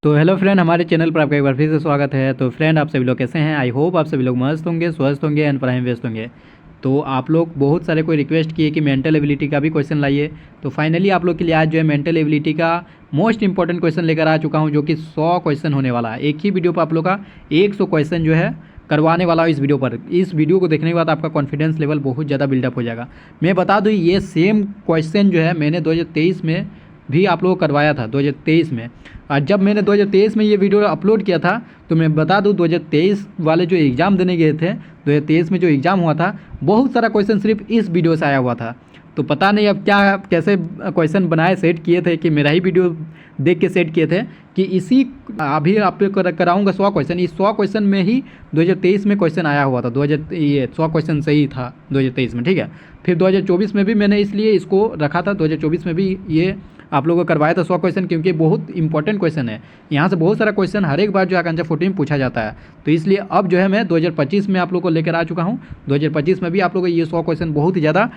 तो hello friend, हमारे channel पर आपका एक बार फिर से स्वागत है। तो फ्रेंड, आप सभी लोग कैसे हैं? आई होप आप सभी लोग मस्त होंगे, स्वस्थ होंगे एंड पढ़ाई में व्यस्त होंगे। तो आप लोग बहुत सारे कोई रिक्वेस्ट किए कि मेंटल एबिलिटी का भी क्वेश्चन लाइए। तो फाइनली आप लोग के लिए आज जो है मेंटल एबिलिटी का मोस्ट इंपॉर्टेंट क्वेश्चन लेकर आ चुका हूँ, जो कि 100 क्वेश्चन होने वाला है। एक ही वीडियो पर आप लोग का 100 क्वेश्चन जो है करवाने वाला हूँ इस वीडियो पर। इस वीडियो को देखने के बाद आपका कॉन्फिडेंस लेवल बहुत ज़्यादा बिल्डअप हो जाएगा। मैं बता दूँ, ये सेम क्वेश्चन जो है मैंने 2023 में भी आप लोगों को करवाया था, 2023 में। और जब मैंने 2023 में ये वीडियो अपलोड किया था, तो मैं बता दूं 2023 वाले जो एग्ज़ाम देने गए थे, 2023 में जो एग्ज़ाम हुआ था, बहुत सारा क्वेश्चन सिर्फ इस वीडियो से आया हुआ था। तो पता नहीं अब क्या कैसे क्वेश्चन बनाए, सेट किए थे कि मेरा ही वीडियो देख के सेट किए थे कि इसी अभी आप कराऊंगा 100 क्वेश्चन। इस 100 क्वेश्चन में ही 2023 में क्वेश्चन आया हुआ था। ये 100 क्वेश्चन सही था 2023 में, ठीक है। फिर 2024 में भी मैंने इसलिए इसको रखा था, 2024 में भी ये आप लोगों को करवाया था 100 क्वेश्चन, क्योंकि बहुत इंपॉर्टेंट क्वेश्चन है। यहाँ से बहुत सारा क्वेश्चन हर एक बार जो आकांक्षा 14 में पूछा जाता है। तो इसलिए अब जो है मैं 2025 में आप लोगों को लेकर आ चुका हूँ। 2025 में भी आप लोगों को ये 100 क्वेश्चन बहुत ही ज़्यादा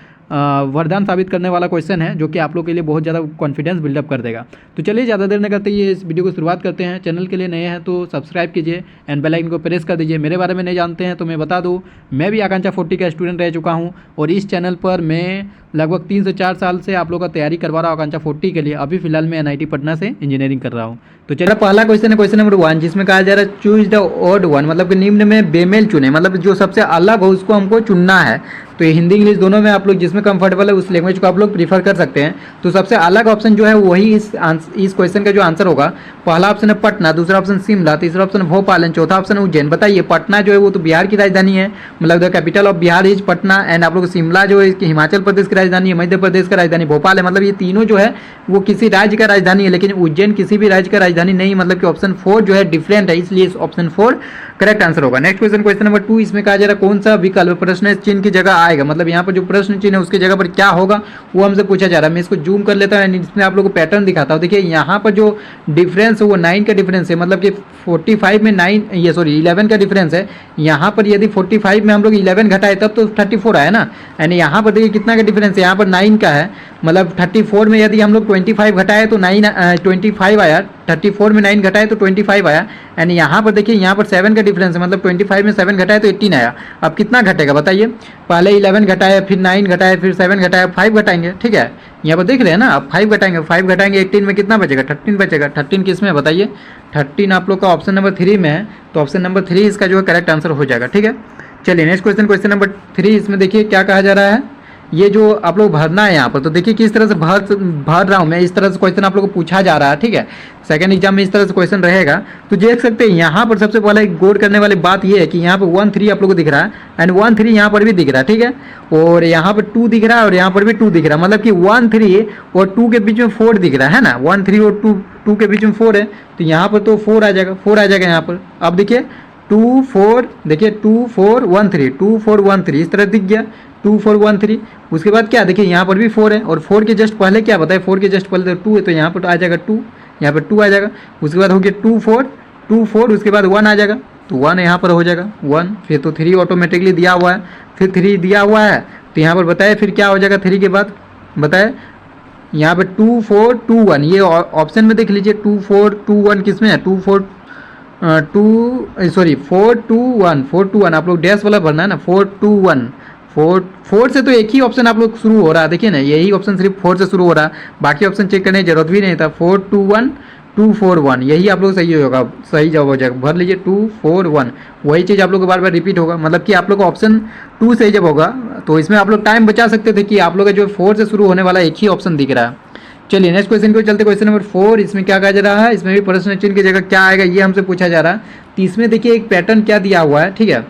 वरदान साबित करने वाला क्वेश्चन है, जो कि आप लोग के लिए बहुत ज़्यादा कॉन्फिडेंस बिल्डअप कर देगा। तो चलिए ज़्यादा देर न करते ये इस वीडियो को शुरुआत करते हैं। चैनल के लिए नए हैं तो सब्सक्राइब कीजिए एंड बेल आइकन को प्रेस कर दीजिए। मेरे बारे में नहीं जानते हैं तो मैं बता दूं, मैं भी आकांक्षा 40 का स्टूडेंट रह चुका हूं और इस चैनल पर मैं लगभग 3 से 4 साल से आप लोगों का तैयारी करवा रहा हूँ आकांक्षा 40 के लिए। अभी फिलहाल मैं NIT पटना से इंजीनियरिंग कर रहा हूँ। तो चलिए, पहला क्वेश्चन है क्वेश्चन नंबर 1, जिसमें कहा जा रहा है चूज द ऑड वन, मतलब कि निम्न में बेमेल चुने, मतलब जो सबसे अलग हो उसको हमको चुनना है। तो ये हिंदी इंग्लिश दोनों में आप लोग जिसमें कंफर्टेबल है उस लैंग्वेज को आप लोग प्रीफर कर सकते हैं। तो सबसे अलग ऑप्शन जो है वही इस क्वेश्चन का जो आंसर होगा। पहला ऑप्शन है पटना, दूसरा ऑप्शन शिमला, तीसरा ऑप्शन भोपाल एंड चौथा ऑप्शन उज्जैन। बताइए, पटना जो है वो तो बिहार की राजधानी है, मतलब the capital of Bihar is Patna. And आप लोग शिमला जो है हिमाचल प्रदेश की राजधानी है, मध्य प्रदेश का राजधानी भोपाल है। मतलब ये तीनों जो है वो किसी राज्य का राजधानी है, लेकिन उज्जैन किसी भी राज्य का राजधानी नहीं। मतलब कि ऑप्शन 4 जो है डिफरेंट है, इसलिए ऑप्शन 4 करेक्ट आंसर होगा। नेक्स्ट क्वेश्चन, क्वेश्चन नंबर 2, इसमें कहा जा रहा है कौन सा विकल्प प्रश्न चिन्ह की जगह आएगा। मतलब यहाँ पर जो प्रश्न चिन्ह है उसकी जगह पर क्या होगा वो हमसे पूछा जा रहा है। मैं इसको जूम कर लेता हूँ, इसमें आप लोगों को पैटर्न दिखाता हूँ। देखिए यहाँ पर जो डिफरेंस है वो 9 का डिफरेंस है, मतलब कि 45 में 11 का डिफरेंस है। यहाँ पर यदि 45 में हम लोग 11 घटाए तब तो 34 आया ना। यानी यहाँ पर देखिए कितना का डिफरेंस है, यहाँ पर 9 का है। मतलब 34 में यदि हम लोग 25 घटाए तो 25 आया, 34 में 9 घटाए तो 25 आया। यानी यहाँ पर देखिए यहाँ पर 7 का डिफरेंस है, मतलब 25 में 7 घटाए तो 18 आया। अब कितना घटेगा बताइए, पहले 11 घटाए, फिर 9 घटाए, फिर 7 घटाए, 5 घटाएंगे, ठीक है। यहाँ पर देख रहे हैं ना, अब 5 घटाएंगे, 5 घटाएंगे 18 में कितना बचेगा, 13 बचेगा। 13 किस में है बताइए, 13 आप लोग का ऑप्शन नंबर 3 में है। तो ऑप्शन नंबर 3 इसका जो है करेक्ट आंसर हो जाएगा, ठीक है। चलिए नेक्स्ट क्वेश्चन, क्वेश्चन नंबर 3, इसमें देखिए क्या कहा जा रहा है। ये जो आप लोग भरना है यहाँ पर, तो देखिए किस तरह से भर रहा हूँ मैं, इस तरह से क्वेश्चन आप लोग को पूछा जा रहा है, ठीक है। सेकंड एग्जाम में इस तरह से क्वेश्चन रहेगा। तो देख सकते हैं यहाँ पर सबसे पहले गौर करने वाली बात ये है कि यहाँ पर 1 3 आप लोग को दिख रहा है एंड 1 3 यहाँ पर भी दिख रहा है, ठीक है। और यहाँ पर 2 दिख रहा है और यहाँ पर भी 2 दिख रहा है, मतलब कि 1 3 और 2 के बीच में 4 दिख रहा है ना। 1 3 और 2 के बीच में 4 है, तो यहाँ पर तो 4 आ जाएगा, 4 आ जाएगा यहाँ पर। अब देखिए 2 4, देखिए 2 4 1 3, 2 4 1 3 इस तरह दिख गया, 2 4 1 3। उसके बाद क्या, देखिए यहाँ पर भी 4 है और 4 के जस्ट पहले क्या बताए, 4 के जस्ट पहले तो 2 है, तो यहाँ पर आ जाएगा 2, यहाँ पर 2 आ जाएगा। उसके बाद हो गया 2 4, उसके बाद 1 आ जाएगा, तो 1 यहाँ पर हो जाएगा 1। फिर तो 3 ऑटोमेटिकली दिया हुआ है, फिर 3 दिया हुआ है, तो यहाँ पर बताए फिर क्या हो जाएगा 3 के बाद, बताए यहाँ पर 2 4 2 1। ये ऑप्शन में देख लीजिए 2 4 2 1 किस में है, 4 2 1 आप लोग डैश वाला भरना है ना, 4 2 1। 4 से तो एक ही ऑप्शन आप लोग शुरू हो रहा है, देखिए ना, यही ऑप्शन सिर्फ 4 से शुरू हो रहा है, बाकी ऑप्शन चेक करने की जरूरत भी नहीं था। 4 2 1 2 4 1 यही आप लोग सही होगा, सही जवाब हो जाएगा। भर लीजिए 2 4 1, वही चीज़ आप लोग को बार बार रिपीट होगा, मतलब कि आप लोग का ऑप्शन 2 सही जब होगा। तो इसमें आप लोग टाइम बचा सकते थे कि आप लोग का जो 4 से शुरू होने वाला एक ही ऑप्शन दिख रहा है। चलिए नेक्स्ट क्वेश्चन को चलते, क्वेश्चन नंबर 4, इसमें क्या कहा जा रहा है। इसमें भी प्रश्न चिन्ह की जगह क्या आएगा ये हमसे पूछा जा रहा है। तो इसमें देखिए एक पैटर्न क्या दिया हुआ है, ठीक है।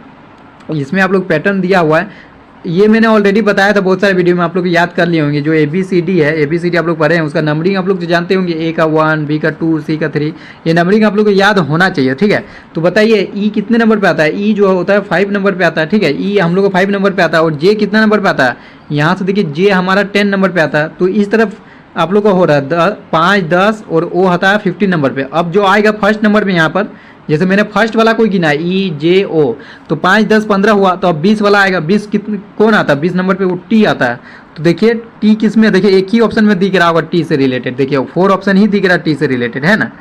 इसमें आप लोग पैटर्न दिया हुआ है, ये मैंने ऑलरेडी बताया था बहुत सारे वीडियो में, आप लोग याद कर लिए होंगे। जो ABCD है, ABCD आप लोग पढ़े हैं, उसका नंबरिंग आप लोग जो जानते होंगे, A का 1, B का 2, C का 3, ये नंबरिंग आप लोग को याद होना चाहिए, ठीक है। तो बताइए E कितने नंबर पे आता है, E जो होता है 5 नंबर पे आता है, ठीक है। E हम लोग को 5 नंबर पे आता है और J कितना नंबर पे आता है, यहाँ से देखिए J हमारा 10 नंबर पे आता है। तो इस तरफ आप लोग का हो रहा है 5 10 और O आता है 15 नंबर पे। अब जो आएगा फर्स्ट नंबर पे यहाँ पर, जैसे मैंने फर्स्ट वाला कोई गिना EJO, तो 5 10 15 हुआ, तो अब 20 वाला आएगा। 20 कितने कौन आता है 20 नंबर पे, वो T आता है। तो देखिए T किस में, देखिए एक ही ऑप्शन में दिख रहा होगा T से रिलेटेड, देखिए 4 ऑप्शन ही दिख रहा है T से रिलेटेड, है ना।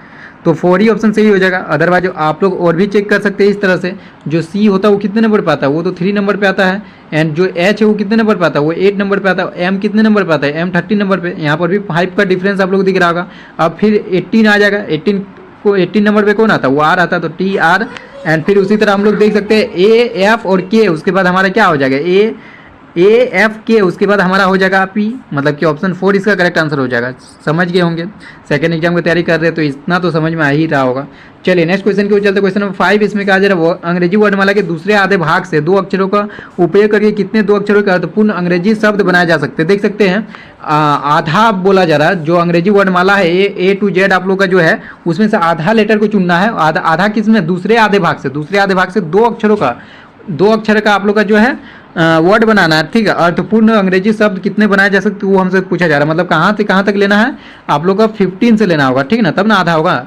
तो 4 ही ऑप्शन सही हो जाएगा। अदरवाइज आप लोग और भी चेक कर सकते हैं इस तरह से, जो सी होता है वो कितने नंबर पे आता है, वो तो 3 नंबर पे आता है। एंड जो एच है वो कितने नंबर पे आता है, वो 8 नंबर पे आता है। एम कितने नंबर पे आता है, एम 30 नंबर पे। यहाँ पर भी 5 का डिफरेंस आप लोग दिख रहा होगा। अब फिर 18 आ जाएगा, 18 नंबर पे कौन आता है, वो आर आता है, तो टी आर। एंड फिर उसी तरह हम लोग देख सकते हैं ए एफ और के, उसके बाद हमारा क्या हो जाएगा, ए एफ के, उसके बाद हमारा हो जाएगा पी, मतलब कि ऑप्शन 4 इसका करेक्ट आंसर हो जाएगा। समझ गए होंगे, सेकंड एग्जाम की तैयारी कर रहे हैं तो इतना तो समझ में आ ही रहा होगा। चलिए नेक्स्ट क्वेश्चन की ओर चलते। क्वेश्चन नंबर 5 इसमें कहा जा रहा है अंग्रेजी वर्णमाला के दूसरे आधे भाग से 2 अक्षरों का उपयोग करके कितने 2 अक्षरों के अर्थपूर्ण अंग्रेजी शब्द बनाए जा सकते हैं। देख सकते हैं आधा बोला जा रहा है, जो अंग्रेजी वर्णमाला है ए टू जेड आप लोग का जो है उसमें से आधा लेटर को चुनना है। आधा किसमें, दूसरे आधे भाग से, दूसरे आधे भाग से 2 अक्षरों का, 2 अक्षर का आप लोग का जो है वर्ड बनाना है। ठीक है, अर्थपूर्ण अंग्रेजी शब्द कितने बनाए जा सकते वो हमसे पूछा जा रहा है। मतलब कहाँ से कहाँ तक लेना है आप लोग का, 15 से लेना होगा। ठीक है ना, तब ना आधा होगा।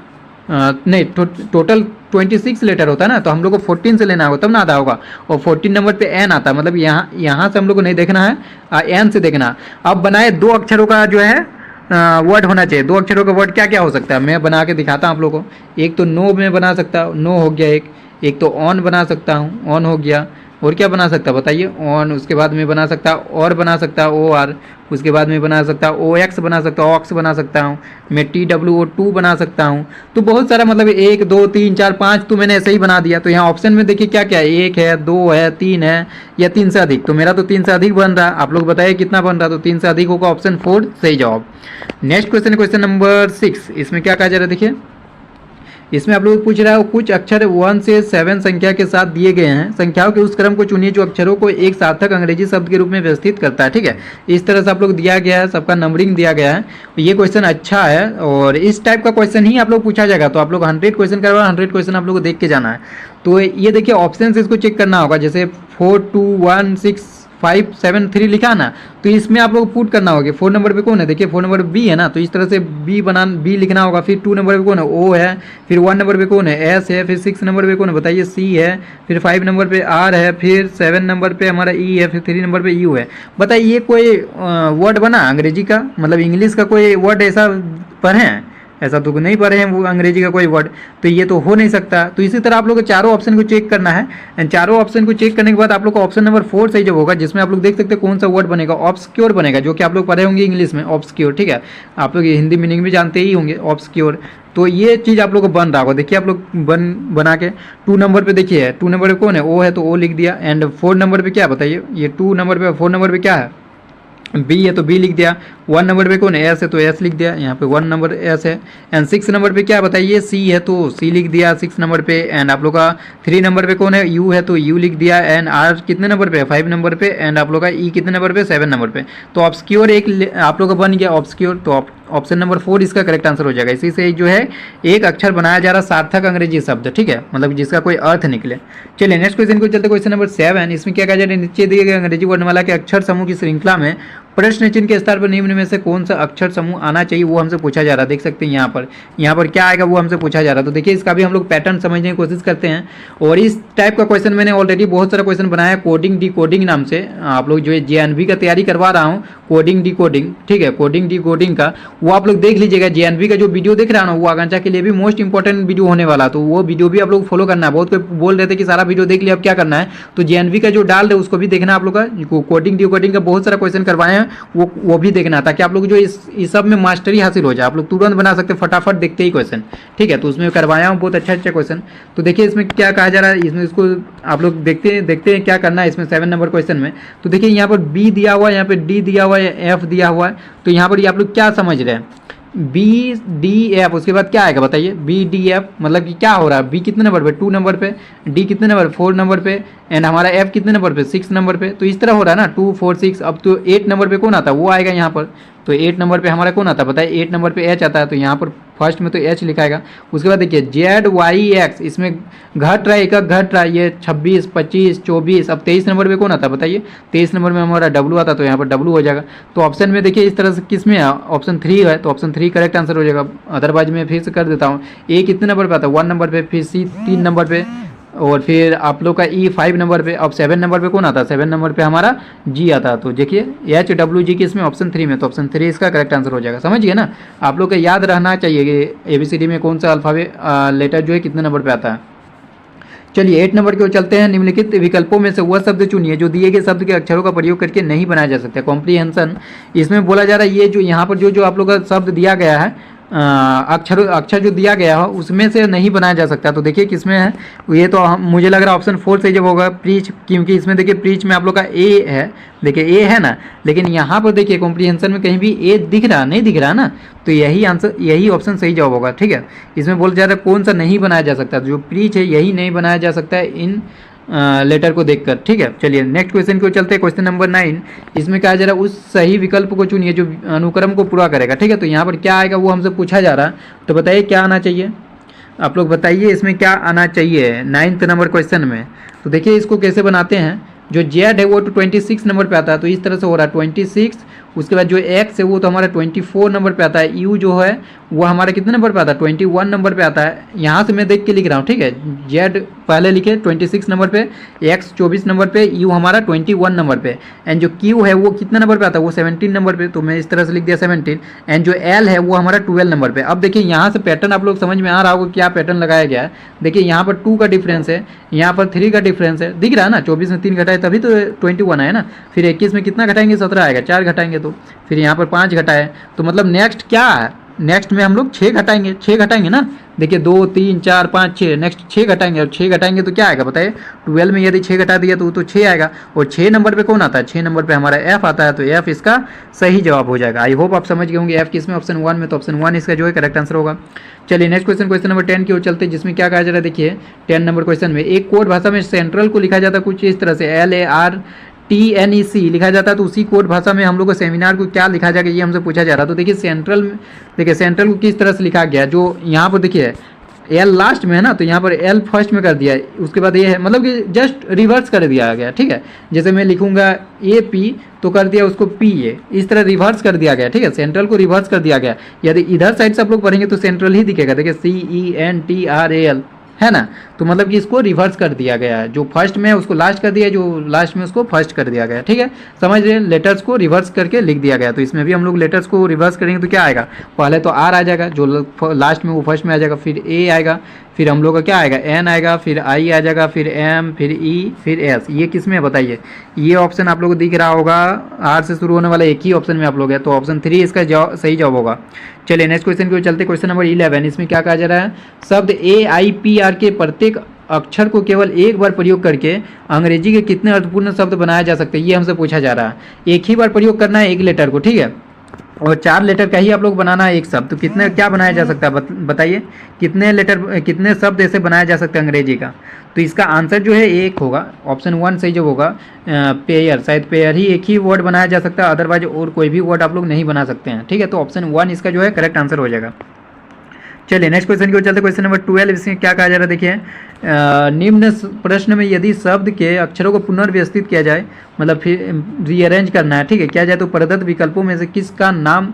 नहीं, टोटल 26 लेटर होता है ना, तो हम लोग को 14 से लेना होगा तब ना आधा होगा। और 14 नंबर पे एन आता है, मतलब यहाँ से हम लोग को नहीं देखना है, एन से देखना। अब बनाए 2 अक्षरों का जो है वर्ड होना चाहिए। 2 अक्षरों का वर्ड क्या क्या हो सकता है, मैं बना के दिखाता हूँ आप लोगों को। एक तो नो में बना सकता हूँ, नो हो गया एक तो ऑन बना सकता हूँ, ऑन हो गया। और क्या बना सकता है बताइए, ऑन। उसके बाद में बना सकता और बना सकता है ओ आर। उसके बाद में बना सकता हूँ ओ एक्स, बना सकता हूँ ऑक्स, बना सकता हूँ मैं TWO2 बना सकता हूँ। तो बहुत सारा, मतलब 1 2 3 4 5 तो मैंने ऐसे ही बना दिया। तो यहाँ ऑप्शन में देखिए क्या क्या है, 1 है, 2 है, 3 है या 3 से अधिक। तो मेरा तो 3 से अधिक बन रहा है, आप लोग बताइए कितना बन रहा है। तो 3 से अधिक होगा, ऑप्शन 4 सही जवाब। नेक्स्ट क्वेश्चन, क्वेश्चन नंबर 6 इसमें क्या कहा जा रहा है देखिए। इसमें आप लोग पूछ रहा है कुछ अक्षर 1 से 7 संख्या के साथ दिए गए हैं, संख्याओं के उस क्रम को चुनिए जो अक्षरों को एक सार्थक अंग्रेजी शब्द के रूप में व्यवस्थित करता है। ठीक है, इस तरह से आप लोग दिया गया है, सबका नंबरिंग दिया गया है। ये क्वेश्चन अच्छा है और इस टाइप का क्वेश्चन ही आप लोग पूछा जाएगा। तो आप लोग 100 क्वेश्चन करवा, 100 क्वेश्चन आप लोग को देख के जाना है। तो ये देखिए ऑप्शन से इसको चेक करना होगा, जैसे 4 2 1 6 5 7 3 लिखा ना, तो इसमें आप लोग पुट करना होगा 4 नंबर पे कौन है, देखिए 4 नंबर पे बी है ना, तो इस तरह से बी लिखना होगा। फिर 2 नंबर पे कौन है, ओ है। फिर 1 नंबर पे कौन है, एस है। फिर 6 नंबर पे कौन है बताइए, सी है। फिर 5 नंबर पे आर है। फिर 7 नंबर पे हमारा ई है। फिर 3 नंबर पे यू है। बताइए ये कोई वर्ड बना अंग्रेजी का, मतलब इंग्लिश का कोई वर्ड ऐसा पढ़े, ऐसा तो नहीं पढ़े हैं वो अंग्रेजी का कोई वर्ड, तो ये तो हो नहीं सकता। तो इसी तरह आप लोग को चारों ऑप्शन को चेक करना है। एंड चारों ऑप्शन को चेक करने के बाद आप लोग को ऑप्शन नंबर 4 सही जब होगा, जिसमें आप लोग देख सकते हैं कौन सा वर्ड बनेगा, ऑब्सक्योर बनेगा, जो कि आप लोग पढ़े होंगे इंग्लिश में ऑब्सक्योर। ठीक है, आप लोग हिंदी मीनिंग भी जानते ही होंगे ऑब्सक्योर। तो ये चीज़ आप लोग को बन रहा होगा, देखिए आप लोग बना के 2 नंबर पे देखिए, 2 नंबर पे कौन है, ओ है, तो ओ लिख दिया। एंड 4 नंबर पे क्या बताइए, ये 2 नंबर पे 4 नंबर पे क्या है, बी है तो बी लिख दिया। 1 नंबर पे कौन है, एस है तो एस लिख दिया, यहाँ पे 1 नंबर एस है। एंड 6 नंबर पे क्या बताइए, सी है तो सी लिख दिया 6 नंबर पे। एंड आप लोग का 3 नंबर पे कौन है, यू है तो यू लिख दिया। एंड आर कितने नंबर पे है, 5 नंबर पे। एंड आप लोग का ई कितने नंबर पे, 7 नंबर पे। तो ऑब्सक्योर एक आप लोग का बन गया ऑब्सक्योर, तो ऑप्शन नंबर 4 इसका करेक्ट आंसर हो जाएगा। इसी से जो है एक अक्षर बनाया जा रहा सार्थक अंग्रेजी शब्द, ठीक है, मतलब जिसका कोई अर्थ निकले। चलिए नेक्स्ट क्वेश्चन को चलते, क्वेश्चन नंबर 7 इसमें क्या कहा जा रहा है, नीचे दिए गए अंग्रेजी वर्णमाला के अक्षर समूह की श्रृंखला में प्रश्न चिन्ह के स्तर पर निम्न में से कौन सा अक्षर समूह आना चाहिए वो हमसे पूछा जा रहा है। देख सकते हैं यहाँ पर क्या आएगा वो हमसे पूछा जा रहा है। तो देखिए इसका भी हम लोग पैटर्न समझने की कोशिश करते हैं। और इस टाइप का क्वेश्चन मैंने ऑलरेडी बहुत सारा क्वेश्चन बनाया है कोडिंग डी कोडिंग नाम से। आप लोग जो है JNV का तैयारी करवा रहा हूँ, कोडिंग डी कोडिंग, ठीक है, कोडिंग डी कोडिंग का वो आप लोग देख लीजिएगा। JNV का जो वीडियो देख रहा हूँ वो आकांक्षा के लिए भी मोस्ट इंपॉर्टेंट वीडियो होने वाला, तो वो वीडियो भी आप लोग फॉलो करना है। बहुत कोई बोल रहे थे कि सारा वीडियो देख लिया, अब क्या करना है, तो JNV का जो डाल रहे उसको भी देखना आप लोग का। कोडिंग डी कोडिंग का बहुत सारा क्वेश्चन करवाए हैं, वो भी देखना, ताकि आप लोग जो इस सब में मास्टरी हासिल हो जाए, आप लोग तुरंत बना सकते फटाफट देखते ही क्वेश्चन, ठीक है। तो उसमें करवाया हूँ बहुत अच्छा क्वेश्चन। तो देखिए इसमें क्या कहा जा रहा है, इसमें इसको आप लोग देखते हैं क्या करना है इसमें 7 नंबर क्वेश्चन में। तो देखिए यहाँ पर बी दिया हुआ है, यहाँ पे डी दिया हुआ है, एफ दिया हुआ है। तो यहाँ पर आप लोग क्या समझ रहे हैं, बी डी एफ, उसके बाद क्या आएगा बताइए, बी डी एफ, मतलब कि क्या हो रहा है, बी कितने नंबर पे 2 नंबर पे, डी कितने नंबर 4 नंबर पे, एंड हमारा एफ कितने नंबर पे 6 नंबर पे। तो इस तरह हो रहा है ना 2 4 6। अब तो 8 नंबर पे कौन आता है, वो आएगा यहाँ पर। तो 8 नंबर पे हमारा कौन आता है बताइए, 8 नंबर पे एच आता है, तो यहाँ पर फर्स्ट में तो एच लिखाएगा। उसके बाद देखिए ZYX, इसमें घट रहा है, एक घट रहा है, ये 26 25 24। अब 23 नंबर पे कौन आता है बताइए, 23 नंबर में हमारा W आता है, तो यहाँ पर W हो जाएगा। तो ऑप्शन में देखिए इस तरह से किस में है, ऑप्शन 3 है, तो ऑप्शन 3 करेक्ट आंसर हो जाएगा। अदरवाइज मैं फिर से कर देता हूँ, ए कितने नंबर पे आता है 1 नंबर पे, फिर सी 3 नंबर पे, और फिर आप लोग का ई 5 नंबर पे। अब 7 नंबर पे कौन आता है? 7 नंबर पे हमारा जी आता है। तो देखिए HWG किस में? ऑप्शन 3 में। तो ऑप्शन 3 इसका करेक्ट आंसर हो जाएगा। समझिए ना, आप लोग को याद रहना चाहिए कि ABCD में कौन सा अल्फाबेट लेटर जो है कितने नंबर पे आता है। चलिए 8 नंबर की ओर चलते हैं। निम्नलिखित विकल्पों में से वह शब्द चुनिए जो दिए गए शब्द के अक्षरों का प्रयोग करके नहीं बनाया जा सकता। कॉम्प्रीहेंशन, इसमें बोला जा रहा है ये जो यहाँ पर जो आप लोग का शब्द दिया गया है, अक्षर जो दिया गया है उसमें से नहीं बनाया जा सकता। तो देखिए किसमें है ये? तो मुझे लग रहा है ऑप्शन 4 सही जब होगा, प्रीच, क्योंकि इसमें देखिए प्रीच में आप लोग का ए है। देखिए ए है ना, लेकिन यहाँ पर देखिए कॉम्प्रीहेंशन में कहीं भी ए दिख रहा नहीं, दिख रहा ना, तो यही आंसर, यही ऑप्शन सही जवाब होगा। ठीक है, इसमें बोला जा रहा है कौन सा नहीं बनाया जा सकता? जो प्रीच है यही नहीं बनाया जा सकता है इन लेटर को देखकर। ठीक है, चलिए नेक्स्ट क्वेश्चन को चलते हैं। क्वेश्चन नंबर 9, इसमें कहा जा रहा है उस सही विकल्प को चुनिए जो अनुक्रम को पूरा करेगा। ठीक है, तो यहाँ पर क्या आएगा वो हमसे पूछा जा रहा है, तो बताइए क्या आना चाहिए? आप लोग बताइए इसमें क्या आना चाहिए 9th नंबर क्वेश्चन में। तो देखिए इसको कैसे बनाते हैं। जो जेड है वो तो 26 नंबर पे आता है, तो इस तरह से हो रहा है 26। उसके बाद जो एक्स है वो तो हमारा 24 नंबर पे आता है। यू जो है वो हमारा कितने नंबर पे आता है? 21 नंबर पे आता है। यहाँ से मैं देख के लिख रहा हूँ। ठीक है, जेड पहले लिखे 26 नंबर पे, एक्स 24 नंबर पे, यू हमारा 21 नंबर पे, एंड जो क्यू है वो कितने नंबर पे आता है? वो 17 नंबर पे, तो मैं इस तरह से लिख दिया 17। एंड जो एल है वो हमारा 12 नंबर पे। अब देखिए यहाँ से पैटर्न आप लोग समझ में आ रहा होगा क्या पैटर्न लगाया गया है। देखिए यहाँ पर 2 का डिफरेंस है, यहाँ पर 3 का डिफरेंस है, दिख रहा है ना। 24 में 3 घटाए तभी तो 21 है ना। फिर 21 में कितना घटाएंगे? 17 आएगा। 4 घटाएंगे तो फिर यहाँ पर 5 घटाए, तो मतलब नेक्स्ट क्या है? नेक्स्ट में हम लोग 6 घटाएंगे, 6 घटाएंगे ना। देखिए 2 3 4 5 6, नेक्स्ट 6 घटाएंगे। और 6 घटाएंगे तो क्या आएगा बताइए? 12 में यदि 6 घटा दिया तो 6 आएगा। और 6 नंबर पे कौन आता है? 6 नंबर पे हमारा एफ आता है, तो एफ इसका सही जवाब हो जाएगा। आई होप आप समझ गए होंगे एफ किस में? ऑप्शन 1 में। तो ऑप्शन 1 इसका जो है करेक्ट आंसर होगा। चलिए नेक्स्ट क्वेश्चन, क्वेश्चन नंबर 10 की ओर चलते हैं, जिसमें क्या कहा जा रहा है। देखिए 10 नंबर क्वेश्चन में एक कोड भाषा में सेंट्रल को लिखा जाता है कुछ इस तरह से, LARTNEC लिखा जाता है। तो उसी कोड भाषा में हम लोग को सेमिनार को क्या लिखा जाएगा ये हमसे पूछा जा रहा है। तो देखिए सेंट्रल में, देखिए सेंट्रल को किस तरह से लिखा गया, जो यहाँ पर देखिए एल लास्ट में है ना, तो यहाँ पर एल फर्स्ट में कर दिया है। उसके बाद ये है, मतलब कि जस्ट रिवर्स कर दिया गया। ठीक है, जैसे मैं लिखूंगा AP तो कर दिया उसको PA, इस तरह रिवर्स कर दिया गया। ठीक है, सेंट्रल को रिवर्स कर दिया गया। यदि इधर साइड से आप लोग पढ़ेंगे तो सेंट्रल ही दिखेगा। देखिए CENTRAL है ना, तो मतलब कि इसको रिवर्स कर दिया गया है। जो फर्स्ट में है उसको लास्ट कर दिया, जो लास्ट में उसको फर्स्ट कर दिया गया। ठीक है, समझ रहे हैं, लेटर्स को रिवर्स करके लिख दिया गया। तो इसमें भी हम लोग लेटर्स को रिवर्स करेंगे तो क्या आएगा? पहले तो R आ जाएगा, जो लास्ट में वो फर्स्ट में आ जाएगा, फिर A आएगा, फिर हम लोग का क्या आएगा? N आएगा, फिर I आ जाएगा, फिर M, फिर E, फिर S। ये किस में है बताइए? ये ऑप्शन आप लोग को दिख रहा होगा, R से शुरू होने वाला एक ही ऑप्शन में आप लोग है, तो ऑप्शन 3 इसका सही जवाब होगा। चलिए नेक्स्ट क्वेश्चन की ओर चलते, क्वेश्चन नंबर 11। इसमें क्या कहा जा रहा है? शब्द AIPR के प्रत्येक अक्षर को केवल एक बार प्रयोग करके अंग्रेजी के कितने अर्थपूर्ण शब्द बनाया जा सकते हैं, ये हमसे पूछा जा रहा है। एक ही बार प्रयोग करना है एक लेटर को, ठीक है, और 4 लेटर का ही आप लोग बनाना है एक शब्द। तो कितने क्या बनाया जा सकता है बताइए? कितने लेटर, कितने शब्द ऐसे बनाया जा सकता है अंग्रेजी का? तो इसका आंसर जो है एक होगा, ऑप्शन 1 सही जो होगा। पेयर, शायद पेयर ही एक ही वर्ड बनाया जा सकता है, अदरवाइज और कोई भी वर्ड आप लोग नहीं बना सकते हैं। ठीक है, तो ऑप्शन 1 इसका जो है करेक्ट आंसर हो जाएगा। चलिए नेक्स्ट क्वेश्चन की ओर चलते, क्वेश्चन नंबर 12। इसमें क्या कहा जा रहा है? देखिए निम्न प्रश्न में यदि शब्द के अक्षरों को पुनर्व्यवस्थित किया जाए, मतलब फिर रीअरेंज करना है, ठीक है, किया जाए, तो प्रदत्त विकल्पों में से किसका नाम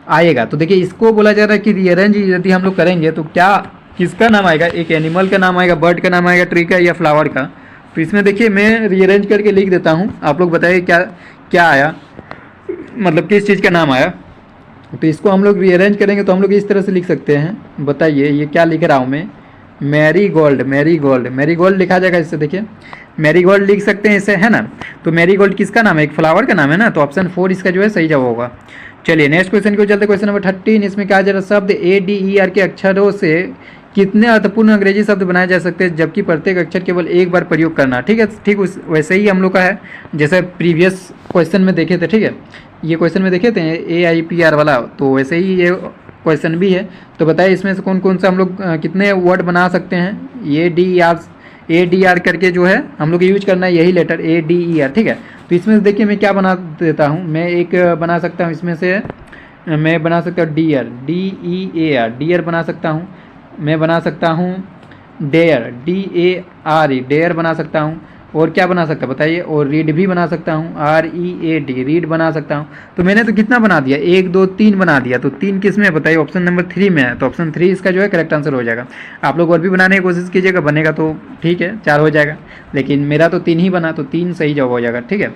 आएगा? तो देखिए इसको बोला जा रहा है कि रीअरेंज यदि हम लोग करेंगे तो क्या, किसका नाम आएगा? एक एनिमल का नाम आएगा, बर्ड का नाम आएगा, ट्री का, या फ्लावर का? तो इसमें देखिए मैं रीअरेंज करके लिख देता हूँ, आप लोग बताइए क्या क्या आया, मतलब किस चीज़ का नाम आया। तो इसको हम लोग रीअरेंज करेंगे तो हम लोग इस तरह से लिख सकते हैं, बताइए ये क्या लिख रहा हूँ मैं? Marie Gold, Marie Gold, Marie Gold लिखा जाएगा इससे। देखिए मैरी गोल्ड लिख सकते हैं इसे, है ना। तो मैरी गोल्ड किसका नाम है? एक फ्लावर का नाम है ना, तो ऑप्शन 4 इसका जो है सही जवाब होगा। चलिए नेक्स्ट क्वेश्चन को चलते, क्वेश्चन नंबर 13। इसमें कहा जा रहा है शब्द ADER के अक्षरों से कितने अर्थपूर्ण अंग्रेजी शब्द बनाए जा सकते हैं जबकि प्रत्येक अक्षर केवल एक बार प्रयोग करना। ठीक है, ठीक वैसे ही हम लोग का है जैसे प्रीवियस क्वेश्चन में देखे थे। ठीक है, ये क्वेश्चन में देखे थे AIPR वाला, तो वैसे ही ये क्वेश्चन भी है। तो बताइए इसमें से कौन कौन सा हम लोग कितने वर्ड बना सकते हैं? ADR करके जो है हम लोग यूज करना है यही लेटर ADER। ठीक है, तो इसमें से देखिए मैं क्या बना देता हूँ, मैं एक बना सकता हूँ इसमें से, मैं बना सकता हूँ डियर, DEAR, डियर बना सकता हूँ। मैं बना सकता हूँ डेयर, DARE, डेयर बना सकता हूँ। और क्या बना सकता है बताइए, और रीड भी बना सकता हूँ, READ, रीड बना सकता हूँ। तो मैंने तो कितना बना दिया, 1 2 3 बना दिया। तो 3 किस में है बताइए, ऑप्शन नंबर 3 में है। तो ऑप्शन 3 इसका जो है करेक्ट आंसर हो जाएगा। आप लोग और भी बनाने की कोशिश कीजिएगा, बनेगा तो ठीक है 4 हो जाएगा, लेकिन मेरा तो 3 ही बना, तो 3 सही जवाब हो जाएगा। ठीक है,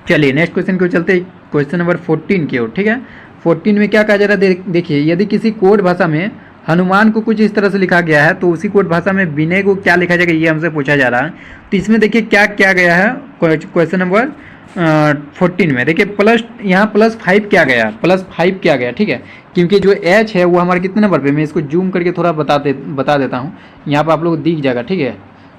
चलिए नेक्स्ट क्वेश्चन को चलते, क्वेश्चन नंबर 14 की ओर। ठीक है, 14 में क्या कहा जा रहा है देखिए, यदि किसी कोड भाषा में हनुमान को कुछ इस तरह से लिखा गया है तो उसी कोड भाषा में विनय को क्या लिखा जाएगा, ये हमसे पूछा जा रहा है। तो इसमें देखिए क्या क्या गया है, क्वेश्चन नंबर 14 में देखिए प्लस, यहाँ +5 क्या गया, +5 क्या गया। ठीक है, क्योंकि जो H है वो हमारे कितने नंबर पे, मैं इसको जूम करके थोड़ा बता देता हूँ, यहाँ पर आप लोग को दिख जाएगा। ठीक है,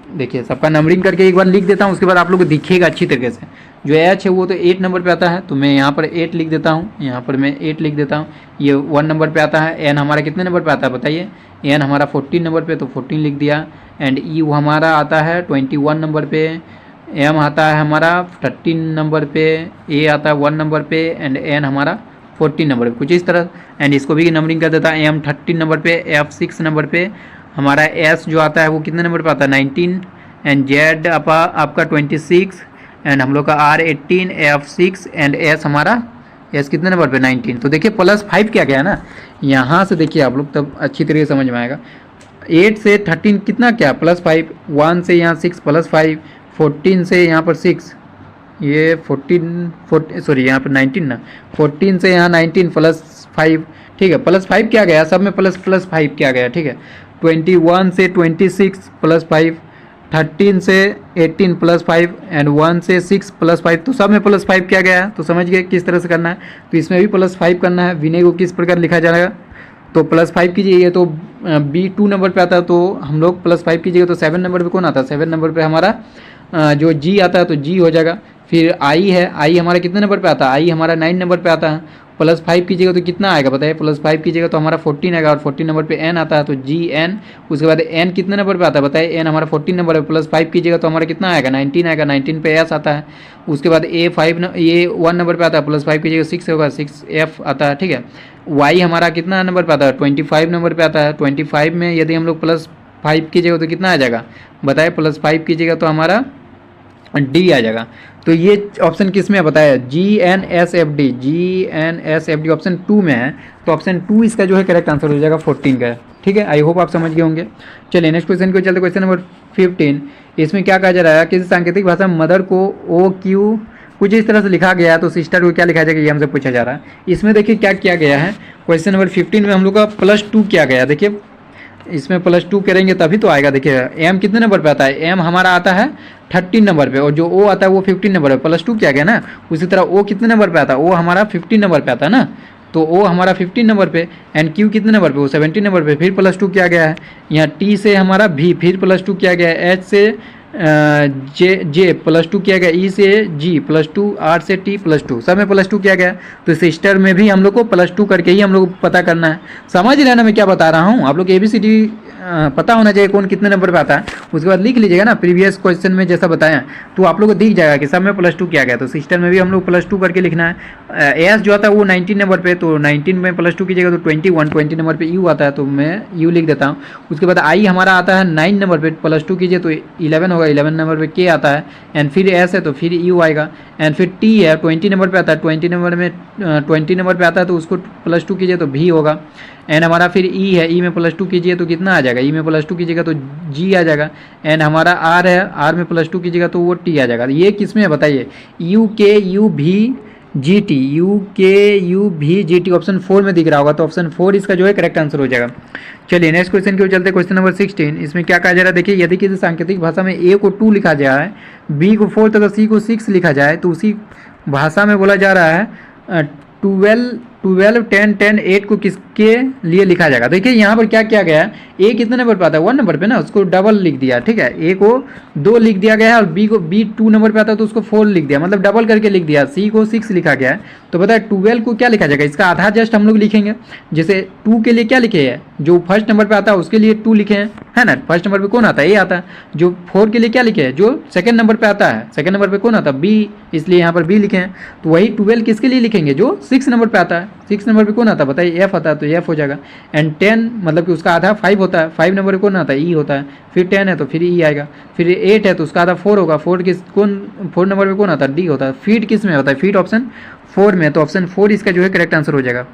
देखिए सबका नंबरिंग करके एक बार लिख देता हूँ, उसके बाद आप लोग को दिखेगा अच्छी तरीके से। जो H है वो तो 8 नंबर पे आता है, तो मैं यहाँ पर 8 लिख देता हूँ, यहाँ पर मैं 8 लिख देता हूँ। ये 1 नंबर पे आता है। N हमारा कितने नंबर पे आता है बताइए, N हमारा 14 नंबर पे, तो 14 लिख दिया। एंड E वो हमारा आता है 21 नंबर पे, M आता है हमारा 13 नंबर पे, A आता है 1 नंबर पे, एंड N हमारा 14 नंबर पे, कुछ इस तरह। एंड इसको भी नंबरिंग कर देता है, M 13 नंबर पे, F 6 नंबर पे, हमारा S जो आता है वो कितने नंबर पे आता है 19, एंड Z आपका 26, एंड हम लोग का R 18, F 6, एंड S हमारा S कितने नंबर पे 19। तो देखिए +5 क्या गया ना, यहाँ से देखिए आप लोग तब अच्छी तरीके से समझ में आएगा। 8 से 13 कितना क्या +5, 1 से यहाँ 6 +5, 14 से यहाँ पर 6, ये 14 सॉरी यहाँ पर 19 ना, 14 से यहाँ 19 +5। ठीक है, +5 क्या गया, सब में +5 क्या गया। ठीक है, 21 से 26 +5, 13 से 18 +5, एंड 1 से 6 +5, तो सब में +5 क्या गया। तो समझ गए किस तरह से करना है। तो इसमें भी +5 करना है। विनय को किस प्रकार लिखा जाएगा, तो +5 कीजिए, ये तो B 2 नंबर पे आता है, तो हम लोग +5 कीजिएगा तो 7 नंबर पे कौन आता है, 7 नंबर पे हमारा जो G आता है, तो G हो जाएगा। फिर I है, I हमारा कितने नंबर पे आता है, I हमारा 9 नंबर पे आता है। +5 कीजिएगा तो कितना आएगा बताइए, +5 कीजिएगा तो हमारा 14 आएगा, और 14 नंबर पे N आता है, तो GN। उसके बाद N कितने नंबर पे आता है बताइए, N हमारा 14 नंबर पे, +5 कीजिएगा तो हमारा कितना आएगा 19 आएगा, 19 पे S आता है। उसके बाद ये 1 नंबर पे आता है, +5 कीजिएगा 6 होगा, 6F आता है। ठीक है, Y हमारा कितना नंबर पे आता है, 25 नंबर पे आता है। 25 में यदि हम लोग +5 कीजिएगा तो कितना आ जाएगा बताए, +5 कीजिएगा तो हमारा D आ जाएगा। तो ये ऑप्शन किस में बताया, GNSFD ऑप्शन 2 में है। तो ऑप्शन 2 इसका जो है करेक्ट आंसर हो जाएगा 14 का। ठीक है, आई होप आप समझ गए होंगे। चलिए नेक्स्ट क्वेश्चन को चलते, क्वेश्चन नंबर 15। इसमें क्या कहा जा रहा है, किसी सांकेतिक भाषा में मदर को OQ कुछ इस तरह से लिखा गया है, तो सिस्टर को क्या लिखा जाएगा, ये हमसे पूछा जा रहा है। इसमें देखिए क्या किया गया है, क्वेश्चन नंबर 15 में हम लोग का +2 किया गया। देखिए इसमें +2 करेंगे तभी तो आएगा। देखिए M कितने नंबर पे आता है, M हमारा आता है 13 नंबर पे, और जो O आता है वो 15 नंबर पे, +2 किया गया ना। उसी तरह O कितने नंबर पे आता है, O हमारा 15 नंबर पे आता है ना, तो O हमारा 15 नंबर पे, एंड Q कितने नंबर पे, वो 17 नंबर पे, फिर +2 किया गया है। यहाँ T से हमारा V, फिर +2 किया गया है। H से J +2 किया गया, E से G +2, R से T +2, सब में +2 किया गया। तो सिस्टर में भी हम लोग को +2 करके ही हम लोग को पता करना है। समझ रहे हैं ना मैं क्या बता रहा हूँ, आप लोग ABCD पता होना चाहिए कौन कितने नंबर पे आता है। उसके बाद लिख लीजिएगा ना प्रीवियस क्वेश्चन में जैसा बताया, तो आप लोग को दिख जाएगा कि सब में +2 किया गया। तो सिस्टर में भी हम लोग +2 करके लिखना है। एस जो आता है वो 19 नंबर पे, तो 19 में +2 कीजिएगा तो 20 नंबर पे U आता है, तो मैं U लिख देता हूँ। उसके बाद I हमारा आता है 9 नंबर पे, +2 कीजिए तो 11 होगा, 11 नंबर पे K आता है, एंड फिर S है तो फिर U आएगा, एंड फिर T है 20 नंबर पे आता है, 20 नंबर पे आता है तो उसको +2 कीजिए तो V होगा। एन हमारा फिर E है, E में +2 कीजिए तो कितना आ जाएगा, E में +2 कीजिएगा तो G आ जाएगा। एन हमारा R है, R में +2 कीजिएगा तो वो T आ जाएगा। ये किस में है बताइए, UKUVGT ऑप्शन 4 में दिख रहा होगा, तो ऑप्शन 4 इसका जो है करेक्ट आंसर हो जाएगा। चलिए नेक्स्ट क्वेश्चन की ओर चलते, क्वेश्चन नंबर 16। इसमें क्या कहा जा रहा है, देखिए यदि किसी सांकेतिक भाषा में A को 2 लिखा जाए, B को 4 तथा C को 6 लिखा जाए, तो उसी भाषा में बोला जा रहा है 12 10 10 8 को किसके लिए लिखा जाएगा। देखिए यहाँ पर क्या किया गया है, ए कितने नंबर पे आता है 1 नंबर पे ना, उसको डबल लिख दिया। ठीक है, ए को 2 लिख दिया गया है, और बी 2 नंबर पे आता है तो उसको 4 लिख दिया, मतलब डबल करके लिख दिया। सी को 6 लिखा गया है, तो बताए 12 को क्या लिखा जाएगा, इसका आधा जस्ट हम लोग लिखेंगे। जैसे 2 के लिए क्या लिखे हैं, जो फर्स्ट नंबर पे आता है उसके लिए 2 लिखे हैं, है ना। फर्स्ट नंबर पे कौन आता है, ए आता है। जो 4 के लिए क्या लिखे हैं, जो सेकंड नंबर पे आता है, सेकंड नंबर पे कौन आता है, बी, इसलिए यहाँ पर बी लिखे हैं। तो वही 12 किसके लिए लिखेंगे, जो 6 नंबर पे आता है। 6 नंबर पे कौन आता है बताइए, एफ आता है, तो एफ हो जाएगा। एंड 10 मतलब कि उसका आधा 5 होता है, 5 नंबर पे कौन आता है, ई होता है। फिर 10 है तो फिर ई आएगा। फिर 8 है तो उसका आधा 4 होगा, 4 नंबर पे कौन आता है, डी होता है। फीट किस में होता है, फीट ऑप्शन 4 में, तो ऑप्शन 4 इसका जो है करेक्ट आंसर हो जाएगा।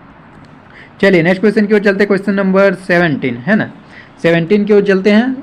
चलिए नेक्स्ट क्वेश्चन की ओर चलते हैं, क्वेश्चन नंबर 17 है ना, 17 की ओर चलते हैं।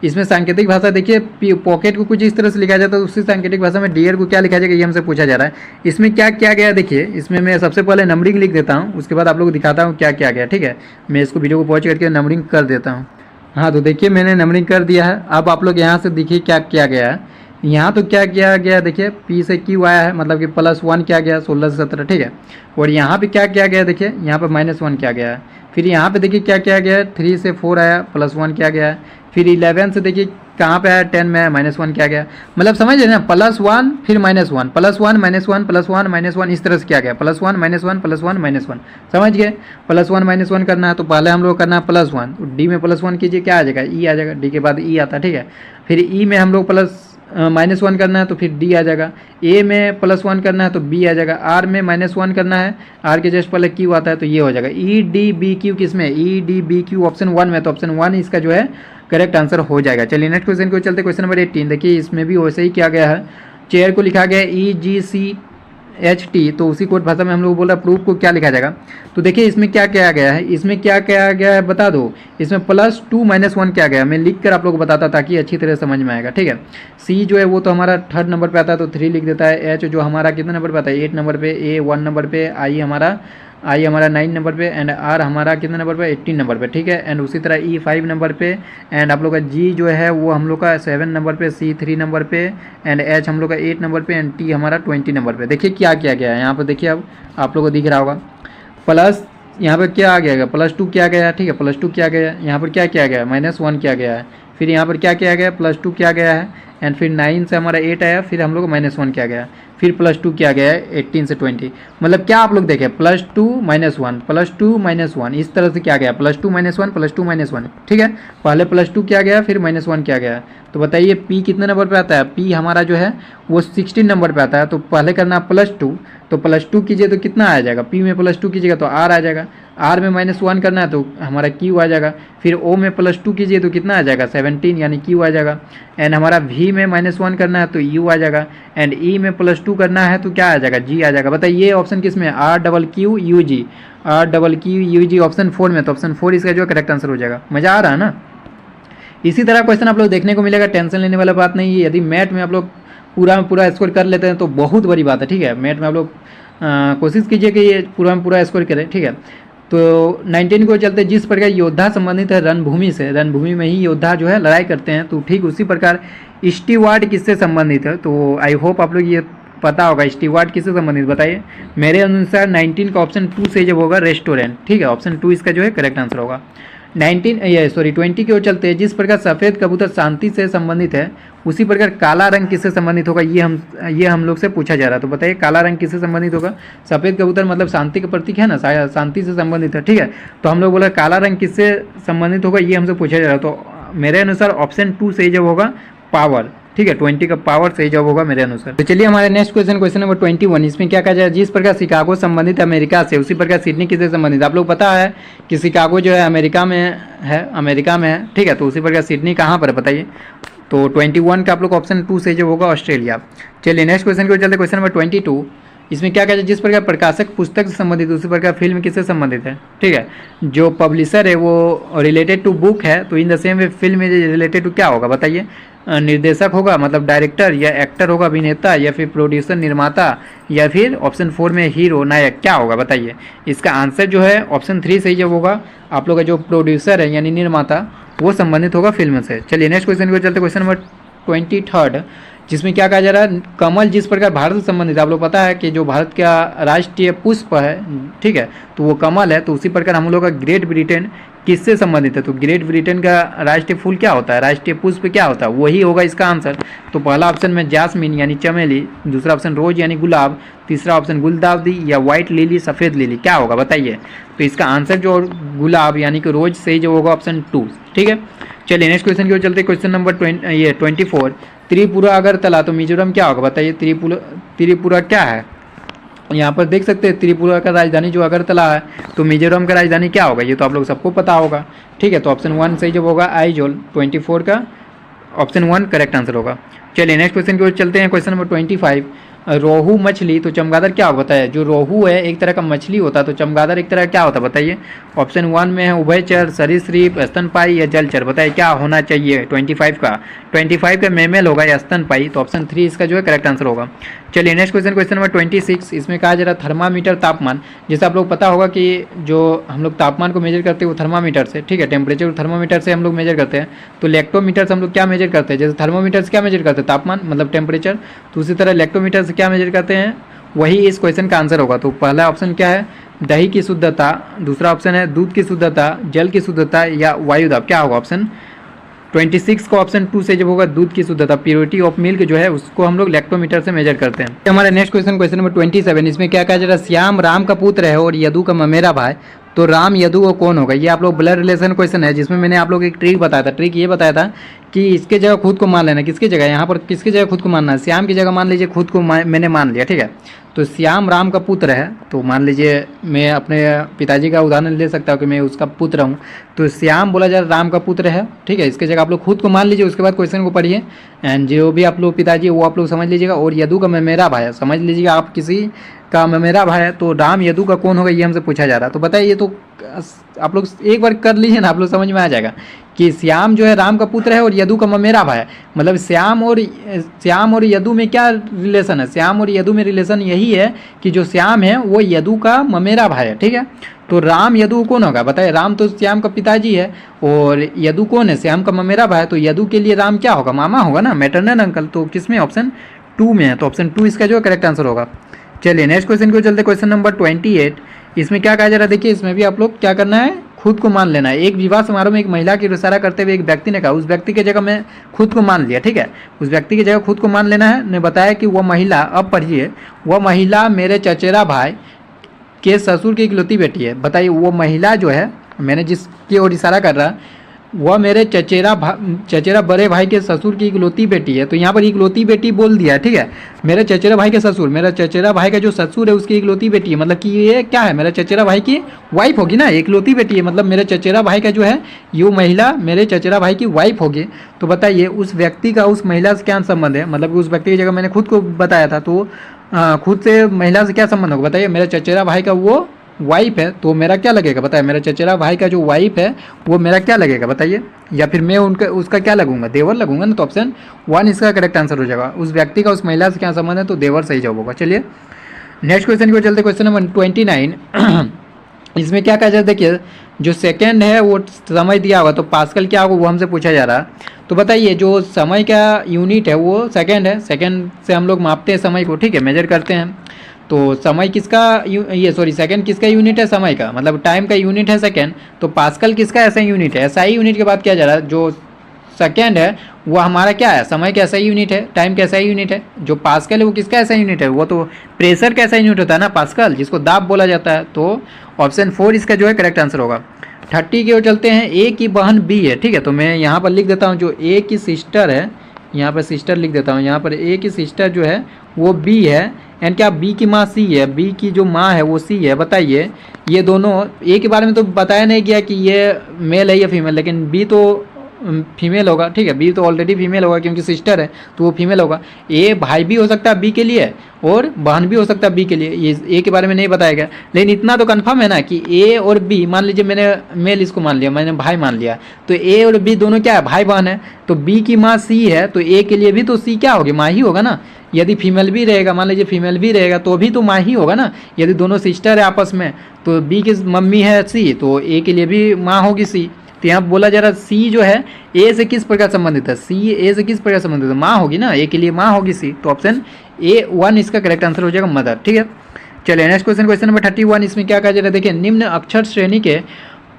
इसमें सांकेतिक भाषा देखिए, पॉकेट को कुछ इस तरह से लिखा जाता है, उसी सांकेतिक भाषा में डियर को क्या लिखा जाएगा ये हमसे पूछा जा रहा है। इसमें क्या क्या गया देखिए, इसमें मैं सबसे पहले नंबरिंग लिख देता हूँ, उसके बाद आप लोग को दिखाता हूँ क्या क्या गया, ठीक है। मैं इसको वीडियो को पॉज करके नंबरिंग कर देता हूँ। हाँ तो देखिए मैंने नंबरिंग कर दिया है। अब आप लोग यहाँ से देखिए क्या क्या गया है। यहाँ तो क्या किया गया देखिए, पी से क्यू आया है, मतलब कि +1 क्या गया 16 से 17, ठीक है। और यहाँ पे क्या किया गया देखिए, यहाँ पे -1 क्या गया है। फिर यहाँ पे देखिए क्या क्या गया है, 3 से 4 आया, +1 क्या गया है। फिर 11 से देखिए कहाँ पे आया, 10 में -1 क्या गया। मतलब समझ रहे ना, +1 फिर -1 +1 -1 +1 -1 इस तरह से क्या गया, +1 -1 +1 -1 समझ गए। +1 -1 करना है तो पहले हम लोग करना है +1, डी में +1 कीजिए क्या आ जाएगा, ई आ जाएगा, डी के बाद ई आता है, ठीक है। फिर ई में हम लोग -1 करना है तो फिर डी आ जाएगा। ए में +1 करना है तो बी आ जाएगा। आर में -1 करना है, आर के जस्ट पहले क्यू आता है तो ये हो जाएगा। ई डी बी क्यू किस में, E D B Q option 1 में, तो ऑप्शन 1 इसका जो है करेक्ट आंसर हो जाएगा। चलिए नेक्स्ट क्वेश्चन को चलते, क्वेश्चन नंबर 18 देखिए, इसमें भी वैसे ही किया गया है। चेयर को लिखा गया EGCHT, तो उसी कोड भाषा में हम लोग बोल रहे हैं प्रूफ को क्या लिखा जाएगा। तो देखिए इसमें क्या किया गया है, इसमें क्या किया गया है बता दो। इसमें +2 -1 क्या गया, मैं लिख कर आप लोग को बताता ताकि अच्छी तरह समझ में आएगा, ठीक है। सी जो है वो तो हमारा 3rd नंबर पे आता है तो 3 लिख देता है। एच जो हमारा कितने नंबर पे आता है, 8 नंबर पे। ए 1 नंबर पे। आई हमारा 9 नंबर पे। एंड आर हमारा कितने नंबर पे, 18 नंबर पे, ठीक है। एंड उसी तरह ई 5 नंबर पे। एंड आप लोग का जी जो है वो हम लोग का 7 नंबर पे। सी 3 नंबर पे। एंड एच हम लोग का 8 नंबर पे। एंड टी हमारा 20 नंबर पे। देखिए क्या किया गया है यहाँ पर, देखिए अब आप लोग को दिख रहा होगा प्लस, यहाँ पर क्या आ गया, +2 किया गया, ठीक है। +2 किया गया, यहाँ पर क्या किया गया, -1 किया गया है। फिर यहाँ पर क्या किया गया, +2 किया गया है। एंड फिर 9 से हमारा 8 आया, फिर हम लोग -1 किया गया। फिर +2 किया गया है 18 से 20। मतलब क्या आप लोग देखें, +2 -1 +2 -1 इस तरह से क्या गया, +2 -1 +2 -1, ठीक है। पहले +2 किया गया फिर -1 किया गया। तो बताइए पी कितने नंबर पे आता है, पी हमारा जो है वो 16 नंबर पे आता है। तो पहले करना +2, तो +2 कीजिए तो कितना आ जाएगा, पी में +2 कीजिएगा तो आर आ जाएगा। आर में -1 करना है तो हमारा क्यू आ जाएगा। फिर ओ में +2 कीजिए तो कितना आ जाएगा, 17 यानी क्यू आ जाएगा। एंड हमारा वी में -1 करना है तो यू आ जाएगा। एंड ई में +2 करना है तो क्या आ जाएगा, जी आ जाएगा। बताइए ये ऑप्शन किस में है, RQQUG, RQQUG ऑप्शन 4 में, तो ऑप्शन 4 इसका जो है करेक्ट आंसर हो जाएगा। मज़ा आ रहा है ना। इसी तरह क्वेश्चन आप लोग देखने को मिलेगा, टेंशन लेने वाला बात नहीं है। यदि मैथ में आप लोग पूरा स्कोर कर लेते हैं तो बहुत बड़ी बात है, ठीक है। मैथ में आप लोग कोशिश कीजिए कि ये पूरा स्कोर करें, ठीक है। तो 19 को चलते, जिस प्रकार योद्धा संबंधित है रणभूमि से, रणभूमि में ही योद्धा जो है लड़ाई करते हैं, तो ठीक उसी प्रकार स्टीवार्ड किससे संबंधित है। तो आई होप आप लोग ये पता होगा स्टीवार्ड किससे संबंधित, बताइए। मेरे अनुसार 19 का ऑप्शन 2 से जब होगा रेस्टोरेंट, ठीक है। ऑप्शन 2 इसका जो है करेक्ट आंसर होगा। 20 की ओर चलते हैं, जिस प्रकार सफ़ेद कबूतर शांति से संबंधित है, उसी प्रकार काला रंग किससे संबंधित होगा, ये हम लोग से पूछा जा रहा है। तो बताइए काला रंग किससे संबंधित होगा। सफ़ेद कबूतर मतलब शांति का प्रतीक है ना, शांति से संबंधित है, ठीक है। तो हम लोग बोला काला रंग किससे संबंधित होगा, ये हमसे पूछा जा रहा है। तो मेरे अनुसार ऑप्शन 2 सही जब होगा, पावर, ठीक है। 20 का पावर सही जवाब होगा मेरे अनुसार। तो चलिए हमारे नेक्स्ट क्वेश्चन नंबर 21, इसमें क्या कहा जाए, जिस प्रकार शिकागो संबंधित अमेरिका से, उसी प्रकार सिडनी किससे संबंधित। आप लोग पता है कि शिकागो जो है अमेरिका में है, ठीक है। तो उसी प्रकार सिडनी कहाँ पर बताइए। तो 21 का आप लोग ऑप्शन 2 सही जवाब होगा, ऑस्ट्रेलिया। चलिए नेक्स्ट क्वेश्चन को चलते, क्वेश्चन नंबर 22, इसमें क्या कहते हैं, जिस प्रकार प्रकाशक पुस्तक से संबंधित, उसी प्रकार फिल्म किससे संबंधित है, ठीक है। जो पब्लिशर है वो रिलेटेड टू बुक है, तो in the same way film related to क्या होगा बताइए। निर्देशक होगा, मतलब डायरेक्टर, या एक्टर होगा अभिनेता, या फिर प्रोड्यूसर निर्माता, या फिर ऑप्शन 4 में हीरो नायक, क्या होगा बताइए। इसका आंसर जो है ऑप्शन 3 सही जब होगा। आप लोग का जो प्रोड्यूसर है यानी निर्माता, वो संबंधित होगा फिल्म से। चलिए नेक्स्ट क्वेश्चन को चलते, क्वेश्चन नंबर 23, जिसमें क्या कहा जा रहा है, कमल जिस प्रकार भारत से संबंधित, आप लोग पता है कि जो भारत का राष्ट्रीय पुष्प है, ठीक है, तो वो कमल है। तो उसी प्रकार हम लोग का ग्रेट ब्रिटेन किससे संबंधित है। तो ग्रेट ब्रिटेन का राष्ट्रीय फूल क्या होता है, राष्ट्रीय पुष्प क्या होता है, वही होगा इसका आंसर। तो पहला ऑप्शन में जासमीन यानी चमेली, दूसरा ऑप्शन रोज यानी गुलाब, तीसरा ऑप्शन गुलदाउदी, या व्हाइट लिली सफ़ेद लिली, क्या होगा बताइए। तो इसका आंसर जो गुलाब यानी कि रोज सही जो होगा ऑप्शन 2, ठीक है। चलिए नेक्स्ट क्वेश्चन की ओर चलते, क्वेश्चन नंबर 24, त्रिपुरा अगरतला, तो मिजोरम क्या होगा बताइए। त्रिपुरा क्या है, यहाँ पर देख सकते हैं त्रिपुरा का राजधानी जो अगरतला है, तो मिजोरम का राजधानी क्या होगा, ये तो आप लोग सबको पता होगा। ठीक है, तो ऑप्शन 1 सही जब होगा आइजोल। 24 का ऑप्शन 1 करेक्ट आंसर होगा। चलिए नेक्स्ट क्वेश्चन की ओर चलते हैं। क्वेश्चन नंबर 25, रोहू मछली, तो चमगादड़ क्या होता है। जो रोहू है एक तरह का मछली होता है, तो चमगादड़ एक तरह का क्या होता है बताइए। ऑप्शन 1 में है उभयचर, सरीसृप, स्तनपाई या जलचर। बताइए क्या होना चाहिए 25 का। 25 का मेमल होगा या स्तनपाई, तो ऑप्शन 3 इसका जो है करेक्ट आंसर होगा। चलिए नेक्स्ट क्वेश्चन, क्वेश्चन नंबर 26, इसमें कहा जा रहा है थर्मामीटर तापमान। जैसे आप लोग पता होगा कि जो हम लोग तापमान को मेजर करते हैं वो थर्मामीटर से, ठीक है, टेम्परेचर थर्मामीटर से हम लोग मेजर करते हैं। तो लेक्टोमीटर से हम लोग क्या मेजर करते हैं, जैसे थर्मामीटर से क्या मेजर करते हैं तापमान मतलब टेम्परेचर, तो उसी तरह लेक्टोमीटर से क्या मेजर करते हैं, वही इस क्वेश्चन का आंसर होगा। तो पहला ऑप्शन क्या है, दही की शुद्धता, दूसरा ऑप्शन है दूध की शुद्धता, जल की शुद्धता या वायुदाब। क्या होगा ऑप्शन 26 को ऑप्शन 2 से जब होगा दूध की शुद्धता, प्योरिटी ऑफ मिल्क जो है उसको हम लोग लैक्टोमीटर से मेजर करते हैं। हमारा नेक्स्ट क्वेश्चन, क्वेश्चन नंबर 27, इसमें क्या कहा जा रहा है, श्याम राम का पुत्र है और यदु का ममेरा भाई, तो राम यदु वो कौन होगा। ये आप लोग ब्लड रिलेशन क्वेश्चन है, जिसमें मैंने आप लोग एक ट्रिक बताया था। ट्रिक ये बताया था कि इसके जगह खुद को मान लेना, किसकी जगह, यहाँ पर किसकी जगह खुद को मानना है, श्याम की जगह मान लीजिए खुद को मैंने मान लिया, ठीक है। तो श्याम राम का पुत्र है, तो मान लीजिए मैं अपने पिताजी का उदाहरण ले सकता हूँ कि मैं उसका पुत्र हूँ, तो श्याम बोला जाए राम का पुत्र है, ठीक है। इसके जगह आप लोग खुद को मान लीजिए, उसके बाद क्वेश्चन को पढ़िए एंड जो भी आप लोग पिताजी वो आप लोग समझ लीजिएगा। और यदु का मेरा भाई है, समझ लीजिएगा आप किसी का मेरा भाई है, तो राम यदु का कौन होगा ये हमसे पूछा जा रहा है। तो बताइए, ये तो आप लोग एक बार कर लीजिए ना, आप लोग समझ में आ जाएगा कि श्याम जो है राम का पुत्र है और यदु का ममेरा भाई है। मतलब श्याम और यदु में क्या रिलेशन है, श्याम और यदु में रिलेशन यही है कि जो श्याम है वो यदु का ममेरा भाई है, ठीक है। तो राम यदु कौन होगा बताइए, राम तो श्याम का पिताजी है और यदु कौन है, श्याम का ममेरा भाई है, तो यदु के लिए राम क्या होगा, मामा होगा ना, मैटरनल अंकल। तो किसमें, ऑप्शन 2 में है, तो ऑप्शन 2 इसका जो करेक्ट आंसर होगा। चलिए नेक्स्ट क्वेश्चन को चलते, क्वेश्चन नंबर 28, इसमें क्या कहा जा रहा है देखिए, इसमें भी आप लोग क्या करना है, खुद को मान लेना है। एक विवाह समारोह में एक महिला की इशारा करते हुए एक व्यक्ति ने कहा, उस व्यक्ति की जगह मैं खुद को मान लिया, ठीक है। उस व्यक्ति की जगह खुद को मान लेना है। ने बताया कि वह महिला, अब पढ़िए, वह महिला मेरे चचेरा भाई के ससुर की इकलौती बेटी है। बताइए वो महिला जो है, मैंने जिसकी ओर इशारा कर रहा, वह मेरे चचेरा बड़े भाई के ससुर की इकलौती बेटी है। तो यहाँ पर इकलौती बेटी बोल दिया है, ठीक है। मेरे चचेरा भाई के ससुर, मेरा चचेरा भाई का जो ससुर है उसकी इकलौती बेटी है, मतलब कि ये क्या है, मेरा चचेरा भाई की वाइफ होगी ना, इकलौती बेटी है, मतलब मेरे चचेरा भाई का जो है ये महिला मेरे चचेरा भाई की वाइफ होगी। तो बताइए उस व्यक्ति का उस महिला से क्या संबंध है, मतलब उस व्यक्ति की जगह मैंने खुद को बताया था, तो खुद से महिला से क्या संबंध होगा बताइए। मेरा चचेरा भाई का वो वाइफ है, तो मेरा क्या लगेगा बताइए, मेरा चचेरा भाई का जो वाइफ है वो मेरा क्या लगेगा बताइए, या फिर मैं उसका क्या लगूंगा, देवर लगूंगा ना। तो ऑप्शन 1 इसका करेक्ट आंसर हो जाएगा। उस व्यक्ति का उस महिला से क्या संबंध है, तो देवर सही जवाब होगा। चलिए नेक्स्ट क्वेश्चन को चलते, क्वेश्चन नंबर 29, इसमें क्या कहा जाए देखिए, जो सेकेंड है वो समय दिया होगा, तो पास्कल क्या होगा वो हमसे पूछा जा रहा है। तो बताइए जो समय का यूनिट है वो सेकेंड है, सेकेंड से हम लोग मापते हैं समय को, ठीक है, मेजर करते हैं। तो समय किसका सेकंड किसका यूनिट है, समय का, मतलब टाइम का यूनिट है सेकंड। तो पास्कल किसका ऐसा यूनिट है, एसआई यूनिट के बाद क्या जा रहा है, जो सेकंड है वो हमारा क्या है, समय का एसआई यूनिट है, टाइम का एसआई यूनिट है। जो पास्कल है वो किसका ऐसा यूनिट है, वो तो प्रेशर का ऐसा यूनिट होता है ना पास्कल, जिसको दाब बोला जाता है। तो ऑप्शन 4 इसका जो है करेक्ट आंसर होगा। 30 की ओर चलते हैं, ए की बहन बी है, ठीक है। तो मैं यहाँ पर लिख देता हूँ जो ए की सिस्टर है, यहाँ पर सिस्टर लिख देता हूँ, यहाँ पर ए की सिस्टर जो है वो बी है, एंड क्या बी की माँ सी है, बी की जो माँ है वो सी है। बताइए ये दोनों, ए के बारे में तो बताया नहीं गया कि ये मेल है या फीमेल, लेकिन बी तो फीमेल होगा, ठीक है, बी तो ऑलरेडी फीमेल होगा क्योंकि सिस्टर है, तो वो फीमेल होगा। ए भाई भी हो सकता है बी के लिए और बहन भी हो सकता है बी के लिए, ये ए के बारे में नहीं बताया गया। लेकिन इतना तो कंफर्म है ना कि ए और बी, मान लीजिए मैंने मेल इसको मान लिया, मैंने भाई मान लिया, तो ए और बी दोनों क्या है, भाई बहन है। तो बी की माँ सी है, तो ए के लिए भी तो सी क्या होगी, माँ ही होगा ना। यदि फीमेल भी रहेगा, मान लीजिए फीमेल भी रहेगा तो भी तो माँ ही होगा ना। यदि दोनों सिस्टर है आपस में, तो बी की मम्मी है सी, तो ए के लिए भी माँ होगी सी। तो यहाँ बोला जा रहा है सी जो है ए से किस प्रकार संबंधित है, सी ए से किस प्रकार संबंधित है, माँ होगी ना, ए के लिए माँ होगी सी। तो ऑप्शन A1 इसका करेक्ट आंसर हो जाएगा, मदर, ठीक है। चलिए नेक्स्ट क्वेश्चन, क्वेश्चन नंबर 31, इसमें क्या कहा जा रहा है देखिए, निम्न अक्षर श्रेणी के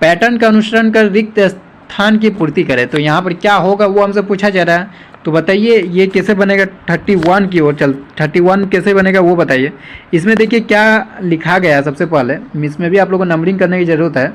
पैटर्न का अनुसरण कर रिक्त स्थान की पूर्ति करे। तो यहाँ पर क्या होगा वो हमसे पूछा जा रहा है। तो बताइए ये कैसे बनेगा, 31 की ओर 31 कैसे बनेगा वो बताइए। इसमें देखिए क्या लिखा गया है, सबसे पहले इसमें भी आप लोगों को नंबरिंग करने की ज़रूरत है।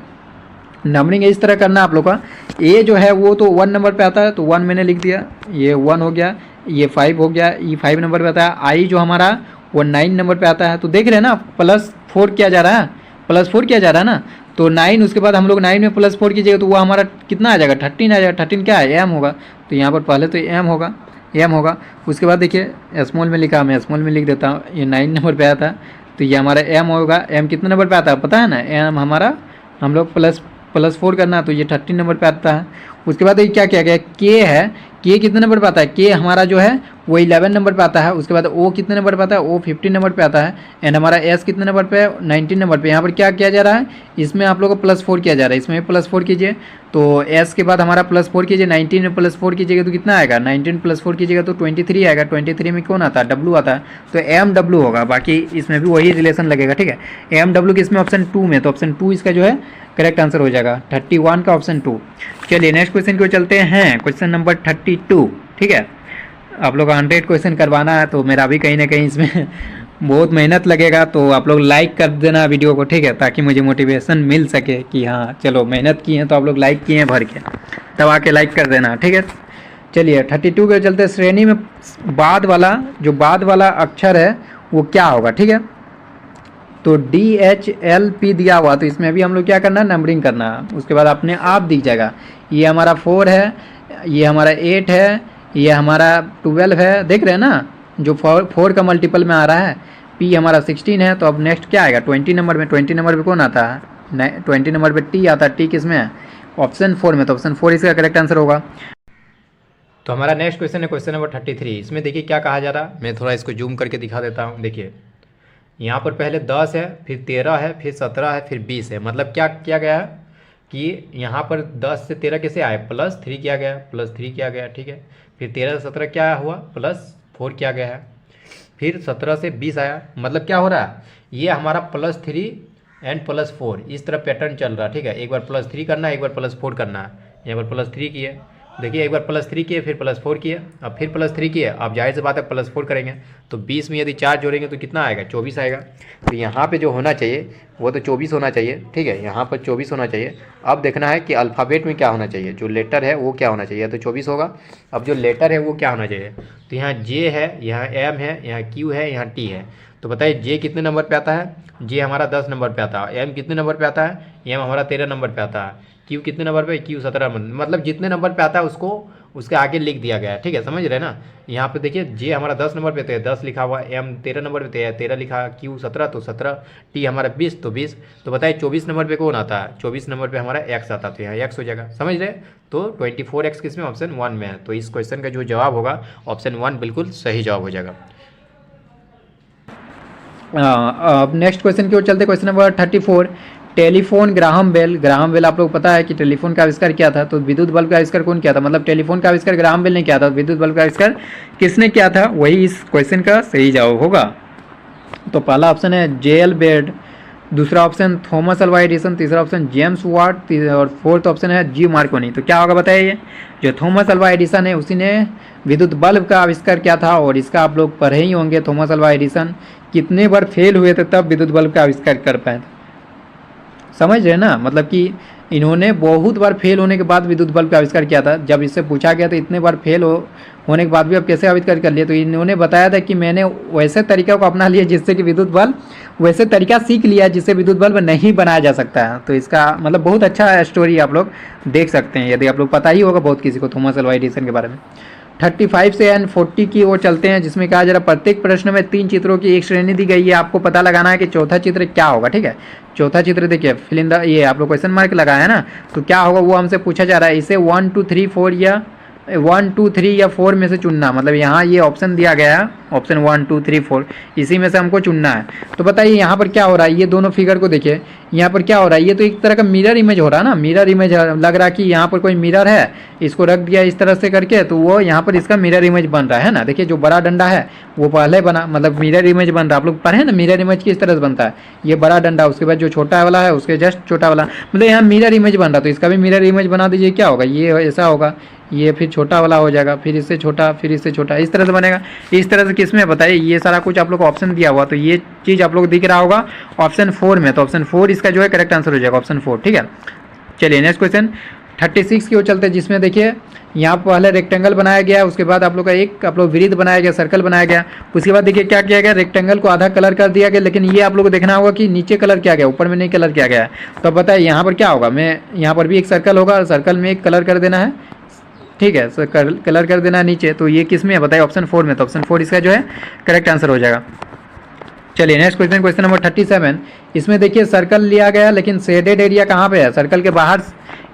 नंबरिंग इस तरह करना आप लोग का, ए जो है वो तो 1 नंबर पे आता है, तो 1 मैंने लिख दिया, ये 1 हो गया, ये 5 हो गया, ये 5 नंबर पे आता है। आई जो हमारा वो 9 नंबर पे आता है। तो देख रहे हैं ना +4 किया जा रहा है, +4 किया जा रहा है ना। तो 9 उसके बाद हम लोग 9 में +4 कीजिएगा तो वो हमारा कितना आ जाएगा 13 आ जाएगा। 13 क्या है एम होगा, तो यहाँ पर पहले तो एम होगा, एम होगा। उसके बाद देखिए स्मॉल में लिखा, मैं स्मॉल में लिख देता हूँ, ये 9 नंबर पे आया था तो ये हमारा एम होगा। एम कितने नंबर पे आता है पता है ना, एम हमारा हम लोग +4 करना तो ये 13 नंबर पे आता है। उसके बाद ये क्या किया गया, के है, के कितने नंबर पे आता है, के हमारा जो है वो 11 नंबर पे आता है। उसके बाद ओ कितने नंबर पे आता है, ओ 15 नंबर पे आता है। एंड हमारा एस कितने नंबर पे है, 19 नंबर पे। यहाँ पर क्या किया जा रहा है, इसमें आप लोगों को +4 किया जा रहा है, इसमें +4 कीजिए। तो एस के बाद हमारा +4 कीजिए, 19 में +4 कीजिएगा तो कितना आएगा, 19 +4 कीजिएगा तो 23 आएगा। 23 में कौन आता है, डब्लू आता है, तो एम डब्लू होगा। बाकी इसमें भी वही रिलेशन लगेगा, ठीक है। एम डब्लू किसमें, ऑप्शन 2 में, तो ऑप्शन 2 इसका जो है करेक्ट आंसर हो जाएगा, 31 का ऑप्शन 2। चलिए नेक्स्ट क्वेश्चन को चलते हैं, क्वेश्चन नंबर 32, ठीक है। आप लोग 100 क्वेश्चन करवाना है तो मेरा भी कहीं ना कहीं इसमें बहुत मेहनत लगेगा, तो आप लोग लाइक कर देना वीडियो को, ठीक है, ताकि मुझे मोटिवेशन मिल सके कि हाँ चलो मेहनत की है। तो आप लोग लाइक किए हैं भर के, तब आके लाइक कर देना, ठीक है। चलिए 32 के चलते, श्रेणी में बाद वाला जो बाद वाला अक्षर है वो क्या होगा, ठीक है। तो DHLP दिया हुआ, तो इसमें भी हम लोग क्या करना है, नंबरिंग करना है। उसके बाद अपने आप दिख जाएगा, ये हमारा 4 है, ये हमारा 8 है, ये हमारा 12 है, देख रहे हैं ना, जो 4 का मल्टीपल में आ रहा है। P हमारा 16 है, तो अब नेक्स्ट क्या आएगा 20 नंबर में। 20 नंबर पे कौन आता है, 20 नंबर पे T आता है। T किस में है, ऑप्शन 4 में, तो ऑप्शन 4 इसका करेक्ट आंसर होगा। तो हमारा नेक्स्ट क्वेश्चन है क्वेश्चन नंबर 33। इसमें देखिए क्या कहा जा रहा है, मैं थोड़ा इसको जूम करके दिखा देता हूँ। देखिए यहाँ पर पहले 10 है, फिर 13 है, फिर 17 है, फिर 20 है। मतलब क्या किया गया है कि यहाँ पर 10 से 13 कैसे आए, +3 किया गया, +3 किया गया, ठीक है। फिर 13 से 17 क्या हुआ, +4 किया गया है। फिर 17 से 20 आया, मतलब क्या हो रहा है, ये हमारा +3 एंड +4 इस तरह पैटर्न चल रहा है, ठीक है। एक बार +3 करना है, एक बार +4 करना है। यहाँ पर +3 किए, देखिए एक बार +3 किए, फिर +4 किए, अब फिर +3 किए। अब जाहिर सी बात है +4 करेंगे तो 20 में यदि 4 जोड़ेंगे तो कितना आएगा, 24 आएगा। तो यहाँ पे जो होना चाहिए वो तो 24 होना चाहिए, ठीक है। यहाँ पर 24 होना चाहिए। अब देखना है कि अल्फ़ाबेट में क्या होना चाहिए, जो लेटर है वो क्या होना चाहिए, तो 24 होगा। अब जो लेटर है वो क्या होना चाहिए, तो यहाँ J है, यहाँ M है, यहाँ Q है, यहाँ T है। तो बताइए J कितने नंबर पे आता है, J हमारा 10 नंबर पे आता है। M कितने नंबर पे आता है, M हमारा 13 नंबर पे आता है। Q कितने नंबर पे, Q 17 नंबर, मतलब जितने नंबर पे आता है उसको उसके आगे लिख दिया गया है, ठीक है, समझ रहे हैं ना। यहाँ पे देखिए J हमारा 10 नंबर पे तो 10 लिखा हुआ, M 13 नंबर पे तो 13 लिखा, Q 17 तो 17, T हमारा 20 तो 20। तो बताइए 24 नंबर पे कौन आता है, 24 नंबर पे हमारा X आता है, तो यहाँ X हो जाएगा, समझ रहे। तो 24X किस में, ऑप्शन 1 में है। तो इस क्वेश्चन का जो जवाब होगा ऑप्शन 1 बिल्कुल सही जवाब हो जाएगा। अब नेक्स्ट क्वेश्चन की ओर चलते, question number 34। Telephone Graham Bell आप लोग पता है कि टेलीफोन का आविष्कार किया था, तो विद्युत बल्ब का आविष्कार कौन किया था, मतलब टेलीफोन का आविष्कार ग्राहम बेल ने किया था, विद्युत बल्ब का आविष्कार किसने किया था, वही इस क्वेश्चन का सही जवाब होगा। तो पहला ऑप्शन है JL बेड, दूसरा ऑप्शन थॉमस अल्वा एडिसन, तीसरा ऑप्शन जेम्स वाट, और फोर्थ ऑप्शन है G मार्कोनी। तो क्या होगा बताइए, जो थॉमस अल्वा एडिसन है उसी ने विद्युत बल्ब का आविष्कार किया था, और इसका आप लोग पढ़े ही होंगे थॉमस अल्वा एडिसन कितने बार फेल हुए थे तब विद्युत बल्ब का आविष्कार कर पाए थे, समझ रहे ना। मतलब कि इन्होंने बहुत बार फेल होने के बाद विद्युत बल्ब का आविष्कार किया था। जब इससे पूछा गया तो इतने बार फेल होने के बाद भी अब कैसे आविष्कार कर लिए, तो इन्होंने बताया था कि मैंने वैसे तरीका को अपना लिया जिससे कि विद्युत बल्ब, वैसे तरीका सीख लिया जिससे विद्युत बल्ब नहीं बनाया जा सकता है। तो इसका मतलब बहुत अच्छा स्टोरी आप लोग देख सकते हैं, यदि आप लोग पता ही होगा बहुत किसी को थॉमस अल्वा एडिसन के बारे में। 35 से एंड 40 की ओर चलते हैं, जिसमें कहा जरा प्रत्येक प्रश्न में 3 चित्रों की एक श्रेणी दी गई है, आपको पता लगाना है कि चौथा चित्र क्या होगा, ठीक है। चौथा चित्र देखिए फिल इन द, ये आप लोग क्वेश्चन मार्क लगाया है ना, तो क्या होगा वो हमसे पूछा जा रहा है। इसे 1 2 3 4 या 1 2 3 या 4 में से चुनना, मतलब यहाँ ये ऑप्शन दिया गया है, ऑप्शन 1 2 3 4, इसी में से हमको चुनना है। तो बताइए यहाँ पर क्या हो रहा है, ये दोनों फिगर को देखिए, यहाँ पर क्या हो रहा है, ये तो एक तरह का मिरर इमेज हो रहा है ना, मिरर इमेज लग रहा है कि यहाँ पर कोई मिरर है, इसको रख दिया इस तरह से करके, तो वो यहाँ पर इसका मिरर इमेज बन रहा है ना। देखिए जो बड़ा डंडा है वो पहले बना, मतलब मिरर इमेज बन रहा है, आप लोग पढ़े ना मिरर इमेज किस तरह से बनता है, ये बड़ा डंडा, उसके बाद जो छोटा वाला है उसके जस्ट छोटा वाला, मतलब यहाँ मिरर इमेज बन रहा, तो इसका भी मिरर इमेज बना दीजिए, क्या होगा, ये ऐसा होगा, ये फिर छोटा वाला हो जाएगा, फिर इससे छोटा, फिर इससे छोटा, इस तरह से बनेगा। इस तरह से किसमें बताइए, ये सारा कुछ आप लोग को ऑप्शन दिया हुआ, तो ये चीज़ आप लोग दिख रहा होगा ऑप्शन 4 में, तो ऑप्शन 4 इसका जो है करेक्ट आंसर हो जाएगा, ऑप्शन 4, ठीक है। चलिए नेक्स्ट क्वेश्चन 36 की ओर चलते हैं, जिसमें देखिए यहाँ पहले रेक्टेंगल बनाया गया, उसके बाद आप लोग का एक आप लोग वृत्त बनाया गया, सर्कल बनाया गया। उसके बाद देखिए क्या किया गया, रेक्टेंगल को आधा कलर कर दिया गया, लेकिन ये आप लोग को देखना होगा कि नीचे कलर किया गया, ऊपर में नहीं कलर किया गया है। तो अब बताइए यहाँ पर क्या होगा, मैं यहाँ पर भी एक सर्कल होगा, सर्कल में एक कलर कर देना है, ठीक है, कलर कर देना है नीचे। तो ये किस में है बताइए, ऑप्शन 4 में। तो ऑप्शन 4 इसका जो है करेक्ट आंसर हो जाएगा। चलिए नेक्स्ट क्वेश्चन, क्वेश्चन नंबर 37। इसमें देखिए सर्कल लिया गया, लेकिन शेडेड एरिया कहाँ पे है, सर्कल के बाहर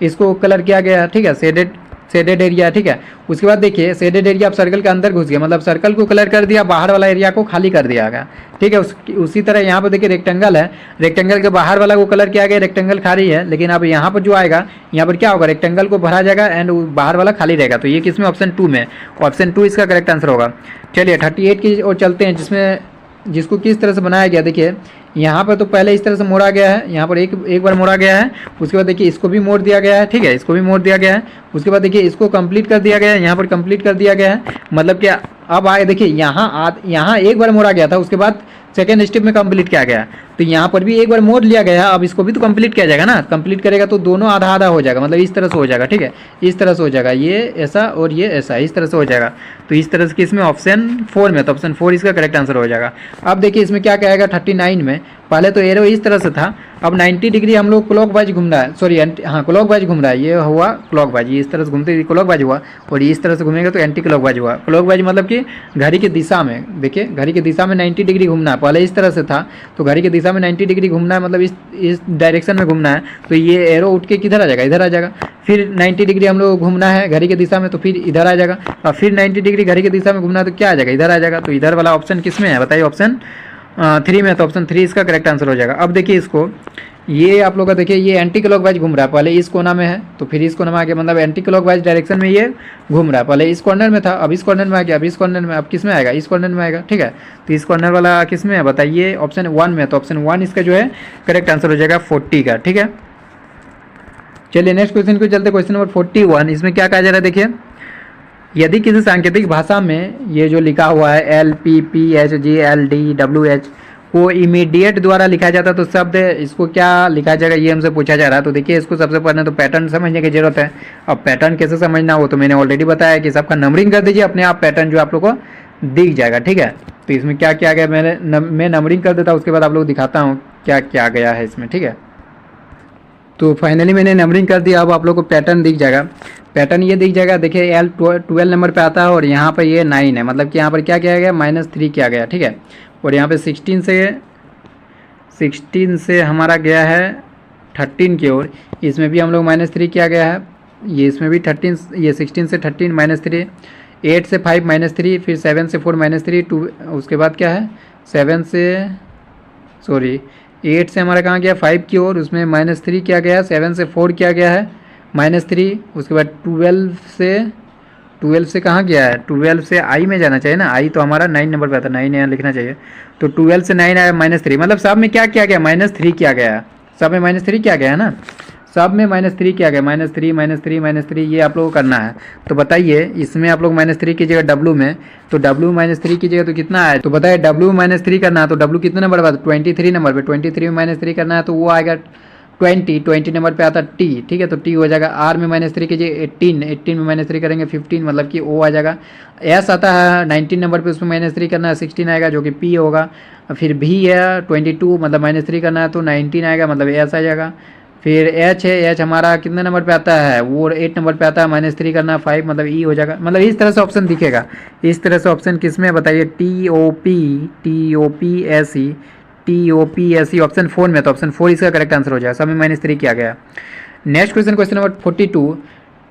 इसको कलर किया गया है, ठीक है, शेडेड एरिया, ठीक है। उसके बाद देखिए शेडेड एरिया आप सर्कल के अंदर घुस गया, मतलब सर्कल को कलर कर दिया, बाहर वाला एरिया को खाली कर दिया गया, ठीक है। उसी तरह यहाँ पर देखिए रेक्टेंगल है, रेक्टेंगल के बाहर वाला को कलर किया गया, रेक्टेंगल खाली है, लेकिन अब यहाँ पर जो आएगा, यहाँ पर क्या होगा, रेक्टेंगल को भरा जाएगा एंड बाहर वाला खाली रहेगा। तो ये किसमें, ऑप्शन 2 में, ऑप्शन 2 इसका करेक्ट आंसर होगा। चलिए 38 की ओर चलते हैं, जिसको किस तरह से बनाया गया। देखिए यहाँ पर तो पहले इस तरह से मोड़ा गया है, यहाँ पर एक बार मोड़ा गया है, उसके बाद देखिए इसको भी मोड़ दिया गया है, ठीक है, इसको भी मोड़ दिया गया है। उसके बाद देखिए इसको कंप्लीट कर दिया गया है, यहाँ पर कंप्लीट कर दिया गया है, मतलब कि अब आए देखिए यहाँ एक बार मोड़ा गया था, उसके बाद सेकेंड स्टेप में कंप्लीट किया गया। तो यहाँ पर भी एक बार मोड़ लिया गया है, अब इसको भी तो कंप्लीट किया जाएगा ना, कंप्लीट करेगा तो दोनों आधा आधा हो जाएगा, मतलब इस तरह से हो जाएगा, ठीक है, इस तरह से हो जाएगा, ये ऐसा और ये ऐसा, इस तरह से हो जाएगा। तो इस तरह से किसमें, ऑप्शन 4 में। तो ऑप्शन 4 इसका करेक्ट आंसर हो जाएगा। अब देखिए इसमें क्या कहेगा 39 में, पहले तो एरो इस तरह से था, अब 90 डिग्री हम लोग क्लॉक वाइज घूम रहा है, सॉरी हाँ क्लॉक वाइज घूम रहा है, ये हुआ क्लॉक वाइज, इस तरह से घूमते क्लॉक वाइज हुआ, और इस तरह से घूमेगा तो एंटी क्लॉक वाइज हुआ। क्लॉक वाइज मतलब कि घड़ी की दिशा में, देखिए घड़ी की दिशा में 90 डिग्री घूमना है, पहले इस तरह से था तो घड़ी की दिशा में 90 डिग्री घूमना है, मतलब इस डायरेक्शन में घूमना है। तो ये एरो उठ के किधर आ जाएगा, इधर आ जाएगा। फिर 90 डिग्री हम लोग घूमना है घड़ी की दिशा में, तो फिर इधर आ जाएगा, और फिर 90 डिग्री घड़ी की दिशा में घूमना है तो क्या आ जाएगा, इधर आ जाएगा। तो इधर वाला ऑप्शन किस में है बताइए, ऑप्शन 3 में। तो ऑप्शन 3 इसका करेक्ट आंसर हो जाएगा। अब देखिए इसको, ये आप लोग का देखिए ये एंटी क्लॉकवाइज घूम रहा है, पहले इस कोना में है तो फिर इस कोना में आ गया, मतलब एंटी क्लॉकवाइज डायरेक्शन में ये घूम रहा है, पहले इस कॉर्नर में था, अब इस कॉर्नर में आ गया, अब इस कॉर्नर में, अब किस में आएगा, इस कॉर्नर में आएगा, ठीक है। तो इस कॉर्नर वाला किस में है बताइए, ऑप्शन 1 में। तो ऑप्शन 1 इसका जो है करेक्ट आंसर हो जाएगा 40 का, ठीक है। चलिए नेक्स्ट क्वेश्चन को चलते, क्वेश्चन नंबर 41। इसमें क्या कहा जा रहा है देखिए, यदि किसी सांकेतिक भाषा में ये जो लिखा हुआ है LPPHGLDWH को इमीडिएट द्वारा लिखा जाता है तो शब्द इसको क्या लिखा जाएगा, ये हमसे पूछा जा रहा है। तो देखिए इसको सबसे पहले तो पैटर्न समझने की जरूरत है। अब पैटर्न कैसे समझना हो तो मैंने ऑलरेडी बताया कि सबका नंबरिंग कर दीजिए, अपने आप पैटर्न जो आप लोग को दिख जाएगा, ठीक है। तो इसमें क्या किया गया, मैं नंबरिंग कर देता हूँ, उसके बाद आप लोग दिखाता हूँ क्या क्या गया है इसमें, ठीक है। तो फाइनली मैंने नंबरिंग कर दिया, अब आप लोग को पैटर्न दिख जाएगा। पैटर्न ये दिख जाएगा, देखिए L12 नंबर पे आता है और यहाँ पर ये 9 है, मतलब कि यहाँ पर क्या किया गया, -3 किया गया, ठीक है। और यहाँ पे 16 से हमारा गया है 13 की ओर, इसमें भी हम लोग -3 किया गया है, ये इसमें भी 13, ये 16 से 13 -3, 8 से 5 -3, फिर 7 से 4 -3, 2 उसके बाद क्या है 8 से हमारा कहाँ गया 5 की ओर, उसमें -3 किया गया है, 7 से 4 किया गया है -3, उसके बाद 12 से कहाँ गया है, 12 से आई में जाना चाहिए ना, आई तो हमारा 9 नंबर पे आता है, 9 यहाँ लिखना चाहिए। तो 12 से 9 आया -3, मतलब सब में क्या किया गया, -3 किया गया है, सब में -3 किया गया है ना, सब में -3 किया गया, -3 ये आप लोगों को करना है। तो बताइए इसमें आप लोग -3 कीजिएगा W में, तो W -3 कीजिएगा तो कितना आया, तो बताइए W -3 करना है तो W कितने नंबर पर, 23 नंबर पे, 23 में -3 करना है तो वो आएगा 20 नंबर पे आता है T, ठीक है। तो T हो जाएगा, R में -3 कीजिए 18 में -3 करेंगे 15, मतलब कि O आ जाएगा। S आता है 19 नंबर पे, उसमें -3 करना है 16 आएगा जो कि P होगा। फिर V है 22, मतलब -3 करना है तो 19 आएगा, मतलब S आ जाएगा। फिर H है, H हमारा कितने नंबर पे आता है, वो 8 नंबर पे आता है, -3 करना 5, मतलब E हो जाएगा। मतलब इस तरह से ऑप्शन दिखेगा, इस तरह से ऑप्शन किस में बताइए, TOPSE ऑप्शन 4 में। तो ऑप्शन 4 इसका करेक्ट आंसर हो जाएगा, सब में -3 किया गया। Next question, question number 42।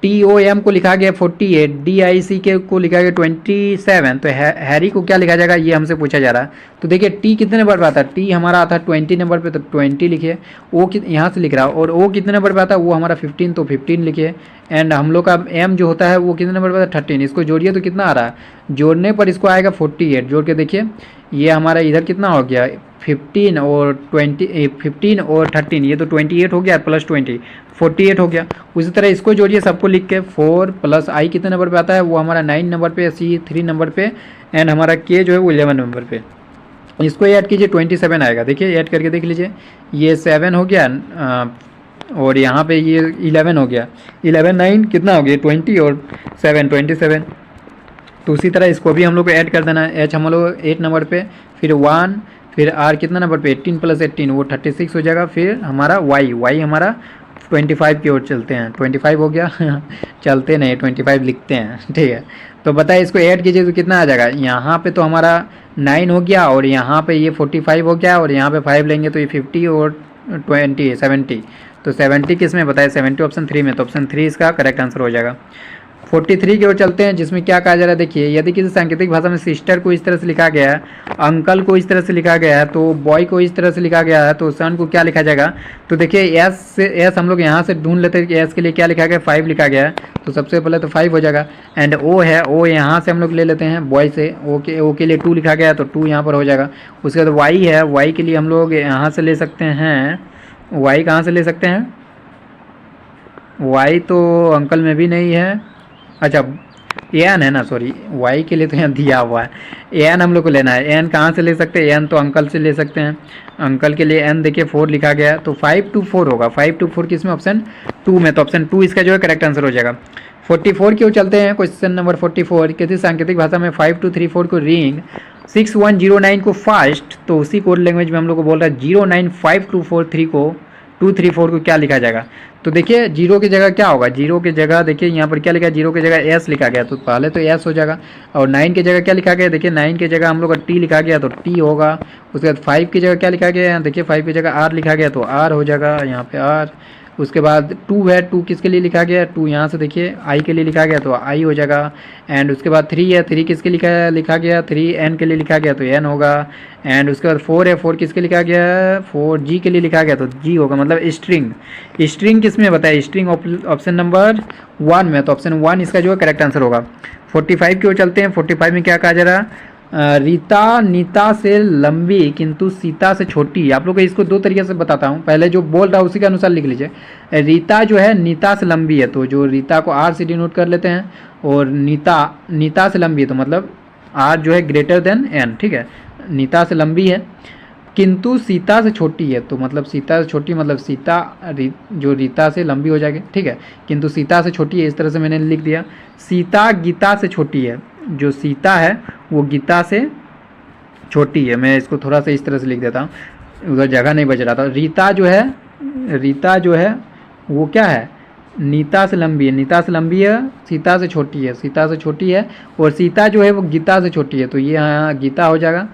TOM को लिखा गया 48, DIC के को लिखा गया 27, तो हैरी को क्या लिखा जाएगा, ये हमसे पूछा जा रहा है। तो देखिए T कितने नंबर पर आता है, T हमारा आता है 20 नंबर पे, तो 20 लिखिए। O यहाँ से लिख रहा है, और O कितने नंबर पर आता है, वो हमारा 15, तो 15 लिखिए। एंड हम लोग का M जो होता है वो कितने नंबर पर आता है, 13, इसको जोड़िए तो कितना आ रहा है, जोड़ने पर इसको आएगा 48, जोड़ के देखिए ये हमारा इधर कितना हो गया 15 और 13, ये तो 28 हो गया प्लस 20, 48 हो गया। उसी तरह इसको जोड़िए सबको लिख के, 4 + I कितने नंबर पे आता है, वो हमारा 9 नंबर पे, C 3 नंबर पे, एंड हमारा K जो है वो 11 नंबर पे। इसको ऐड कीजिए 27 आएगा, देखिए ऐड करके देख लीजिए, ये 7 हो गया और यहाँ पे ये 11 हो गया, 11 9 कितना हो गया 20 और 7 27। तो उसी तरह इसको भी हम लोग को ऐड कर देना है। एच हम लोग 8 नंबर पे, फिर 1, फिर आर कितना नंबर पे 18 + 18 वो 36 हो जाएगा। फिर हमारा वाई हमारा 25 की ओर चलते हैं, 25 हो गया चलते नहीं 25 लिखते हैं, ठीक है। तो बताइए इसको ऐड कीजिए तो कितना आ जाएगा। यहाँ पे तो हमारा 9 हो गया और यहाँ पे ये 45 हो गया और यहाँ पे 5 लेंगे तो ये 50 और 20 70। तो 70 किस में बताए, 70 ऑप्शन 3 में। तो ऑप्शन 3 इसका करेक्ट आंसर हो जाएगा। 43 की ओर चलते हैं, जिसमें क्या कहा जा रहा है देखिए, यदि किसी सांकेतिक भाषा में सिस्टर को इस तरह से लिखा गया है, अंकल को इस तरह से लिखा गया है, तो बॉय को इस तरह से लिखा गया है, तो सन को क्या लिखा जाएगा। तो देखिए एस हम लोग यहाँ से ढूंढ लेते हैं कि एस के लिए क्या लिखा गया, 5 लिखा गया है। तो सबसे पहले तो 5 हो जाएगा। एंड ओ है, ओ यहाँ से हम लोग ले लेते हैं बॉय से, ओ के लिए 2 लिखा गया है तो 2 यहाँ पर हो जाएगा। उसके बाद वाई है, वाई के लिए हम लोग यहाँ से ले सकते हैं, वाई कहाँ से ले सकते हैं, वाई तो अंकल में भी नहीं है, अच्छा एन है ना, सॉरी वाई के लिए तो यहाँ दिया हुआ है, एन हम लोग को लेना है। एन कहाँ से ले सकते हैं, एन तो अंकल से ले सकते हैं। अंकल के लिए एन देखिए 4 लिखा गया, तो 5 to 4 होगा। 5 to 4 किस में, ऑप्शन 2 में। तो ऑप्शन 2 इसका जो है करेक्ट आंसर हो जाएगा। 44 की ओर चलते हैं, क्वेश्चन नंबर 44। किसी सांकेतिक भाषा में 5 2 3 4 को रिंग 6109 को फास्ट, तो उसी कोड लैंग्वेज में हम लोग को बोल रहा है 09524 को 234 को क्या लिखा जाएगा। तो देखिए जीरो की जगह क्या होगा, जीरो की जगह देखिए यहाँ पर क्या लिखा है, जीरो की जगह एस लिखा गया, तो पहले तो एस हो जाएगा। और 9 की जगह क्या लिखा गया, देखिए 9 की जगह हम लोग का टी लिखा गया तो टी होगा। उसके बाद 5 की जगह क्या लिखा गया है, देखिए 5 की जगह आर लिखा गया तो आर हो जाएगा, यहाँ पे आर। उसके बाद 2 है, 2 किसके लिए लिखा गया है, 2 यहाँ से देखिए आई के लिए लिखा गया तो आई हो जाएगा। एंड उसके बाद 3 है, 3 किसके लिखा गया 3 एन के लिए लिखा गया तो एन होगा। एंड उसके बाद 4 है, 4 किसके लिखा गया है, 4 जी के लिए लिखा गया तो जी होगा, मतलब स्ट्रिंग। स्ट्रिंग किस में बताया, स्ट्रिंग ऑप्शन नंबर 1 में। तो ऑप्शन 1 इसका जो है करेक्ट आंसर होगा। 45 की ओर चलते हैं। 45 में क्या कहा जा रहा है, रीता नीता से लंबी किंतु सीता से छोटी। आप लोग को इसको 2 तरीके से बताता हूँ, पहले जो बोल रहा है उसी के अनुसार लिख लीजिए। रीता जो है नीता से लंबी है, तो जो रीता को आर से डिनोट कर लेते हैं, और नीता से लंबी है तो मतलब आर जो है ग्रेटर देन एन, ठीक है। नीता से लंबी है किंतु सीता से छोटी है, तो मतलब सीता से छोटी मतलब सीता जो रीता से लंबी हो जाएगी, ठीक है। किंतु सीता से छोटी है, इस तरह से मैंने लिख दिया। सीता गीता से छोटी है, जो सीता है वो गीता से छोटी है। मैं इसको थोड़ा सा इस तरह से लिख देता हूँ, उधर जगह नहीं बच रहा था। रीता जो है वो क्या है, नीता से लंबी है, नीता से लंबी है, सीता से छोटी है, सीता से छोटी है। और सीता जो है वो गीता से छोटी है, तो ये यहाँ गीता हो जाएगा।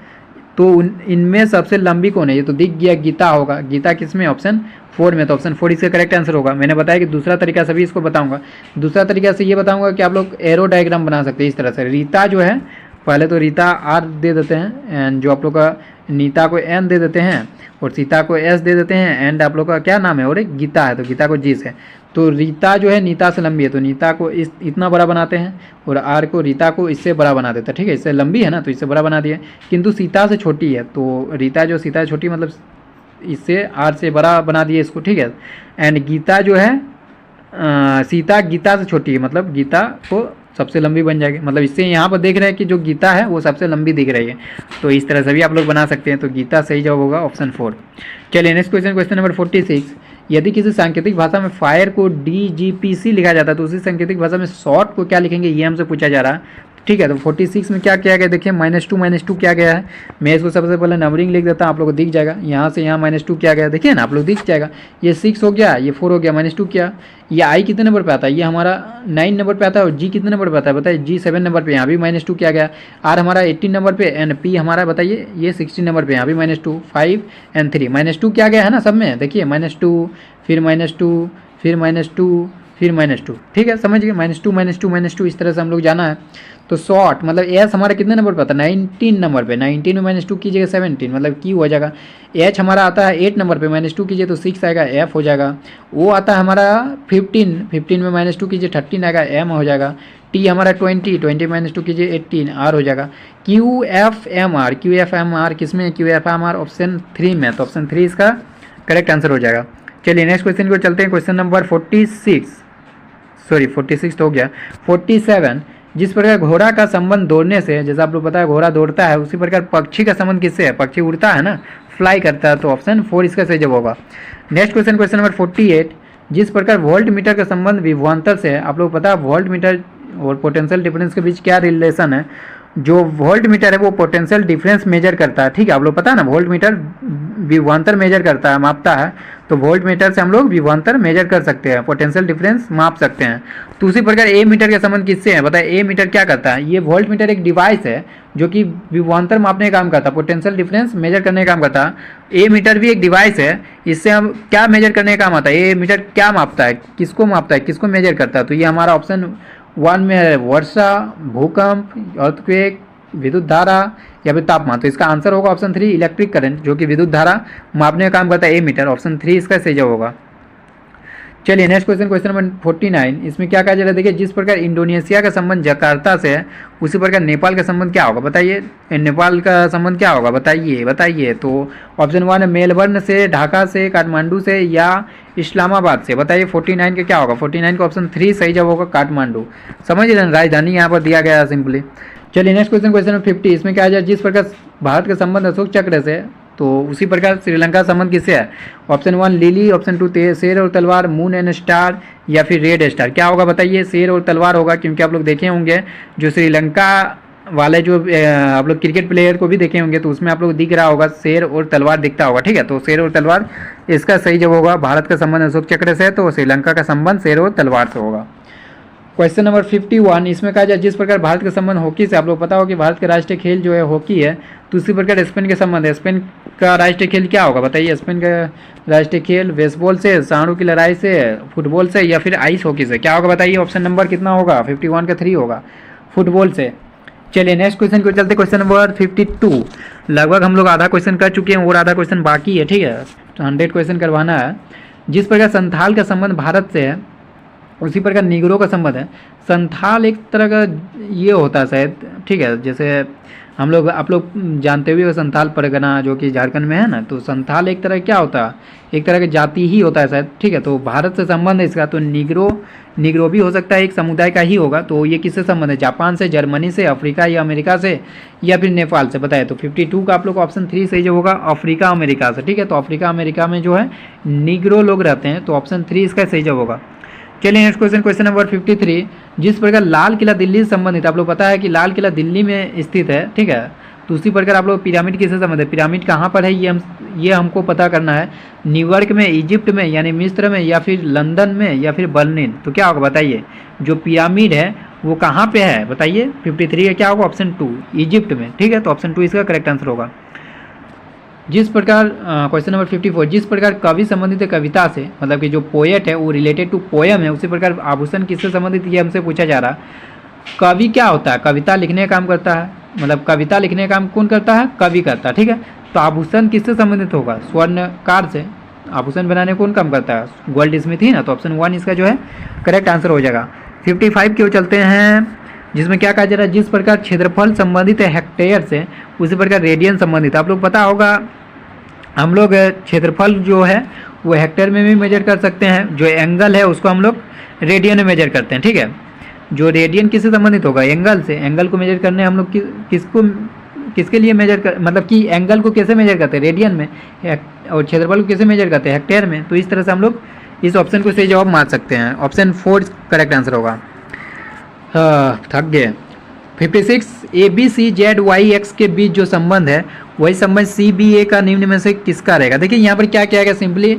तो इनमें सबसे लंबी कौन है, ये तो दिख गया गीता होगा। गीता किस में, ऑप्शन 4 में। तो ऑप्शन 4 इसका करेक्ट आंसर होगा। मैंने बताया कि दूसरा तरीका से भी इसको बताऊंगा। दूसरा तरीका से ये बताऊंगा कि आप लोग एरो डायग्राम बना सकते हैं इस तरह से। रीता जो है, पहले तो रीता आर दे देते हैं, एंड जो आप लोग का नीता को एन दे देते हैं, और सीता को एस दे देते हैं, एंड आप लोग का क्या नाम है, और एक गीता है तो गीता को जी से। तो रीता जो है नीता से लंबी है, तो नीता को इतना बड़ा बनाते हैं, और आर को रीता को इससे बड़ा बना देते हैं, ठीक है। इससे लंबी है ना तो इससे बड़ा बना दिया। किंतु सीता से छोटी है, तो रीता जो सीता से छोटी मतलब इससे आर से बड़ा बना दिए इसको, ठीक है। एंड गीता जो है सीता गीता से छोटी है, मतलब गीता को सबसे लंबी बन जाएगी। मतलब इससे यहाँ पर देख रहे हैं कि जो गीता है वो सबसे लंबी दिख रही है। तो इस तरह से भी आप लोग बना सकते हैं। तो गीता सही जवाब होगा ऑप्शन 4। चलिए नेक्स्ट क्वेश्चन, क्वेश्चन नंबर 46। यदि किसी सांकेतिक भाषा में फायर को DGPC लिखा जाता है, तो उसी सांकेतिक भाषा में शॉर्ट को क्या लिखेंगे, ये हमसे पूछा जा रहा है, ठीक है। तो 46 में क्या किया गया, देखिए -2 क्या गया है। मैं इसको सबसे पहले नंबरिंग लिख देता हूँ, आप लोग को दिख जाएगा। यहाँ से यहाँ -2 क्या गया, देखिए ना आप लोग दिख जाएगा। ये 6 हो गया, ये 4 हो गया, -2 क्या। ये आई कितने नंबर पे आता है, ये हमारा 9 नंबर पे आता है। और जी कितने नंबर पे आता है बताइए, जी 7 नंबर पे, यहाँ भी -2 क्या गया। आर हमारा 18 नंबर पे, एंड पी हमारा बताइए ये 16 नंबर पे, यहाँ भी -2, 5 एंड 3 -2 क्या गया है ना सब में, देखिए -2 फिर -2 फिर -2 फिर -2, ठीक है। समझ गए, -2 इस तरह से हम लोग जाना है। तो शॉर्ट मतलब एस हमारा कितने नंबर पे आता है, 19 नंबर पे। 19 में -2 कीजिएगा 17, मतलब की हो जाएगा। एच हमारा आता है 8 नंबर पे, -2 कीजिए तो 6 आएगा, एफ हो जाएगा। ओ आता है हमारा 15 में -2 कीजिए 13 आएगा, एम हो जाएगा। टी हमारा 20 में -2 कीजिए 18, आर हो जाएगा। क्यू एफ एम आर किसमें, Q F M R option 3 में। तो ऑप्शन 3 इसका करेक्ट आंसर हो जाएगा। चलिए नेक्स्ट क्वेश्चन को चलते हैं, क्वेश्चन नंबर 46 तो हो गया। 47, जिस प्रकार घोड़ा का संबंध दौड़ने से, जैसा आप लोग पता है घोड़ा दौड़ता है, उसी प्रकार पक्षी का संबंध किससे है, पक्षी उड़ता है ना, फ्लाई करता है। तो ऑप्शन 4 इसका सही जवाब होगा। नेक्स्ट क्वेश्चन, क्वेश्चन नंबर 48, जिस प्रकार वोल्ट मीटर का संबंध विभवांतर से है, आप लोग पता है वोल्ट मीटर और पोटेंशियल डिफरेंस के बीच क्या रिलेशन है। जो वोल्ट मीटर है वो पोटेंशियल डिफरेंस मेजर करता है, ठीक है, आप लोग पता है ना, वोल्ट मीटर विभवांतर मेजर करता है, मापता है, तो वोल्ट मीटर से हम लोग विभवांतर मेजर कर सकते हैं, पोटेंशियल डिफरेंस माप सकते हैं। तो उसी प्रकार ए मीटर का संबंध किससे है, बताए ए मीटर क्या करता है। ये वोल्ट मीटर एक डिवाइस है जो कि विभवांतर मापने का काम करता है, पोटेंशियल डिफरेंस मेजर करने का काम करता है। ए मीटर भी एक डिवाइस है, इससे हम क्या मेजर करने का काम आता है, ए मीटर क्या मापता है, किसको मापता है, किसको मेजर करता है। तो ये हमारा ऑप्शन 1 में है वर्षा, भूकंप, अर्थक्वेक, विद्युत धारा या फिर तापमान। तो इसका आंसर होगा ऑप्शन 3 इलेक्ट्रिक करंट, जो कि विद्युत धारा मापने का काम करता है ए मीटर। ऑप्शन 3 इसका सही जवाब होगा। चलिए नेक्स्ट क्वेश्चन, क्वेश्चन नंबर 49। इसमें क्या कहा जा रहा है, देखिए, जिस प्रकार इंडोनेशिया का संबंध जकार्ता से है उसी प्रकार नेपाल का संबंध क्या होगा, बताइए। नेपाल का संबंध क्या होगा, बताइए। तो ऑप्शन 1 है मेलबर्न से, ढाका से, काठमांडू से या इस्लामाबाद से। बताइए 49 का क्या होगा। 49 का ऑप्शन 3 सही जवाब होगा, काठमांडू। समझ रहे, राजधानी यहाँ पर दिया गया है सिंपली। चलिए नेक्स्ट क्वेश्चन, क्वेश्चन नंबर 50। इसमें क्या है, जिस प्रकार भारत का संबंध अशोक चक्र से, तो उसी प्रकार श्रीलंका संबंध किससे है। ऑप्शन 1 लिली, ऑप्शन 2 शेर और तलवार, मून एंड स्टार या फिर रेड स्टार। क्या होगा बताइए, शेर और तलवार होगा, क्योंकि आप लोग देखे होंगे जो श्रीलंका वाले जो आप लोग क्रिकेट प्लेयर को भी देखे होंगे तो उसमें आप लोग दिख रहा होगा शेर और तलवार दिखता होगा, ठीक है। तो शेर और तलवार इसका सही जवाब होगा। भारत का संबंध अशोक चक्र से है तो श्रीलंका का संबंध शेर और तलवार से होगा। Question number 51। इसमें कहा जाए जिस प्रकार भारत का संबंध हॉकी से, आप लोग पता हो कि भारत का राष्ट्रीय खेल जो है हॉकी है, तो उसी प्रकार स्पेन के संबंध है। स्पेन का राष्ट्रीय खेल क्या होगा बताइए। स्पेन का राष्ट्रीय खेल बेसबॉल से, सांडों की लड़ाई से, फुटबॉल से या फिर आइस हॉकी से। क्या होगा बताइए। ऑप्शन नंबर कितना होगा, 51 का 3 होगा, फुटबॉल से। चलिए नेक्स्ट क्वेश्चन को चलते, क्वेश्चन नंबर 52। लगभग हम लोग आधा क्वेश्चन कर चुके हैं और आधा क्वेश्चन बाकी है, ठीक है, तो 100 क्वेश्चन करवाना है। जिस प्रकार संथाल का संबंध भारत से है उसी प्रकार निगरो का संबंध है। संथाल एक तरह का ये होता है शायद, ठीक है, जैसे हम लोग आप लोग जानते हुए संथाल परगना जो कि झारखंड में है ना, तो संथाल एक तरह क्या होता है, एक तरह की जाति ही होता है शायद, ठीक है। तो भारत से संबंध है इसका, तो निग्रो भी हो सकता है, एक समुदाय का ही होगा। तो ये किससे संबंध है, जापान से, जर्मनी से, अफ्रीका या अमेरिका से या फिर नेपाल से। बताए तो 52 का आप लोग ऑप्शन 3 सही जो होगा, अफ्रीका अमेरिका से, ठीक है। तो अफ्रीका अमेरिका में जो है निग्रो लोग रहते हैं, तो ऑप्शन 3 इसका सही जवाब होगा। चलिए नेक्स्ट क्वेश्चन, क्वेश्चन नंबर 53। जिस प्रकार लाल किला दिल्ली से संबंधित, आप लोग पता है कि लाल किला दिल्ली में स्थित है, ठीक है। तो उसी प्रकार आप लोग पिरामिड किससे संबंधित है, पिरामिड कहाँ पर है ये हमको पता करना है। न्यूयॉर्क में, इजिप्ट में यानी मिस्र में या फिर लंदन में या फिर बर्लिन। तो क्या होगा बताइए, जो पिरामिड है वो कहाँ पे है बताइए। 53 का क्या होगा, ऑप्शन 2 इजिप्ट में, ठीक है। तो ऑप्शन 2 इसका करेक्ट आंसर होगा। जिस प्रकार क्वेश्चन नंबर 54। जिस प्रकार कवि संबंधित है कविता से, मतलब कि जो पोएट है वो रिलेटेड टू पोएम है, उसी प्रकार आभूषण किससे संबंधित ये हमसे पूछा जा रहा। कवि क्या होता है, कविता लिखने का काम करता है, मतलब कविता लिखने का काम कौन करता है, कवि करता है, ठीक है। तो आभूषण किससे संबंधित होगा, स्वर्णकार से। आभूषण बनाने कौन काम करता है, गोल्ड स्मिथ ही ना। तो ऑप्शन 1 इसका जो है करेक्ट आंसर हो जाएगा। 55 की ओर चलते हैं, जिसमें क्या कहा जा रहा है, जिस प्रकार क्षेत्रफल संबंधित है हेक्टेयर से उसी प्रकार रेडियन संबंधित। आप लोग पता होगा हम लोग क्षेत्रफल जो है वो हेक्टेयर में भी मेजर कर सकते हैं, जो एंगल है उसको हम लोग रेडियन में मेजर करते हैं, ठीक है। जो रेडियन किससे संबंधित होगा, एंगल से। एंगल को मेजर करने हम लोग किसके लिए मेजर कर, मतलब कि एंगल को कैसे मेजर करते हैं, रेडियन में, और क्षेत्रफल को कैसे मेजर करते हैं, हेक्टेयर में। तो इस तरह से हम लोग इस ऑप्शन को सही जवाब मान सकते हैं। ऑप्शन 4 करेक्ट आंसर होगा। थक गए। 56 ABCZYX के बीच जो संबंध है वही संबंध CBA का निम्न में से किसका रहेगा। देखिए यहाँ पर क्या किया गया, सिंपली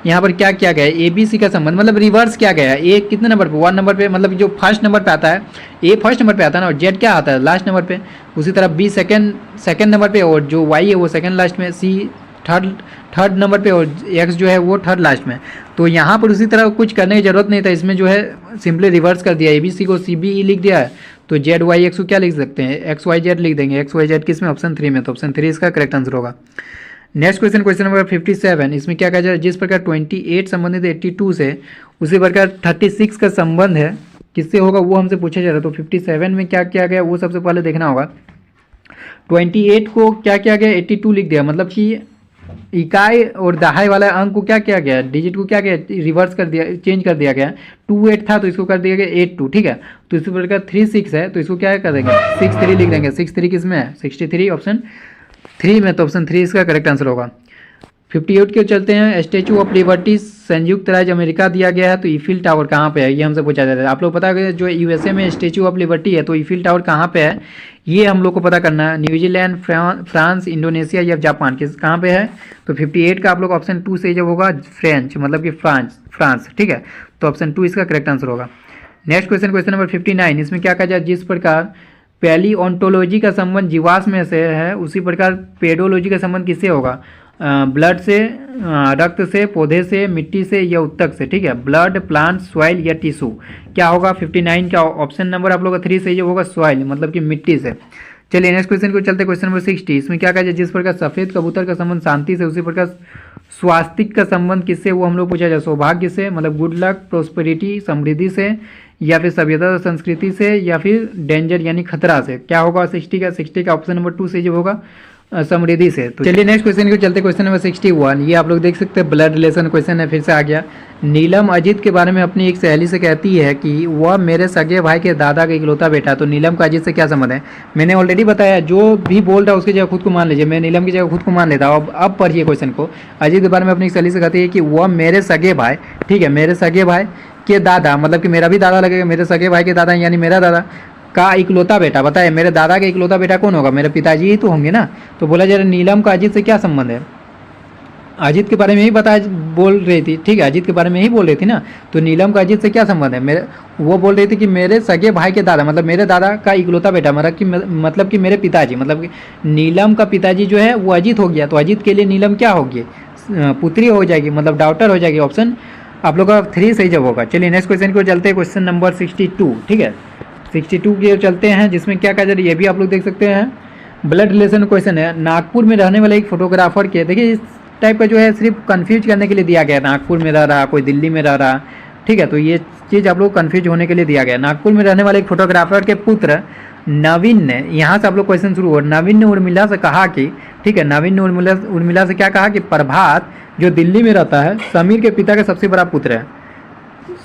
यहाँ पर क्या किया गया है, ABC का संबंध मतलब रिवर्स किया गया है। A कितने नंबर पे, 1 नंबर पे, मतलब जो फर्स्ट नंबर पे आता है, A फर्स्ट नंबर पे आता है ना, और Z क्या आता है लास्ट नंबर पे। उसी तरह B सेकंड नंबर पे, और जो Y है वो सेकंड लास्ट में, C थर्ड नंबर पे, और X जो है वो थर्ड लास्ट में। तो यहाँ पर उसी तरह कुछ करने की जरूरत नहीं था, इसमें जो है सिंपली रिवर्स कर दिया, ABC को CBE लिख दिया है, तो ZYX को क्या लिख सकते हैं, XYZ लिख देंगे। XYZ किस में, ऑप्शन 3 में, तो ऑप्शन 3 इसका करेक्ट आंसर होगा। Next question, question number 57। इसमें क्या कहा जाए, जिस प्रकार 28 संबंधित 82 से उसी प्रकार 36 का संबंध है किससे होगा वो हमसे पूछा जा रहा है। तो 57 में क्या किया गया वो सबसे पहले देखना होगा। 28 को क्या किया गया, 82 लिख दिया, मतलब कि इकाई और दहाई वाला अंक को क्या किया गया, डिजिट को क्या किया, रिवर्स कर दिया, चेंज कर दिया गया। 28 था तो इसको कर दिया गया 82, ठीक है। तो इसी प्रकार 36 है तो इसको क्या कर देंगे, 63 लिख देंगे। 63 किस में है, 63 ऑप्शन 3 में, तो ऑप्शन 3 इसका करेक्ट आंसर होगा। 58 के चलते हैं, स्टैचू ऑफ लिबर्टी संयुक्त राज्य अमेरिका दिया गया है, तो ईफिल टावर कहाँ पे है, ये हमसे पूछा जाता है। आप लोग पता है जो यूएसए में स्टैचू ऑफ लिबर्टी है, तो ईफिल टावर कहाँ पे है, ये हम लोग को पता करना है। न्यूजीलैंड, फ्रांस, इंडोनेशिया या जापान, किस कहाँ पे है, तो 58 का आप लोग ऑप्शन 2 से जब होगा फ्रेंच, मतलब कि फ्रांस, ठीक है। तो ऑप्शन 2 इसका करेक्ट आंसर होगा। नेक्स्ट क्वेश्चन, क्वेश्चन नंबर 59, इसमें क्या कहा जाए, जिस प्रकार पैलियोंटोलॉजी का संबंध जीवाश्म में से है, उसी प्रकार पेडोलॉजी का संबंध किससे होगा, ब्लड से, रक्त से, पौधे से, मिट्टी से या उत्तक से, ठीक है। ब्लड, प्लांट, सॉइल या टिश्यू, क्या होगा 59 का ऑप्शन नंबर आप लोग का 3 सही होगा, सॉइल, मतलब कि मिट्टी से। चलिए नेक्स्ट क्वेश्चन को चलते, क्वेश्चन नंबर 60, इसमें क्या कहा जाए, जिस प्रकार सफ़ेद कबूतर का संबंध शांति से, उसी प्रकार स्वास्तिक का संबंध किससे, वो हम लोग पूछा जाए, सौभाग्य से, मतलब गुड लक, प्रोस्पेरिटी, समृद्धि से, या फिर सभ्यता संस्कृति से, या फिर डेंजर यानी खतरा से, क्या होगा 60 का ऑप्शन नंबर 2 से जो होगा समृद्धि से। तो चलिए नेक्स्ट क्वेश्चन को चलते, क्वेश्चन नंबर 61, ये आप लोग देख सकते हैं ब्लड रिलेशन क्वेश्चन है, फिर से आ गया। नीलम अजीत के बारे में अपनी एक सहेली से कहती है कि वह मेरे सगे भाई के दादा का इकलौता बेटा, तो नीलम का अजीत से क्या संबंध है, मैंने ऑलरेडी बताया, जो भी बोल रहा है उसकी जगह खुद को मान लीजिए, मैं नीलम की जगह खुद को मान लेता हूँ। अब पढ़िए क्वेश्चन को, अजीत के बारे में अपनी एक सहेली से कहती है कि वह मेरे सगे भाई, ठीक है, मेरे सगे भाई के दादा, मतलब कि मेरा भी दादा लगेगा, मेरे सगे भाई के दादा यानी मेरा दादा का इकलौता बेटा, बताए मेरे दादा का इकलौता बेटा कौन होगा, मेरे पिताजी ही तो होंगे ना। तो बोला जा रहा नीलम का अजीत से क्या संबंध है, अजीत के बारे में ही बोल रही थी, ठीक है, अजीत के बारे में ही बोल रही थी ना। तो नीलम का अजीत से क्या संबंध है, मेरे वो बोल रही थी कि मेरे सगे भाई के दादा, मतलब मेरे दादा का इकलौता बेटा, मतलब कि मेरे पिताजी, मतलब कि नीलम का पिताजी जो है वो अजीत हो गया, तो अजीत के लिए नीलम क्या होगी, पुत्री हो जाएगी, मतलब डॉटर हो जाएगी। ऑप्शन आप लोग का 3 सही जवाब होगा। चलिए नेक्स्ट क्वेश्चन को चलते हैं, क्वेश्चन नंबर 62, ठीक है, 62 की ओर चलते हैं, जिसमें क्या कहा जा रहा है, ये भी आप लोग देख सकते हैं, ब्लड रिलेशन क्वेश्चन है। नागपुर में रहने वाले एक फोटोग्राफर के, देखिए इस टाइप का जो है सिर्फ कंफ्यूज करने के लिए दिया गया है, नागपुर में रह रहा, कोई दिल्ली में रह रहा, ठीक है, तो ये चीज़ आप लोग कंफ्यूज होने के लिए दिया गया। नागपुर में रहने वाले एक फोटोग्राफर के पुत्र नवीन ने, यहाँ से आप लोग क्वेश्चन शुरू हो, नवीन ने उर्मिला से कहा कि, ठीक है, नवीन ने उर्मिला से क्या कहा कि प्रभात जो दिल्ली में रहता है समीर के पिता का सबसे बड़ा पुत्र है,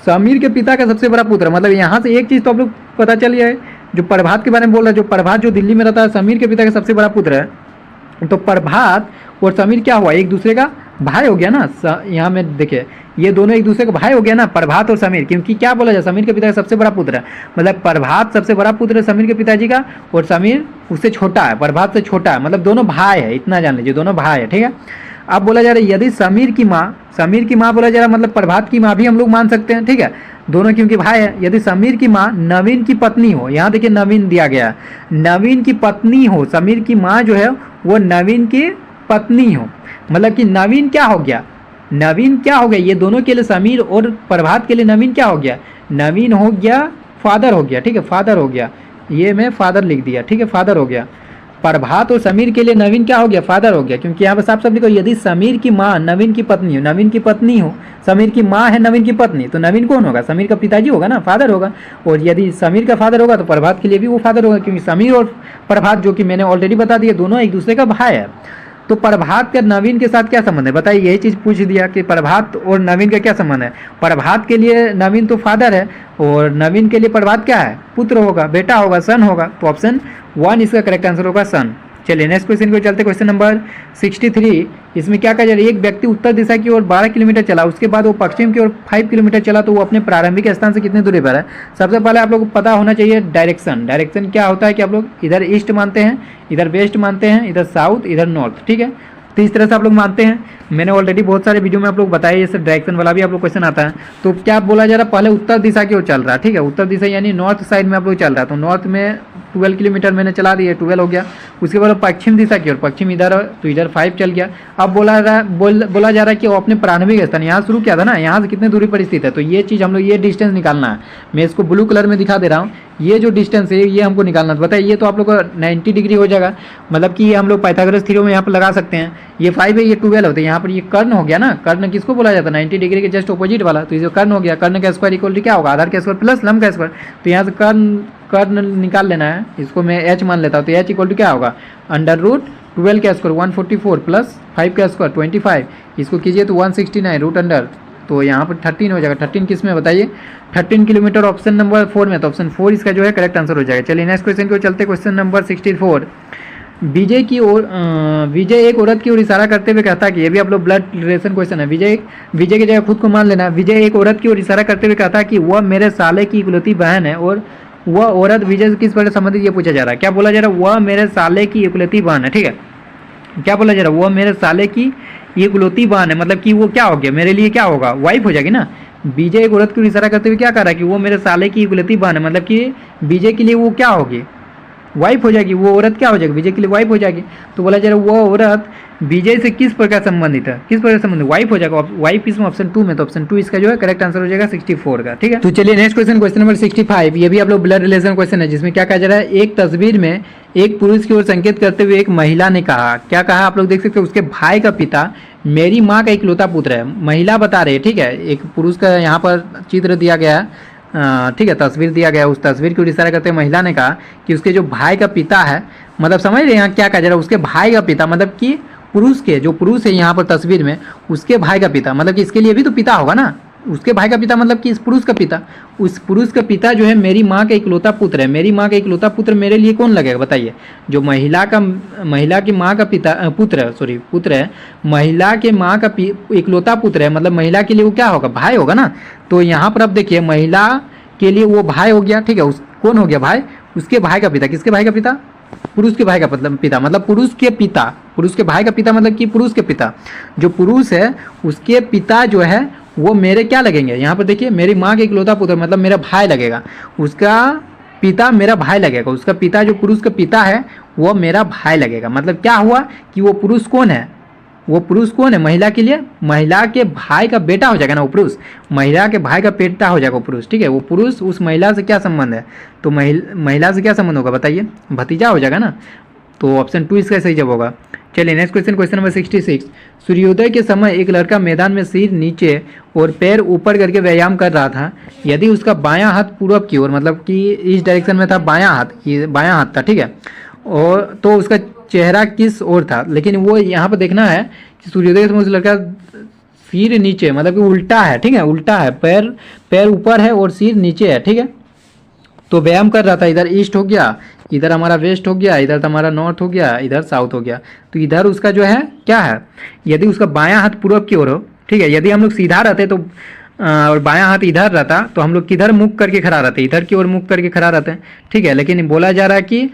समीर के पिता का सबसे बड़ा पुत्र, मतलब यहाँ से एक चीज़ तो आप लोग पता चल जाए, जो प्रभात के बारे में बोल रहा है, जो प्रभात जो दिल्ली में रहता है समीर के पिता का सबसे बड़ा पुत्र है, तो प्रभात और समीर क्या हुआ, एक दूसरे का भाई हो गया ना। यहाँ में देखिए ये दोनों एक दूसरे का भाई हो गया ना, प्रभात और समीर, क्योंकि क्या बोला जाए, समीर के पिता का सबसे बड़ा पुत्र है, मतलब प्रभात सबसे बड़ा पुत्र है समीर के पिताजी का, और समीर उससे छोटा है, प्रभात से छोटा है, मतलब दोनों भाई है, इतना जान लीजिए, दोनों भाई है, ठीक है। अब बोला जा रहा है यदि समीर की माँ बोला जा रहा है, मतलब प्रभात की माँ भी हम लोग मान सकते हैं, ठीक है, दोनों क्योंकि भाई है। यदि समीर की माँ नवीन की पत्नी हो, यहाँ देखिए नवीन दिया गया, नवीन की पत्नी हो, समीर की माँ जो है वो नवीन की पत्नी हो, मतलब कि नवीन क्या हो गया, नवीन क्या हो गया, ये दोनों के लिए समीर और प्रभात के लिए नवीन क्या हो गया, नवीन हो गया फादर हो गया, ठीक है, फादर हो गया, ये मैं फादर लिख दिया, ठीक है, फादर हो गया। प्रभात और समीर के लिए नवीन क्या हो गया, फादर हो गया, क्योंकि यहाँ पर साफ साफ लिखो, यदि समीर की माँ नवीन की पत्नी हो, नवीन की पत्नी हो, समीर की माँ है नवीन की पत्नी, तो नवीन कौन होगा, समीर का पिताजी होगा ना, फादर होगा। और यदि समीर का फादर होगा तो प्रभात के लिए भी वो फादर होगा, क्योंकि समीर और प्रभात जो कि मैंने ऑलरेडी बता दिया, दोनों एक दूसरे का भाई है। तो प्रभात का नवीन के साथ क्या संबंध है, बताइए, यही चीज़ पूछ दिया कि प्रभात और नवीन का क्या संबंध है। प्रभात के लिए नवीन तो फादर है, और नवीन के लिए प्रभात क्या है, पुत्र होगा, बेटा होगा, सन होगा, तो ऑप्शन 1 इसका करेक्ट आंसर होगा, सन। चलिए नेक्स्ट क्वेश्चन को चलते, क्वेश्चन नंबर 63, इसमें क्या कहा जा रहा है, एक व्यक्ति उत्तर दिशा की ओर 12 किलोमीटर चला, उसके बाद वो पश्चिम की ओर 5 किलोमीटर चला, तो वो अपने प्रारंभिक स्थान से कितनी दूरी पर है। सबसे पहले आप लोग को पता होना चाहिए डायरेक्शन क्या होता है, कि आप लोग इधर ईस्ट मानते हैं, इधर वेस्ट मानते हैं, इधर साउथ, इधर नॉर्थ, ठीक है, तो इस तरह से आप लोग मानते हैं। मैंने ऑलरेडी बहुत सारे वीडियो में आप लोग बताया, जैसे डायरेक्शन वाला भी आप लोग क्वेश्चन आता है। तो क्या बोला जा रहा है, पहले उत्तर दिशा की ओर चल रहा है, ठीक है, उत्तर दिशा यानी नॉर्थ साइड में आप लोग चल रहा है, तो नॉर्थ में 12 किलोमीटर मैंने चला दिया, 12 हो गया। उसके बाद पश्चिम दिशा की ओर, पश्चिम इधर, तो इधर 5 चल गया। अब बोला जा रहा है कि वो अपने प्रारंभिक स्थान यहाँ शुरू किया था ना, यहाँ से कितने दूरी पर स्थित है, तो ये चीज़ हम लोग, ये डिस्टेंस निकालना है। मैं इसको ब्लू कलर में दिखा दे रहा हूँ, ये जो डिस्टेंस है ये हमको निकालना है। बताइए, ये तो आप लोग का 90 डिग्री हो जाएगा, मतलब कि ये हम लोग पाइथागोरस थ्योरम में यहाँ पर लगा सकते हैं। ये 5 है, ये 12 होता है, यहाँ पर ये कर्ण हो गया ना, कर्ण किसको बोला जाता है, 90 डिग्री के जस्ट ऑपोजिट वाला, तो ये कर्ण हो गया। कर्ण का स्क्वायर इक्वल टू क्या होगा, आधार का स्क्वायर प्लस लंब का स्क्वायर, तो यहाँ से कर्ण निकाल लेना है, इसको मैं h मान लेता हूँ, तो h इक्वल टू क्या होगा, √12 का स्क्वायर 144 प्लस 5 का स्क्वायर 25, इसको कीजिए तो 169 रूट अंडर, तो यहाँ पर 13 हो जाएगा। 13 किस में बताइए, 13 किलोमीटर ऑप्शन नंबर 4 में, तो ऑप्शन 4 इसका जो है करेक्ट आंसर हो जाएगा। चलिए नेक्स्ट क्वेश्चन को चलते, क्वेश्चन नंबर 64, विजय एक औरत की ओर इशारा करते हुए कहता कि, ये भी आप लोग ब्लड रिलेशन क्वेश्चन है। विजय विजय की जगह खुद को मान लेना। विजय एक औरत की ओर इशारा करते हुए कहता कि वह मेरे साले की इकलौती बहन है, और वह औरत विजय से किस पर संबंधित, ये पूछा जा रहा है। क्या बोला जा रहा है? वह मेरे साले की इकलौती बहन है। ठीक है, क्या बोला जा रहा है? वह मेरे साले की इकलौती बहन है, मतलब कि वो क्या हो गया, मेरे लिए क्या होगा, वाइफ हो जाएगी ना। विजय एक औरत की ओर इशारा करते हुए क्या कर रहा है कि वो मेरे साले की इकलौती बहन है, मतलब कि विजय के लिए वो क्या होगी, वाइफ हो जाएगी। वो औरत क्या हो जाएगी, विजय के लिए वाइफ हो जाएगी। तो बोला जा रहा है वो औरत विजय से किस प्रकार संबंधित है, किस प्रकार संबंधित, वाइफ हो जाएगा। वाइफ इसमें ऑप्शन 2 में, तो ऑप्शन 2 इसका जो है करेक्ट आंसर हो जाएगा 64 का। ठीक है, तो चलिए नेक्स्ट क्वेश्चन, क्वेश्चन नंबर 65। ये भी आप लोग ब्लड रिलेशन क्वेश्चन है, जिसमें क्या कहा जा रहा है, एक तस्वीर में एक पुरुष की ओर संकेत करते हुए एक महिला ने कहा, क्या कहा आप लोग देख सकते हो, उसके भाई का पिता मेरी माँ का इकलौता पुत्र है। महिला बता रहे, ठीक है, एक पुरुष का यहाँ पर चित्र दिया गया है, ठीक है, तस्वीर दिया गया। उस तस्वीर की ओर इशारा करते हुए महिला ने कहा कि उसके जो भाई का पिता है, मतलब समझ रहे हैं यहाँ क्या कहा जा रहा है, उसके भाई का पिता, मतलब कि पुरुष के जो पुरुष है यहाँ पर तस्वीर में, उसके भाई का पिता, मतलब कि इसके लिए भी तो पिता होगा ना, उसके भाई का पिता मतलब कि इस पुरुष का पिता, उस पुरुष का पिता जो है मेरी माँ का इकलौता पुत्र है। मेरी माँ का इकलौता पुत्र मेरे लिए कौन लगेगा बताइए? जो महिला की माँ का पिता पुत्र है, महिला के माँ का इकलौता पुत्र है, मतलब महिला के लिए वो क्या होगा, भाई होगा ना। तो यहाँ पर अब देखिए महिला के लिए वो भाई हो गया। ठीक है, उस कौन हो गया भाई, उसके भाई का पिता। किसके भाई का पिता? पुरुष के भाई का पिता, मतलब पुरुष के पिता, पुरुष के भाई का पिता मतलब कि पुरुष के पिता, जो पुरुष है उसके पिता जो है वो मेरे क्या लगेंगे, यहाँ पर देखिए मेरी माँ के इकलौता पुत्र मतलब मेरा भाई लगेगा, उसका पिता मेरा भाई लगेगा, उसका पिता जो पुरुष का पिता है वो मेरा भाई लगेगा। मतलब क्या हुआ कि वो पुरुष कौन है, वो पुरुष कौन है, महिला के लिए महिला के भाई का बेटा हो जाएगा ना वो पुरुष, महिला के भाई का बेटा हो जाएगा वो पुरुष। ठीक है, वो पुरुष उस महिला से क्या संबंध है, तो महिला से क्या संबंध होगा बताइए, भतीजा हो जाएगा ना। तो ऑप्शन 2 इसका सही जवाब होगा। चलिए नेक्स्ट क्वेश्चन, क्वेश्चन नंबर 66। सूर्योदय के समय एक लड़का मैदान में सिर नीचे और पैर ऊपर करके व्यायाम कर रहा था। यदि उसका बायां हाथ पूर्व की ओर, मतलब कि इस डायरेक्शन में था, बायां हाथ था, ठीक है, और तो उसका चेहरा किस ओर था। लेकिन वो यहाँ पर देखना है कि सूर्योदय के समय उस लड़का सिर नीचे, मतलब कि उल्टा है, ठीक है, उल्टा है, पैर ऊपर है और सिर नीचे है। ठीक है, तो व्यायाम कर रहा था, इधर ईस्ट हो गया, इधर हमारा वेस्ट हो गया, इधर हमारा नॉर्थ हो गया, इधर साउथ हो गया। तो इधर उसका जो है क्या है, यदि उसका बायां हाथ पूर्व की ओर हो, ठीक है, यदि हम लोग सीधा रहते तो और बायां हाथ इधर रहता तो हम लोग किधर मुख करके खड़ा रहते, इधर की ओर मुख करके खड़ा रहते हैं। ठीक है, लेकिन बोला जा रहा है कि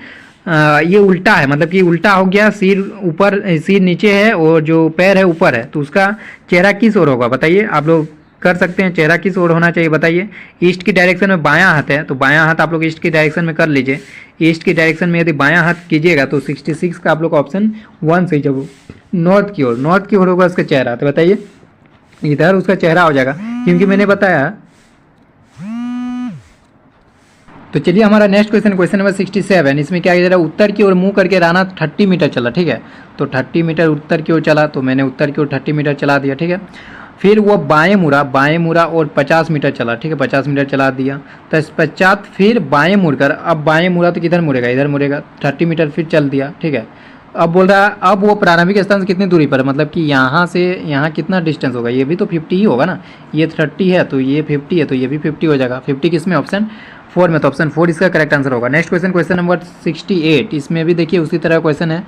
ये उल्टा है, मतलब कि उल्टा हो गया, सिर ऊपर, सिर नीचे है और जो पैर है ऊपर है। तो उसका चेहरा किस ओर होगा बताइए, आप लोग कर सकते हैं, चेहरा किस ओर होना चाहिए बताइए। ईस्ट की डायरेक्शन में बायां हाथ है, तो बायां हाथ आप लोग ईस्ट की डायरेक्शन में कर लीजिए। ईस्ट की डायरेक्शन में यदि बायां हाथ कीजिएगा तो 66 का आप लोग ऑप्शन 1 सही जवाब। नॉर्थ की ओर होगा उसका चेहरा, तो बताइए इधर उसका चेहरा हो जाएगा, क्योंकि मैंने बताया। तो चलिए हमारा नेक्स्ट क्वेश्चन, क्वेश्चन नंबर 67। इसमें क्या है, उत्तर की ओर मुंह करके राणा 30 मीटर चला। ठीक है, तो 30 मीटर उत्तर की ओर चला, तो मैंने उत्तर की ओर 30 मीटर चला दिया। ठीक है, फिर वो बाएं मुड़ा और 50 मीटर चला। ठीक है, 50 मीटर चला दिया, तो इस पश्चात फिर बाएं मुड़कर, अब बाएं मुड़ा तो किधर मुड़ेगा, इधर मुड़ेगा, 30 मीटर फिर चल दिया। ठीक है, अब बोल रहा है अब वो प्रारंभिक स्थान से कितनी दूरी पर है, मतलब कि यहाँ से यहाँ कितना डिस्टेंस होगा, ये भी तो 50 ही होगा ना, ये 30 है तो ये 50 है, तो ये भी 50 हो जाएगा। 50 किसमें, ऑप्शन 4 में, तो ऑप्शन 4 इसका करेक्ट आंसर होगा। Next question, question number 68। इसमें भी देखिए उसी तरह क्वेश्चन है,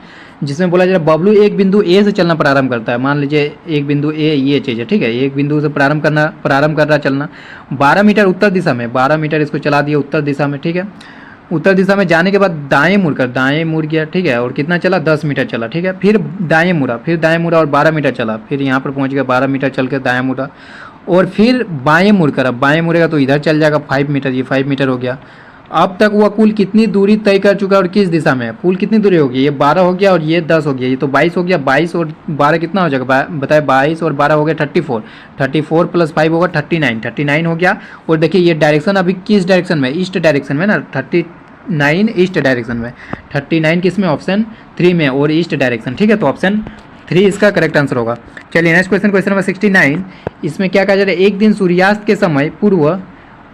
जिसमें बोला जा रहा है बबलू एक बिंदु ए से चलना प्रारंभ करता है। मान लीजिए एक बिंदु ए ये चीज़ है, ठीक है, एक बिंदु से प्रारंभ कर रहा चलना, 12 मीटर उत्तर दिशा में, 12 मीटर इसको चला दिया उत्तर दिशा में। ठीक है, उत्तर दिशा में जाने के बाद दाएं मुड़ गया। ठीक है, और कितना चला, 10 मीटर चला। ठीक है, फिर दाएं मुड़ा और 12 मीटर चला, फिर यहाँ पर पहुँच गया, 12 मीटर चल के दाएं मुड़ा और फिर बाएं मुड़कर, अब बाएं मुड़ेगा तो इधर चल जाएगा 5 मीटर, ये 5 मीटर हो गया। अब तक वह कुल कितनी दूरी तय कर चुका है और किस दिशा में, कुल कितनी दूरी होगी, ये 12 हो गया और ये 10 हो गया, ये तो 22 हो गया। 22 और 12 कितना हो जाएगा बताए, 22 और 12 हो गया 34, 34 प्लस 5 होगा 39 हो गया। और देखिए ये डायरेक्शन अभी किस डायरेक्शन में, ईस्ट डायरेक्शन में ना, 39 ईस्ट डायरेक्शन में, 39 किस में, ऑप्शन 3 में, और ईस्ट डायरेक्शन। ठीक है, तो ऑप्शन 3 इसका करेक्ट आंसर होगा। चलिए नेक्स्ट क्वेश्चन, क्वेश्चन नंबर 69। इसमें क्या कहा जा रहा है, एक दिन सूर्यास्त के समय पूर्व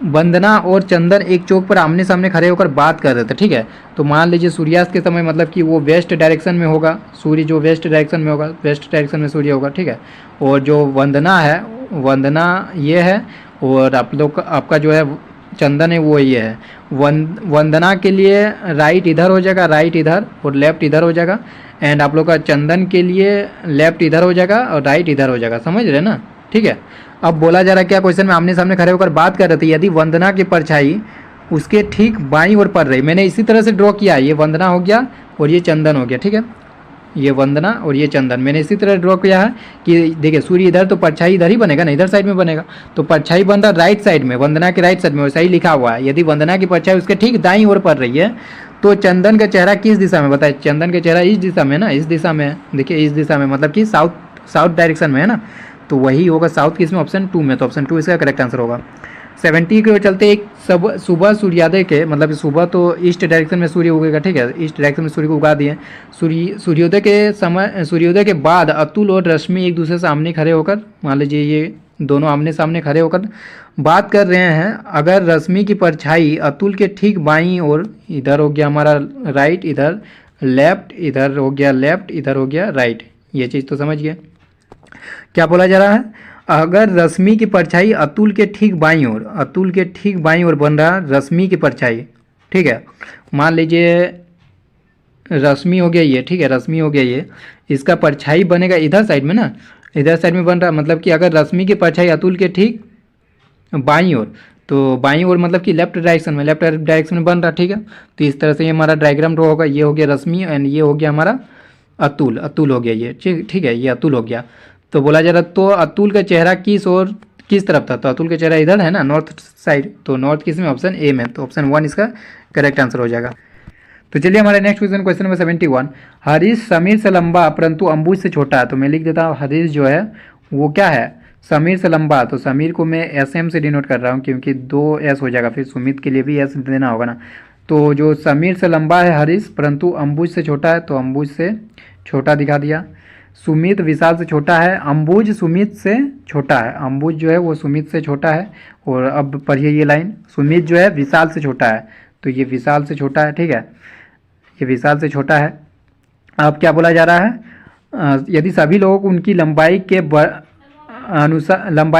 वंदना और चंदन एक चौक पर आमने सामने खड़े होकर बात कर रहे थे। ठीक है, तो मान लीजिए सूर्यास्त के समय मतलब कि वो वेस्ट डायरेक्शन में होगा, सूर्य जो वेस्ट डायरेक्शन में होगा, वेस्ट डायरेक्शन में सूर्य होगा। ठीक है, और जो वंदना है, वंदना ये है, और आप लोग आपका जो है चंदन है वो ये है। वंदना के लिए राइट इधर हो जाएगा, राइट इधर और लेफ्ट इधर हो जाएगा। एंड आप लोग का चंदन के लिए लेफ्ट इधर हो जाएगा और राइट इधर हो जाएगा, समझ रहे ना? ठीक है। अब बोला जा रहा है क्या क्वेश्चन में आमने सामने खड़े होकर बात कर रहे थे, यदि वंदना की परछाई उसके ठीक बाईं ओर पड़ रही, मैंने इसी तरह से ड्रॉ किया है, ये वंदना हो गया और ये चंदन हो गया, ठीक है। ये वंदना और ये चंदन मैंने इसी तरह ड्रॉ किया है कि देखिए सूर्य इधर तो परछाई इधर ही बनेगा ना, इधर साइड में बनेगा, तो परछाई बन रहा राइट साइड में, वंदना के राइट साइड में, वैसा ही लिखा हुआ है। यदि वंदना की परछाई उसके ठीक दाईं ओर पड़ रही है तो चंदन का चेहरा किस दिशा में, बताए? चंदन का चेहरा इस दिशा में ना, इस दिशा में, देखिए इस दिशा में, मतलब कि साउथ डायरेक्शन में है ना, तो वही होगा साउथ किस में, ऑप्शन 2 में, तो ऑप्शन 2 इसका करेक्ट आंसर होगा। 70 के चलते एक सब सुबह सूर्योदय के, मतलब सुबह तो ईस्ट डायरेक्शन में सूर्य उगेगा, ठीक है, ईस्ट डायरेक्शन में सूर्य को उगा दिए। सूर्योदय के समय, सूर्योदय के बाद अतुल और रश्मि एक दूसरे से आमने खड़े होकर, मान लीजिए ये दोनों आमने सामने खड़े होकर बात कर रहे हैं। अगर रश्मि की परछाई अतुल के ठीक बाईं ओर, इधर हो गया हमारा राइट, इधर लेफ्ट, इधर हो गया लेफ्ट, इधर हो गया राइट, ये चीज़ तो समझ गए। क्या बोला जा रहा है? अगर रश्मि की परछाई अतुल के ठीक बाईं ओर, अतुल के ठीक बाईं ओर बन रहा रश्मि की परछाई, ठीक है, मान लीजिए रश्मि हो गया ये, ठीक है, रश्मि हो गया ये, इसका परछाई बनेगा इधर साइड में ना, इधर साइड में बन रहा, मतलब कि अगर रश्मि की परछाई अतुल के ठीक बाईं ओर, तो बाईं ओर मतलब कि लेफ्ट डायरेक्शन में, लेफ्ट डायरेक्शन में बन रहा, ठीक है। तो इस तरह से ये हमारा डायग्राम ड्रॉ होगा, ये हो गया रश्मि एंड ये हो गया हमारा अतुल, अतुल हो गया ये, ठीक है, ये अतुल हो गया। तो बोला जा रहा तो अतुल का चेहरा किस ओर, किस तरफ था, तो अतुल का चेहरा इधर है ना, नॉर्थ साइड, तो नॉर्थ किस में, ऑप्शन ए में, तो ऑप्शन 1 इसका करेक्ट आंसर हो जाएगा। तो चलिए हमारे next question, question number 71। Harish Sameer से लंबा परंतु अंबुज से छोटा है, तो मैं लिख देता हूँ हरीश जो है वो क्या है, समीर से लंबा, तो समीर को मैं एस एम से डिनोट कर रहा हूँ क्योंकि 2 एस हो जाएगा, फिर सुमित के लिए भी एस देना होगा ना। तो जो समीर से लंबा है हरीश परंतु अंबुज से छोटा है, तो अंबुज से छोटा दिखा दिया। सुमित विशाल से छोटा है, अंबुज सुमित से छोटा है, अंबुज जो है वो सुमित से छोटा है। और अब पढ़िए ये लाइन, सुमित जो है विशाल से छोटा है, तो ये विशाल से छोटा है, ठीक है, ये विशाल से छोटा है। अब क्या बोला जा रहा है, यदि सभी लोगों को उनकी लंबाई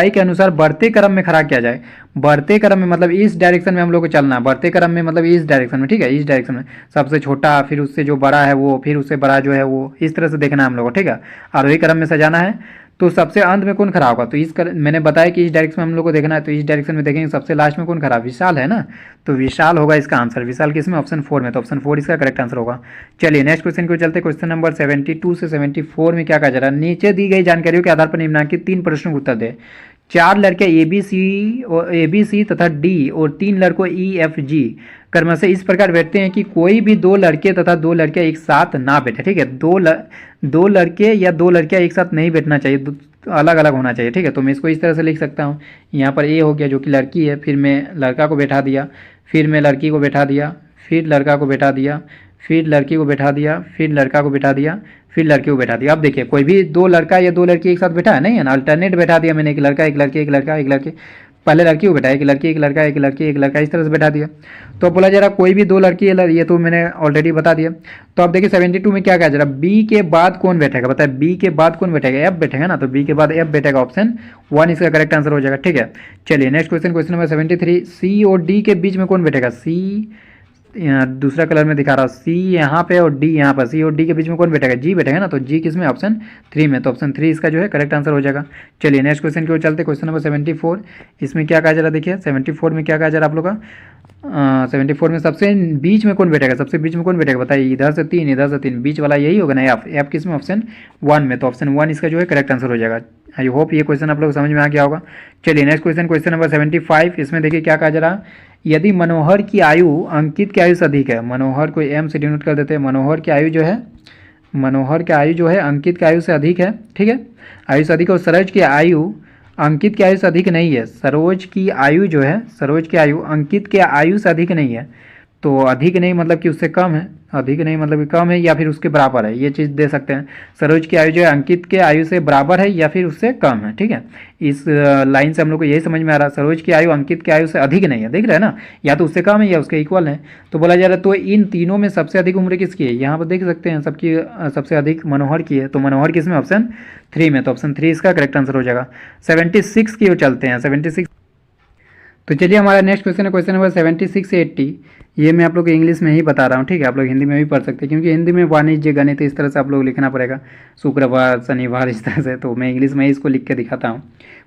के अनुसार बढ़ते क्रम में खड़ा किया जाए, बढ़ते क्रम में मतलब इस डायरेक्शन में हम लोग को चलना है, बढ़ते क्रम में मतलब इस डायरेक्शन में, ठीक है, इस डायरेक्शन में, सबसे छोटा फिर उससे जो बड़ा है वो, फिर उससे बड़ा जो है वो, इस तरह से देखना है हम लोग को, ठीक है, आरोही क्रम में सजाना है। तो सबसे अंत में कौन खड़ा होगा, तो मैंने बताया कि इस डायरेक्शन में हम लोग को देखना है, तो इस डायरेक्शन में देखेंगे सबसे लास्ट में कौन खड़ा, विशाल है ना, तो विशाल होगा इसका आंसर। विशाल किस में, ऑप्शन 4 में, तो ऑप्शन 4 इसका करेक्ट आंसर होगा। चलिए नेक्स्ट क्वेश्चन को चलते, क्वेश्चन नंबर 72 से 74 में क्या कहा जा रहा है, नीचे दी गई जानकारियों के आधार पर निम्नलिखित 3 प्रश्नों का उत्तर दे। 4 लड़के ए बी सी तथा डी और 3 लड़कों ई एफ जी क्रम से इस प्रकार बैठते हैं कि कोई भी 2 लड़के तथा 2 लड़कियां एक साथ ना बैठे, ठीक है, दो लड़के या 2 लड़कियां एक साथ नहीं बैठना चाहिए, अलग अलग होना चाहिए, ठीक है। तो मैं इसको इस तरह से लिख सकता हूँ, यहाँ पर ए हो गया जो कि लड़की है, फिर मैं लड़का को बैठा दिया, फिर मैं लड़की को बैठा दिया, फिर लड़का को बैठा दिया, फिर लड़की को बैठा दिया, फिर लड़का को बैठा दिया, फिर लड़की को बैठा दिया। अब देखिए कोई भी 2 लड़का या 2 लड़की एक साथ बैठा है नहीं है ना, अल्टरनेट बैठा दिया मैंने, एक लड़का एक लड़की, एक लड़का एक लड़की, पहले लड़की को बैठा, एक लड़की एक लड़का, एक लड़की एक लड़का, इस तरह से बैठा दिया। तो बोला जा रहा कोई भी 2 लड़की, ये तो मैंने ऑलरेडी बता दिया। तो अब देखिए 72 में क्या कहा जा रहा, बी के बाद कौन बैठेगा, बताए बी के बाद कौन बैठेगा, एफ बैठेगा ना, तो बी के बाद एफ बैठेगा, ऑप्शन 1 इसका करेक्ट आंसर हो जाएगा, ठीक है। चलिए नेक्स्ट क्वेश्चन, क्वेश्चन नंबर 73। सी और डी के बीच में कौन बैठेगा, सी दूसरा कलर में दिखा रहा हूँ, सी यहाँ पे और डी यहाँ पर, सी और डी के बीच में कौन बैठेगा, जी बैठेगा ना, तो जी किस में, ऑप्शन 3 में, तो ऑप्शन 3 इसका जो है करेक्ट आंसर हो जाएगा। चलिए नेक्स्ट क्वेश्चन की ओर चलते, क्वेश्चन नंबर 74। इसमें क्या कहा जा रहा है, देखिए 74 में क्या कहा जा रहा है आप लोग का, 74 में सबसे बीच में कौन बैठेगा, सबसे बीच में कौन बैठेगा, बताइए, इधर से 3 इधर से 3, बीच वाला यही होगा ना, एफ किस में, ऑप्शन 1 में, तो ऑप्शन 1 इसका जो है करेक्ट आंसर हो जाएगा। आई होप ये क्वेश्चन आप लोग समझ में आ गया होगा। चलिए नेक्स्ट क्वेश्चन, क्वेश्चन नंबर 75। इसमें देखिए क्या कहा जा रहा है, यदि मनोहर की आयु अंकित की आयु से अधिक है, मनोहर को एम से डिनोट कर देते हैं, मनोहर की आयु जो है, मनोहर की आयु जो है अंकित की आयु से अधिक है, ठीक है, आयु से अधिक, और सरोज की आयु अंकित की आयु से अधिक नहीं है, सरोज की आयु जो है, सरोज की आयु अंकित के आयु से अधिक नहीं है, तो अधिक नहीं मतलब कि उससे कम है, अधिक नहीं मतलब कि कम है या फिर उसके बराबर है, ये चीज़ दे सकते हैं। सरोज की आयु जो है अंकित के आयु से बराबर है या फिर उससे कम है, ठीक है, इस लाइन से हम लोग को यही समझ में आ रहा है, सरोज की आयु अंकित की आयु से अधिक नहीं है, देख रहे हैं ना, या तो उससे कम है या उसके इक्वल है। तो बोला जा रहा है तो इन तीनों में सबसे अधिक उम्र किसकी है, यहाँ पर देख सकते हैं सबकी सबसे अधिक मनोहर की है, तो मनोहर किस में, ऑप्शन 3 में, तो ऑप्शन 3 इसका करेक्ट आंसर हो जाएगा। 76 की ओर चलते हैं, तो चलिए हमारा नेक्स्ट क्वेश्चन है क्वेश्चन नंबर 76 से 80। ये मैं आप लोग को इंग्लिश में ही बता रहा हूँ, ठीक है। आप लोग हिंदी में भी पढ़ सकते हैं, क्योंकि हिंदी में वाणिज्य गणित इस तरह से आप लोग लिखना पड़ेगा, शुक्रवार शनिवार इस तरह से। तो मैं इंग्लिश में ही इसको लिख के दिखाता हूँ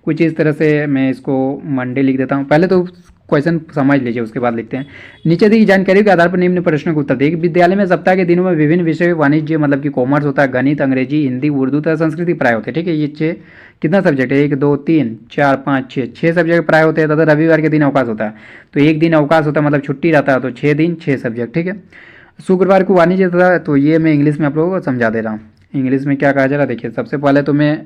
कुछ इस तरह से। मैं इसको मंडे लिख देता हूँ, पहले तो क्वेश्चन समझ लीजिए उसके बाद लिखते हैं। नीचे दी जानकारी के आधार पर निम्न प्रश्नों का उत्तर दें। विद्यालय में सप्ताह के दिनों में विभिन्न विषय वाणिज्य मतलब कि कॉमर्स होता है, गणित, अंग्रेजी, हिंदी, उर्दू तथा संस्कृति प्राय होते हैं, ठीक है। ये 6 कितना सब्जेक्ट है, 1 2 3 4 5 6 सब्जेक्ट प्राय होते हैं तथा रविवार के दिन अवकाश होता है। तो एक दिन अवकाश होता है मतलब छुट्टी रहता है, तो 6 दिन 6 सब्जेक्ट, ठीक है। शुक्रवार को वाणिज्य था, तो ये मैं इंग्लिश में आप लोगों को समझा दे रहा हूँ। इंग्लिश में क्या कहा जा रहा है देखिए। सबसे पहले तो मैं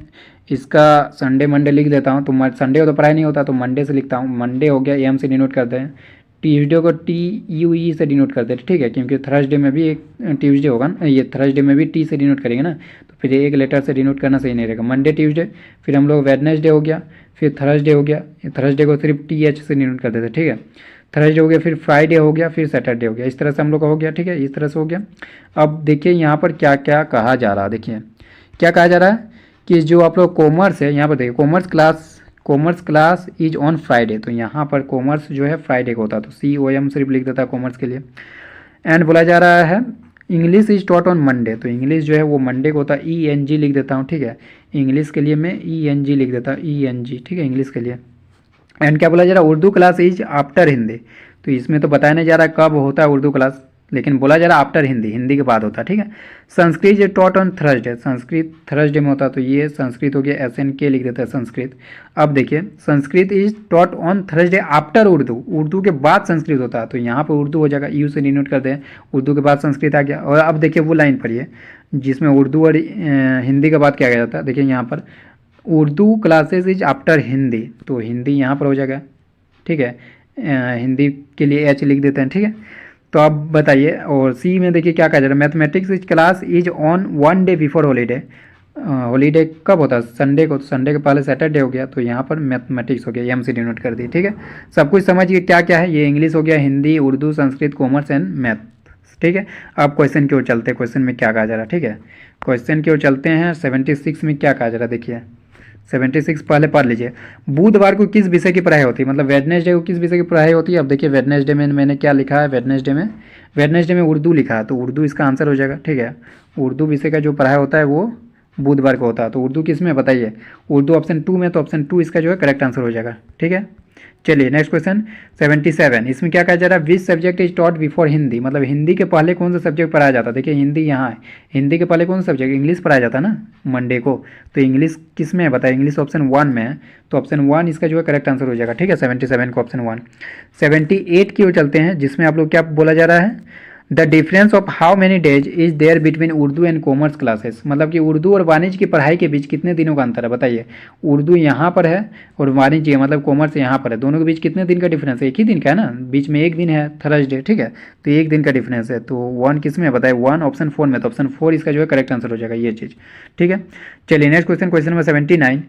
इसका संडे मंडे लिख देता हूँ। तो संडे को तो पढ़ाई नहीं होता, तो मंडे से लिखता हूँ। मंडे हो गया, एम से डिनोट करते हैं। ट्यूसडे को TUE से डिनोट करते हैं, ठीक है, क्योंकि थर्सडे में भी एक ट्यूसडे होगा ना, ये थर्सडे में भी T से डिनोट करेंगे ना, तो फिर एक लेटर से डिनोट करना सही नहीं रहेगा। मंडे ट्यूसडे, फिर हम लोग वेडनेसडे हो गया, फिर थर्सडे हो गया। थर्सडे को सिर्फ TH से डिनोट करते थे, ठीक है। थर्सडे हो गया, फिर फ्राइडे हो गया, फिर सैटरडे हो गया। इस तरह से हम लोग का हो गया, ठीक है, इस तरह से हो गया। अब देखिए यहाँ पर क्या क्या कहा जा रहा है। देखिए क्या कहा जा रहा है कि जो आप लोग कॉमर्स है, यहाँ पर देखिए commerce class is on Friday. तो यहाँ पर कॉमर्स जो है फ्राइडे को होता है, तो COM सिर्फ लिख देता है कॉमर्स के लिए। एंड बोला जा रहा है English is taught on Monday. तो इंग्लिश जो है वो मंडे को होता है, ENG लिख देता हूँ, ठीक है। इंग्लिश के लिए मैं ENG लिख देता हूँ, ENG, ठीक है, इंग्लिश के लिए। एंड क्या बोला जा रहा है, Urdu class is after Hindi. तो इसमें तो बताया नहीं जा रहा कब होता है उर्दू क्लास, लेकिन बोला जा रहा है आफ्टर हिंदी, हिंदी के बाद होता है, ठीक है। Sanskrit is taught on Thursday. Sanskrit Thursday में होता है, तो ये संस्कृत हो गया, SNK लिख देता है संस्कृत। अब देखिए Sanskrit is taught on Thursday after Urdu. Urdu के बाद संस्कृत होता है, तो यहाँ पर उर्दू हो जाएगा, U से डिनोट करते हैं। उर्दू के बाद संस्कृत आ गया। और अब देखिए वो लाइन पढ़िए जिसमें उर्दू और हिंदी के बाद क्या जाता है। देखिए यहाँ पर Urdu classes is after Hindi, तो हिंदी यहाँ पर हो जाएगा, ठीक है। हिंदी के लिए H लिख देते हैं, ठीक है। तो आप बताइए। और C में देखिए क्या कहा जा रहा है, mathematics is class is on 1 day before holiday. Holiday कब होता है, संडे को, तो संडे के पहले सैटरडे हो गया, तो यहाँ पर मैथमेटिक्स हो गया, M से डिनोट कर दी, ठीक है। सब कुछ समझिए क्या क्या है। ये इंग्लिश हो गया, Hindi, Urdu, Sanskrit, commerce and math, ठीक है। अब क्वेश्चन की ओर चलते हैं, क्वेश्चन में क्या कहा जा रहा है, ठीक है। क्वेश्चन की ओर चलते हैं। 76 में क्या कहा जा रहा है देखिए। 76 पहले पढ़ लीजिए। बुधवार को किस विषय की पढ़ाई होती है, मतलब वेडनेसडे को किस विषय की पढ़ाई होती है। अब देखिए वेडनेसडे में मैंने क्या लिखा है, वेडनेसडे में उर्दू लिखा है, तो उर्दू इसका आंसर हो जाएगा, ठीक है। उर्दू विषय का जो पढ़ाई होता है वो बुधवार को होता है। तो उर्दू किस में बताइए, उर्दू ऑप्शन 2 में, तो ऑप्शन 2 इसका जो है करेक्ट आंसर हो जाएगा, ठीक है। चलिए नेक्स्ट क्वेश्चन 77। इसमें क्या कहा जा रहा है, which subject is taught before Hindi. मतलब हिंदी के पहले कौन सा सब्जेक्ट पढ़ाया जाता है। देखिए हिंदी यहाँ है, हिंदी के पहले कौन सा सब्जेक्ट, इंग्लिश पढ़ाया जाता है ना मंडे को। तो इंग्लिश किस में है बताइए, इंग्लिश ऑप्शन 1 में है, तो ऑप्शन 1 इसका जो है करेक्ट आंसर हो जाएगा, ठीक है। 77 को ऑप्शन 1। 78 की ओर चलते हैं, जिसमें आप लोग क्या बोला जा रहा है, the difference of how many days is there between Urdu and commerce classes. मतलब कि उर्दू और वाणिज्य की पढ़ाई के बीच कितने दिनों का अंतर है बताइए। उर्दू यहाँ पर है और वाणिज्य मतलब कॉमर्स यहाँ पर है, दोनों के बीच कितने दिन का डिफरेंस है, एक ही दिन का है ना, बीच में एक दिन है थर्सडे, ठीक है। तो एक दिन का डिफरेंस है, तो 1 किस में बताइए, 1 ऑप्शन 4 में, तो ऑप्शन 4 इसका जो है करेक्ट आंसर हो जाएगा ये चीज़, ठीक है। चलिए नेक्स्ट क्वेश्चन, क्वेश्चन नंबर 79।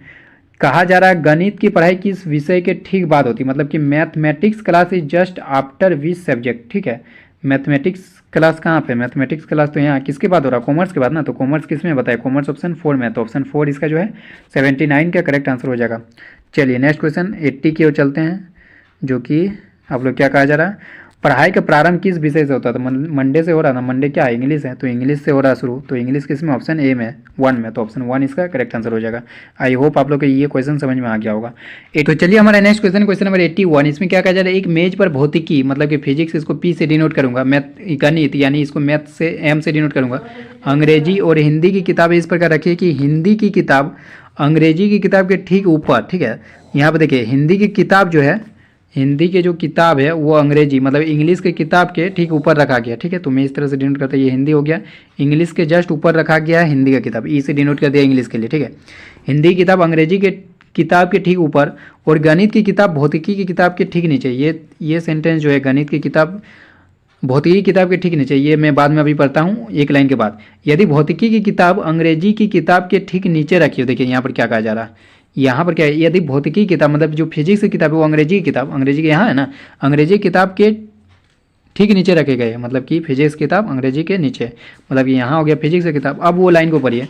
कहा जा रहा है गणित की पढ़ाई किस विषय के ठीक बाद होती है। मतलब कि mathematics class is just after which subject, ठीक है। मैथमेटिक्स क्लास कहाँ पे, मैथमेटिक्स क्लास तो यहाँ किसके बाद हो रहा है, कॉमर्स के बाद ना। तो कॉमर्स किस में बताया, कॉमर्स ऑप्शन 4 में, तो ऑप्शन 4 इसका जो है 79 का करेक्ट आंसर हो जाएगा। चलिए नेक्स्ट क्वेश्चन 80 की ओर चलते हैं, जो कि आप लोग क्या कहा जा रहा है, पढ़ाई का प्रारंभ किस विषय से होता है। तो मंडे से हो रहा था, मंडे क्या है, इंग्लिश है, तो इंग्लिश से हो रहा है शुरू। तो इंग्लिश किस में, ऑप्शन A में, 1 में, तो ऑप्शन 1 इसका करेक्ट आंसर हो जाएगा। आई होप आप लोग को ये क्वेश्चन समझ में आ गया होगा। तो चलिए हमारा नेक्स्ट क्वेश्चन, क्वेश्चन नंबर 81। इसमें क्या कहा जा रहा है, एक मेज पर भौतिकी मतलब कि फिजिक्स, इसको P से डिनोट करूंगा, मैथ गणित यानी इसको मैथ से M से डिनोट करूंगा, अंग्रेजी और हिंदी की किताब इस प्रकार रखिए कि हिंदी की किताब अंग्रेजी की किताब के ठीक ऊपर, ठीक है। यहाँ पर देखिए हिंदी की किताब जो है, हिंदी के जो किताब है वो अंग्रेजी मतलब इंग्लिश के किताब के ठीक ऊपर रखा गया, ठीक है। तो मैं इस तरह से डिनोट करता हूँ, ये हिंदी हो गया, इंग्लिश के जस्ट ऊपर रखा गया है हिंदी का किताब, E से डिनोट कर दिया इंग्लिश के लिए, ठीक है। हिंदी की किताब अंग्रेजी के किताब के ठीक ऊपर और गणित की किताब भौतिकी की किताब के ठीक नीचे। ये सेंटेंस जो है, गणित की किताब भौतिकी किताब के ठीक नीचे, ये मैं बाद में अभी पढ़ता हूँ एक लाइन के बाद। यदि भौतिकी की किताब अंग्रेजी की किताब के ठीक नीचे रखी हो, देखिए यहाँ पर क्या कहा जा रहा है, यहाँ पर क्या है, यदि भौतिकी किताब मतलब जो फिजिक्स की किताब है वो अंग्रेजी की किताब, अंग्रेजी के यहाँ है ना, अंग्रेजी किताब के ठीक नीचे रखे गए, मतलब कि फिजिक्स किताब अंग्रेजी के नीचे, मतलब कि यहाँ हो गया फिजिक्स की किताब। अब वो लाइन को पढ़िए,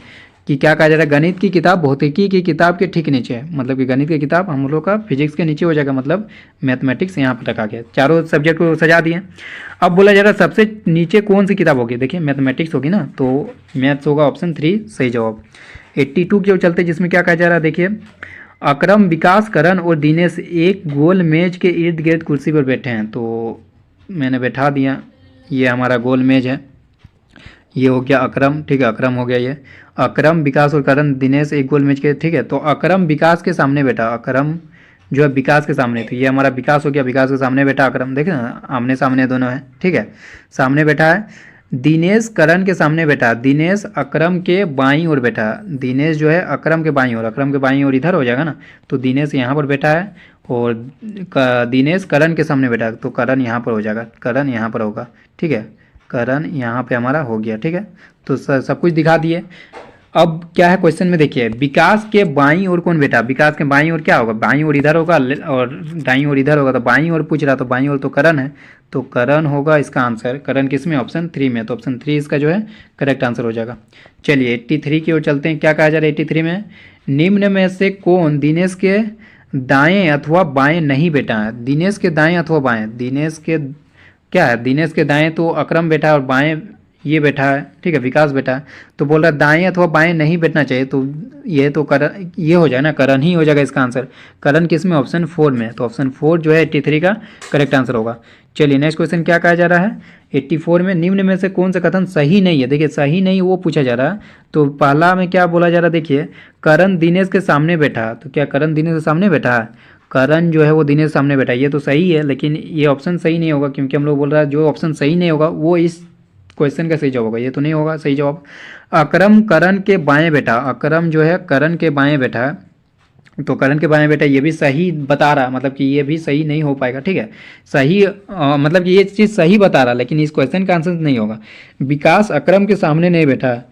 कि क्या कहा जा रहा है, गणित की किताब भौतिकी की किताब के ठीक नीचे है, मतलब कि गणित की किताब हम लोग का फिजिक्स के नीचे हो जाएगा, मतलब मैथमेटिक्स यहाँ पर रखा गया। चारों सब्जेक्ट को सजा दिए। अब बोला जा रहा है सबसे नीचे कौन सी किताब होगी, देखिए मैथमेटिक्स होगी ना, तो मैथ्स होगा ऑप्शन 3 सही जवाब। 82 की ओर चलते जिसमें क्या कहा जा रहा है, देखिए अकरम, विकास, करण और दिनेश एक गोल मेज के इर्द गिर्द कुर्सी पर बैठे हैं। तो मैंने बैठा दिया, ये हमारा गोल मेज है, ये हो गया अकरम, ठीक है, अकरम हो गया ये। अकरम, विकास और करण, दिनेश एक गोल मेज के, ठीक है। तो अकरम विकास के सामने बैठा, अकरम जो है विकास के सामने, तो ये हमारा विकास हो गया, विकास के सामने बैठा अकरम, देखे ना आमने सामने दोनों है, ठीक है, सामने बैठा है। दिनेश करण के सामने बैठा, दिनेश अकरम के बाईं ओर बैठा, दिनेश जो है अकरम के बाईं ओर, अकरम के बाईं ओर इधर हो जाएगा ना, तो दिनेश यहाँ पर बैठा है और दिनेश करण के सामने बैठा, तो करण यहाँ पर हो जाएगा, करण यहाँ पर होगा, ठीक है, करण यहाँ पे हमारा हो गया, ठीक है। तो सब कुछ दिखा दिए। अब क्या है क्वेश्चन में, देखिए विकास के बाईं ओर कौन बैठा, विकास के बाईं ओर क्या होगा, बाईं ओर इधर होगा और दाईं ओर इधर होगा, तो बाईं ओर पूछ रहा, तो बाईं ओर तो करण है, तो करण होगा इसका आंसर। करण किस में, ऑप्शन 3 में, तो ऑप्शन 3 इसका जो है करेक्ट आंसर हो जाएगा। चलिए 83 की ओर चलते हैं, क्या कहा जा रहा है 83 में, निम्न में से कौन दिनेश के दाएं अथवा बाएं नहीं बैठा है, दिनेश के दाएं अथवा बाएं, दिनेश के क्या है, दिनेश के दाएं तो अकरम बैठा है और बाएं ये बैठा है, ठीक है, विकास बैठा है, तो बोल रहा है दाएं अथवा बाएं नहीं बैठना चाहिए, तो ये तो करण, ये हो जाए ना, करण ही हो जाएगा इसका आंसर। करण किस में, ऑप्शन 4 में, तो ऑप्शन 4 जो है 83 का करेक्ट आंसर होगा। चलिए नेक्स्ट क्वेश्चन क्या कहा जा रहा है, 84 में निम्न में से कौन सा कथन सही नहीं है, देखिए सही नहीं वो पूछा जा रहा है। तो पहला में क्या बोला जा रहा है, देखिए करण दिनेश के सामने बैठा, तो क्या करण दिनेश के सामने बैठा है, करण जो है वो दिनेश के सामने बैठा है, ये तो सही है, लेकिन ये ऑप्शन सही नहीं होगा, क्योंकि हम लोग बोल रहा है जो ऑप्शन सही नहीं होगा वो इस क्वेश्चन का सही जवाब होगा, ये तो नहीं होगा सही जवाब। अकरम करण के बाएं बैठा, अकरम जो है करण के बाएं बैठा है, तो करण के बारे में बेटा ये भी सही बता रहा, मतलब कि ये भी सही नहीं हो पाएगा, ठीक है, सही मतलब कि ये चीज़ सही बता रहा, लेकिन इस क्वेश्चन का आंसर नहीं होगा। विकास अकरम के सामने नहीं बैठा है,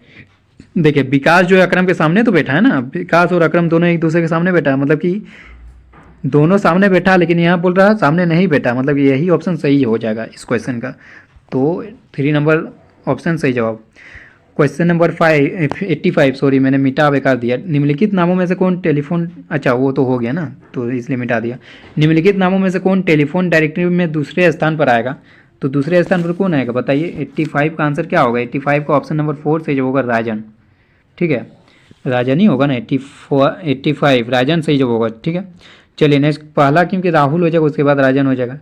देखिए विकास जो है अकरम के सामने तो बैठा है ना, विकास और अकरम दोनों एक दूसरे के सामने बैठा है, मतलब कि दोनों सामने बैठा, लेकिन यहाँ बोल रहा है सामने नहीं बैठा, मतलब यही ऑप्शन सही हो जाएगा इस क्वेश्चन का, तो 3 नंबर ऑप्शन सही जवाब। क्वेश्चन नंबर 85 सॉरी मैंने मिटा बेकार दिया, निम्नलिखित नामों में से कौन टेलीफोन, अच्छा वो तो हो गया ना, तो इसलिए मिटा दिया। निम्नलिखित नामों में से कौन टेलीफोन डायरेक्टरी में दूसरे स्थान पर आएगा, तो दूसरे स्थान पर कौन आएगा बताइए। 85 का आंसर क्या होगा, 85 का ऑप्शन नंबर 4 सही जवाब होगा राजन, ठीक है, राजन ही होगा ना, 85 राजन सही जवाब होगा, ठीक है। चलिए नेक्स्ट, पहला क्योंकि राहुल हो जाएगा उसके बाद राजन हो जाएगा।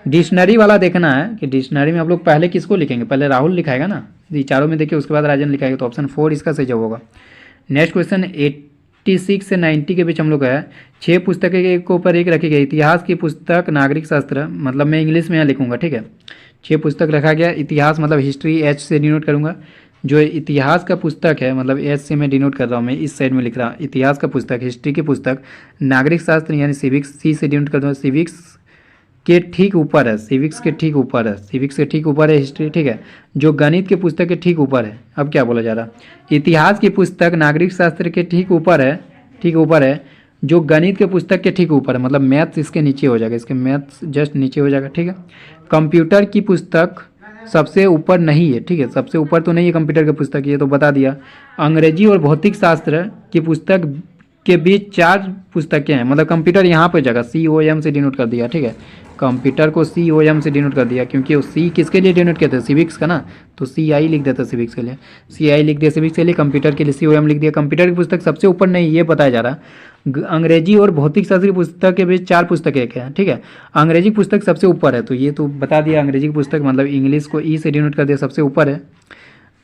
डिक्शनरी वाला देखना है कि डिक्शनरी में आप लोग पहले किसको लिखेंगे, पहले राहुल लिखाएगा ना, ये चारों में देखिए उसके बाद राजन लिखाएगा, तो ऑप्शन 4 इसका सही जवाब होगा। नेक्स्ट क्वेश्चन 86 से 90 के बीच हम लोग है, 6 पुस्तकें एक के ऊपर एक रखी गई, इतिहास की पुस्तक, नागरिक शास्त्र, मतलब मैं इंग्लिश में यहाँ लिखूंगा, ठीक है, 6 पुस्तक रखा गया, इतिहास मतलब हिस्ट्री एच से डिनोट करूँगा, जो इतिहास का पुस्तक है मतलब एच से मैं डिनोट कर रहा हूँ, मैं इस साइड में लिख रहा हूँ इतिहास का पुस्तक, हिस्ट्री की पुस्तक, नागरिक शास्त्र यानी सिविक्स सी से डिनोट कर दूँगा, सिविक्स के ठीक ऊपर है, सिविक्स के ठीक ऊपर है, सिविक्स के ठीक ऊपर है हिस्ट्री, ठीक है, जो गणित के पुस्तक के ठीक ऊपर है। अब क्या बोला जा रहा, इतिहास की पुस्तक नागरिक शास्त्र के ठीक ऊपर है, ठीक ऊपर है, जो गणित के पुस्तक के ठीक ऊपर है, मतलब मैथ्स इसके नीचे हो जाएगा, इसके मैथ्स जस्ट नीचे हो जाएगा, ठीक है। कंप्यूटर की पुस्तक सबसे ऊपर नहीं है, ठीक है, सबसे ऊपर तो नहीं है कंप्यूटर की पुस्तक, ये तो बता दिया। अंग्रेजी और भौतिक शास्त्र की पुस्तक के बीच 4 पुस्तकें हैं, मतलब कंप्यूटर यहाँ पर जगह COM से डिनोट कर दिया, ठीक है, कंप्यूटर को COM से डिनोट कर दिया, क्योंकि वो सी किसके लिए डिनोट करते हैं, सिविक्स का ना, तो CI लिख देता सिविक्स के लिए, CI लिख दिया सिविक्स के लिए, कंप्यूटर के लिए COM लिख दिया। कंप्यूटर की पुस्तक सबसे ऊपर नहीं ये बताया जा रहा, अंग्रेजी और भौतिक शास्त्र की पुस्तक के बीच 4 पुस्तकें हैं, ठीक है, अंग्रेजी पुस्तक सबसे ऊपर है, तो ये तो बता दिया, अंग्रेजी की पुस्तक मतलब इंग्लिश को E से डिनोट कर दिया, सबसे ऊपर है।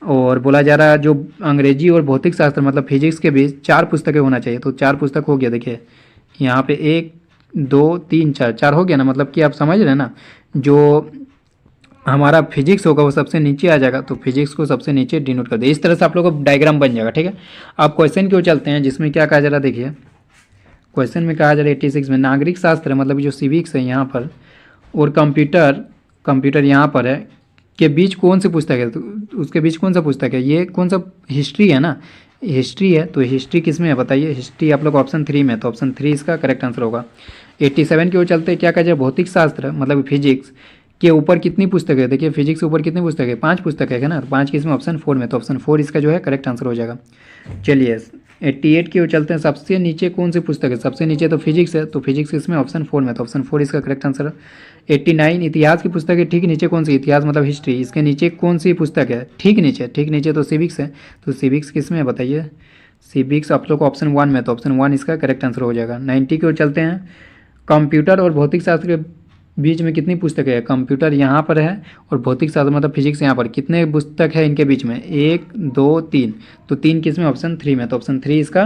और बोला जा रहा है जो अंग्रेजी और भौतिक शास्त्र मतलब फिजिक्स के बीच 4 पुस्तकें होना चाहिए, तो 4 पुस्तक हो गया, देखिए यहाँ पे 1 2 3 4 हो गया ना, मतलब कि आप समझ रहे हैं ना, जो हमारा फिजिक्स होगा वो सबसे नीचे आ जाएगा, तो फिजिक्स को सबसे नीचे डिनोट कर दिया, इस तरह से आप लोगों को डायग्राम बन जाएगा, ठीक है। आप क्वेश्चन क्यों चलते हैं, जिसमें क्या कहा जा रहा है, देखिए क्वेश्चन में कहा जा रहा है 86 में नागरिक शास्त्र मतलब जो सिविक्स है यहाँ पर, और कंप्यूटर यहाँ पर है, के बीच कौन सी पुस्तक है, तो उसके बीच कौन सा पुस्तक है, ये कौन सा हिस्ट्री है ना, हिस्ट्री है, तो हिस्ट्री किस में है बताइए, हिस्ट्री आप लोग ऑप्शन 3 में, तो ऑप्शन 3 इसका करेक्ट आंसर होगा। 87 की ओर चलते क्या कहा जाए, भौतिक शास्त्र मतलब फिजिक्स के ऊपर कितनी पुस्तक है, देखिए फिजिक्स के ऊपर कितनी पुस्तक है, 5 पुस्तक है ना, 5 की इसमें ऑप्शन 4 में, तो ऑप्शन 4 इसका जो है करेक्ट आंसर हो जाएगा। चलिए 88 की ओर चलते हैं, सबसे नीचे कौन सी पुस्तक है, सबसे नीचे तो फिजिक्स है, तो फिजिक्स इसमें ऑप्शन 4 में, तो ऑप्शन 4 इसका करेक्ट आंसर है। 89 इतिहास की पुस्तक है, ठीक नीचे कौन सी, इतिहास मतलब हिस्ट्री, इसके नीचे कौन सी पुस्तक है, ठीक नीचे तो सिविक्स है, तो सिविक्स किस में है बताइए, सिविक्स आप लोग को ऑप्शन 1 में, तो ऑप्शन 1 इसका करेक्ट आंसर हो जाएगा। 90 की ओर चलते हैं, कंप्यूटर और भौतिक शास्त्र के बीच में कितनी पुस्तकें है, कंप्यूटर यहाँ पर है और भौतिक शास्त्र मतलब फिजिक्स यहाँ पर, कितने पुस्तक है इनके बीच में, 1 2 3, तो 3 किस में, ऑप्शन 3 में, तो ऑप्शन 3 इसका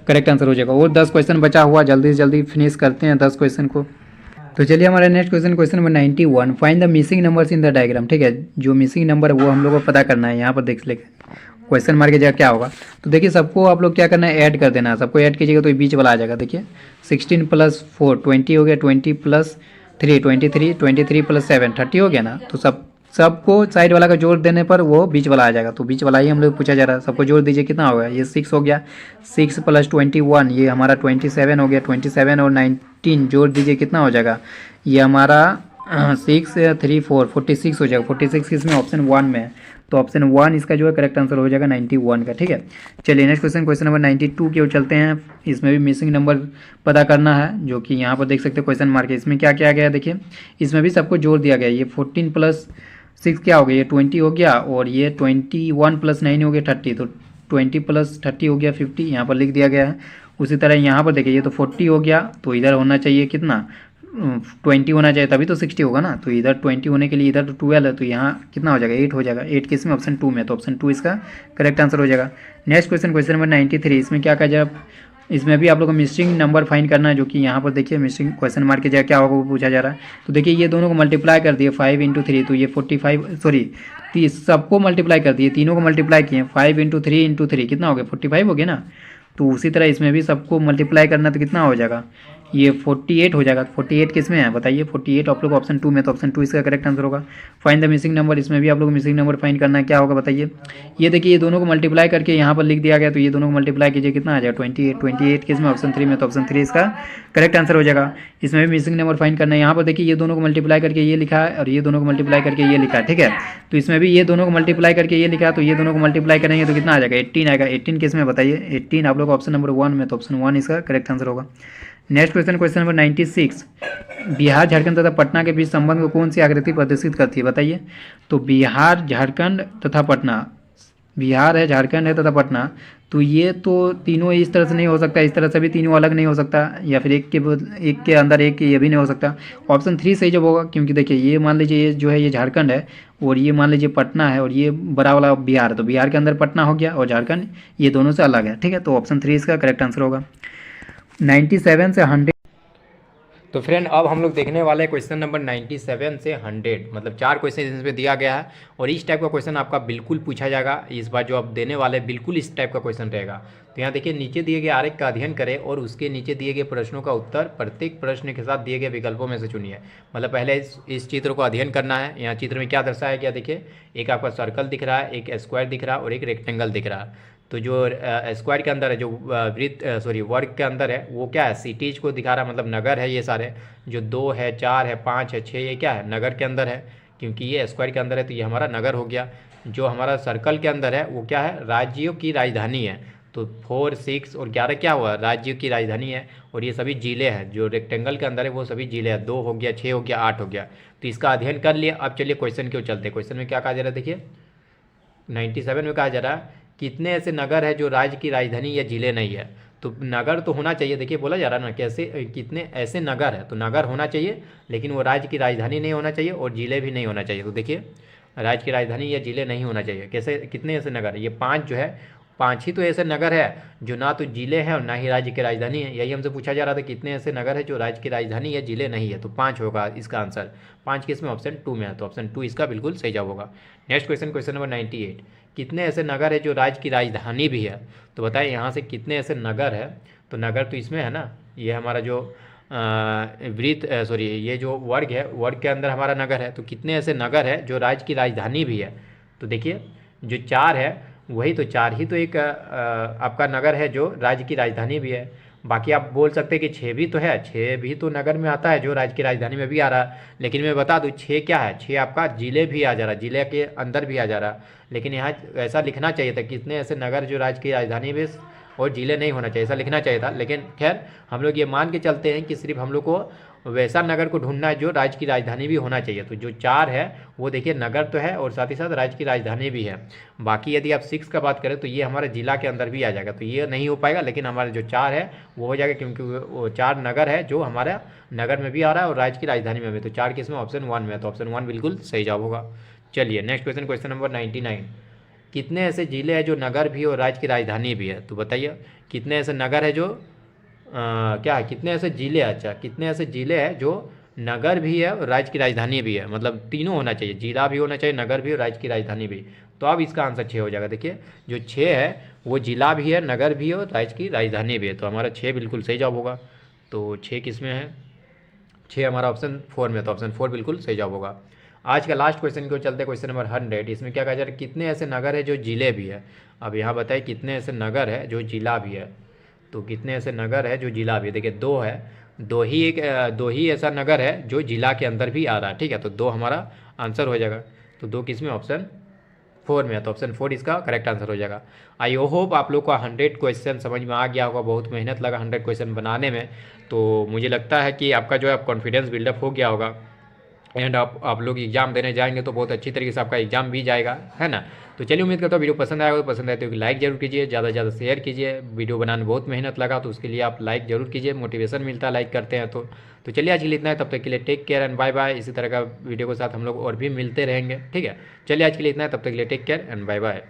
करेक्ट आंसर हो जाएगा। और 10 क्वेश्चन बचा हुआ, जल्दी से जल्दी फिनिश करते हैं 10 क्वेश्चन को। तो चलिए हमारा next question number 91, find the missing numbers in the diagram, ठीक है, जो मिसिंग नंबर है वो हम लोग को पता करना है। यहाँ पर देख लेंगे क्वेश्चन मार के जगह क्या होगा, तो देखिए सबको आप लोग क्या करना है, ऐड कर देना है, सबको ऐड कीजिएगा तो ये बीच वाला आ जाएगा, देखिए 16 + 4 20 हो गया, 20 + 3 23, 23 + 7 30 हो गया ना, तो सबको साइड वाला का जोड़ देने पर वो बीच वाला आ जाएगा, तो बीच वाला ही हम लोग पूछा जा रहा है, सबको जोड़ दीजिए कितना होगा, ये 6 हो गया, 6 + 21 ये हमारा 27 हो गया, 27 और 19 जोड़ दीजिए कितना हो जाएगा, ये हमारा 6 3 4 46 हो जाएगा, 46 इसमें ऑप्शन 1 में है, तो ऑप्शन 1 इसका जो है करेक्ट आंसर हो जाएगा 91 का, ठीक है। चलिए नेक्स्ट क्वेश्चन नंबर 92 की ओर चलते हैं, इसमें भी मिसिंग नंबर पता करना है, जो कि यहाँ पर देख सकते हैं क्वेश्चन मार्क है, इसमें क्या किया गया है देखिए, इसमें भी सबको जोड़ दिया गया है, ये 14 + 6 क्या हो गया, ये 20 हो गया, और ये 21 + 9 हो गया 30, तो 20 + 30 हो गया 50, यहाँ पर लिख दिया गया है। उसी तरह यहाँ पर देखिए ये तो 40 हो गया, तो इधर होना चाहिए कितना, 20 होना चाहिए, तभी तो 60 होगा ना, तो इधर 20 होने के लिए इधर तो 12 है, तो यहाँ कितना हो जाएगा, 8 हो जाएगा, 8 किस में, ऑप्शन 2 में, तो ऑप्शन 2 इसका करेक्ट आंसर हो जाएगा। नेक्स्ट क्वेश्चन नंबर 93, इसमें क्या कहा जाए, इसमें भी आप लोग को मिसिंग नंबर फाइंड करना है, जो कि यहाँ पर देखिए मिसिंग क्वेश्चन मार्क के जगह क्या होगा वो पूछा जा रहा है। तो देखिए ये दोनों को मल्टीप्लाई कर दिए 5 × 3, तो ये 45 सॉरी 30 सबको मल्टीप्लाई कर दिए, तीनों को मल्टीप्लाई किए 5 × 3 × 3 कितना हो गया 45 हो गया ना, तो उसी तरह इसमें भी सबको मल्टीप्लाई करना, तो कितना हो जाएगा, ये 48 हो जाएगा। 48 किस में है बताइए, 48 आप लोग ऑप्शन 2 में, तो ऑप्शन 2 इसका करेक्ट आंसर होगा। फाइंड द मिसिंग नंबर, इसमें भी आप लोग मिसिंग नंबर फाइंड करना है, क्या होगा बताइए, ये देखिए ये दोनों को मल्टीप्लाई करके यहाँ पर लिख दिया गया, तो ये दोनों को मल्टीप्लाई कीजिए कितना आ जाएगा 28, 28 किस में, ऑप्शन 3 में, तो ऑप्शन 3 इसका करेक्ट आंसर हो जाएगा। इसमें भी मिसिंग नंबर फाइंड करना है, यहाँ पर देखिए ये दोनों को मल्टीप्लाई करके ये लिखा है और ये दोनों को मल्टीप्लाई करके ये लिखा है, ठीक है, तो इसमें भी ये दोनों को मल्टीप्लाई करके ये लिखा है, तो ये दोनों को मल्टीप्लाई करेंगे तो कितना आ जाएगा 18 आएगा। 18 किस में बताइए, 18 आप लोग ऑप्शन नंबर 1 में, तो ऑप्शन 1 इसका करेक्ट आंसर होगा। Next question number 96, Bihar Jharkhand तथा पटना के बीच संबंध को कौन सी आकृति प्रदर्शित करती है बताइए। तो बिहार झारखंड तथा पटना, बिहार है झारखंड है तथा पटना, तो ये तो तीनों इस तरह से नहीं हो सकता, इस तरह से भी तीनों अलग नहीं हो सकता, या फिर एक के अंदर एक ये भी नहीं हो सकता। ऑप्शन 3 सही जब होगा, क्योंकि देखिए ये मान लीजिए ये जो है ये झारखंड है और ये मान लीजिए पटना है और ये बड़ा वाला बिहार है, तो बिहार के अंदर पटना हो गया और झारखंड ये दोनों से अलग है, ठीक है, तो ऑप्शन 3 इसका करेक्ट आंसर होगा। 97 से 100, तो फ्रेंड अब हम लोग देखने वाले हैं क्वेश्चन नंबर 97 से 100, मतलब 4 क्वेश्चन इसमें दिया गया है और इस टाइप का क्वेश्चन आपका बिल्कुल पूछा जाएगा। इस बार जो आप देने वाले बिल्कुल इस टाइप का क्वेश्चन रहेगा। तो यहाँ देखिए नीचे दिए गए आरेख का अध्ययन करें और उसके नीचे दिए गए प्रश्नों का उत्तर प्रत्येक प्रश्न के साथ दिए गए विकल्पों में से चुनिए। मतलब पहले इस चित्र को अध्ययन करना है। यहाँ चित्र में क्या दर्शाया गया देखिए, एक आपका सर्कल दिख रहा है, एक स्क्वायर दिख रहा है और एक रेक्टेंगल दिख रहा है। तो जो स्क्वायर के अंदर है, जो वर्ग के अंदर है वो क्या है, सिटीज को दिखा रहा है, मतलब नगर है ये सारे, जो 2 है 4 है 5 है 6 ये क्या है, नगर के अंदर है, क्योंकि ये स्क्वायर के अंदर है तो ये हमारा नगर हो गया। जो हमारा सर्कल के अंदर है वो क्या है, राज्यों की राजधानी है। तो 4 6 और 11 क्या हुआ, राज्यों की राजधानी है और ये सभी जिले हैं। जो रेक्टेंगल के अंदर है वो सभी जिले हैं, 2 हो गया 6 हो गया 8 हो गया। तो इसका अध्ययन कर लिया। अब चलिए क्वेश्चन क्यों चलते हैं। क्वेश्चन में क्या कहा जा रहा है देखिए, 97 में कहा जा रहा है कितने ऐसे नगर है जो राज्य की राजधानी या जिले नहीं है। तो नगर तो होना चाहिए, देखिए बोला जा रहा है ना कैसे, कितने ऐसे नगर है, तो नगर होना चाहिए लेकिन वो राज्य की राजधानी नहीं होना चाहिए और जिले भी नहीं होना चाहिए। तो देखिए राज्य की राजधानी या जिले नहीं होना चाहिए। कैसे, कितने ऐसे नगर है, ये 5 जो है, 5 ही तो ऐसे नगर है जो ना तो जिले हैं और ना ही राज्य की राजधानी है। यही हमसे पूछा जा रहा था कितने ऐसे नगर है जो राज्य की राजधानी या जिले नहीं है, तो 5 होगा इसका आंसर। 5 किस में, ऑप्शन 2 में है, तो ऑप्शन 2 इसका बिल्कुल सही जवाब होगा। नेक्स्ट क्वेश्चन नंबर 98, कितने ऐसे नगर है जो राज्य की राजधानी भी है। तो बताएं यहाँ से कितने ऐसे नगर है, तो नगर तो इसमें है ना, ये हमारा जो ये जो वर्ग है, वर्ग के अंदर हमारा नगर है। तो कितने ऐसे नगर है जो राज्य की राजधानी भी है। तो देखिए जो 4 है वही तो 4 ही तो एक आपका नगर है जो राज्य की राजधानी भी है। बाकी आप बोल सकते हैं कि 6 भी तो है, 6 भी तो नगर में आता है जो राज्य की राजधानी में भी आ रहा है। लेकिन मैं बता दूँ 6 क्या है, 6 आपका जिले भी आ जा रहा है, जिले के अंदर भी आ जा रहा है। लेकिन यहाँ ऐसा लिखना चाहिए था, कितने ऐसे नगर जो राज्य की राजधानी में और जिले नहीं होना चाहिए, ऐसा लिखना चाहिए था। लेकिन खैर हम लोग ये मान के चलते हैं कि सिर्फ हम लोग को वैसा नगर को ढूंढना है जो राज्य की राजधानी भी होना चाहिए। तो जो 4 है वो देखिए नगर तो है और साथ ही साथ राज्य की राजधानी भी है। बाकी यदि आप 6 का बात करें तो ये हमारे जिला के अंदर भी आ जाएगा, तो ये नहीं हो पाएगा। लेकिन हमारे जो 4 है वो हो जाएगा, क्योंकि वो 4 नगर है जो हमारा नगर में भी आ रहा है और राज्य की राजधानी में भी। तो 4 किस में, ऑप्शन 1 में है, तो ऑप्शन 1 बिल्कुल सही जवाब होगा। चलिए नेक्स्ट क्वेश्चन, क्वेश्चन नंबर 99। कितने ऐसे जिले हैं जो नगर भी और राज्य की राजधानी भी है? तो बताइए कितने ऐसे नगर है जो क्या है, कितने ऐसे जिले, अच्छा कितने ऐसे जिले हैं जो नगर भी है और राज्य की राजधानी भी है, मतलब तीनों होना चाहिए, जिला भी होना चाहिए, नगर भी और राज्य की राजधानी भी। तो अब इसका आंसर 6 हो जाएगा। देखिए जो 6 है वो जिला भी है, नगर भी है और राज्य की राजधानी भी है, तो हमारा 6 बिल्कुल सही जवाब होगा। तो 6 किस में है, 6 हमारा ऑप्शन 4 में, तो ऑप्शन 4 बिल्कुल सही जवाब होगा। आज का लास्ट क्वेश्चन को चलते, क्वेश्चन नंबर 100। इसमें क्या कहा जा रहा है, कितने ऐसे नगर है जो जिले भी है? अब यहाँ बताइए कितने ऐसे नगर है जो जिला भी है। तो कितने ऐसे नगर है जो जिला भी है? देखिए 2 है, दो ही ऐसा नगर है जो जिला के अंदर भी आ रहा है, ठीक है, तो 2 हमारा आंसर हो जाएगा। तो 2 किस में, ऑप्शन 4 में है, तो ऑप्शन 4 इसका करेक्ट आंसर हो जाएगा। आई होप आप लोग को 100 क्वेश्चन समझ में आ गया होगा, बहुत मेहनत लगा 100 क्वेश्चन बनाने में। तो मुझे लगता है कि आपका जो है कॉन्फिडेंस बिल्डअप हो गया होगा, एंड आप लोग एग्जाम देने जाएंगे तो बहुत अच्छी तरीके से आपका एग्जाम भी जाएगा, है ना। तो चलिए उम्मीद करता हूँ वीडियो पसंद आएगा, तो पसंद आए तो लाइक जरूर कीजिए, ज़्यादा से ज़्यादा शेयर कीजिए। वीडियो बनाने में बहुत मेहनत लगा तो उसके लिए आप लाइक जरूर कीजिए, मोटिवेशन मिलता है लाइक करते हैं तो चलिए आज के लिए इतना है, तब तक के लिए take care and bye bye. इसी तरह का वीडियो के साथ हम लोग और भी मिलते रहेंगे, ठीक है। चलिए आज के लिए इतना है, तब तक के लिए take care and bye bye.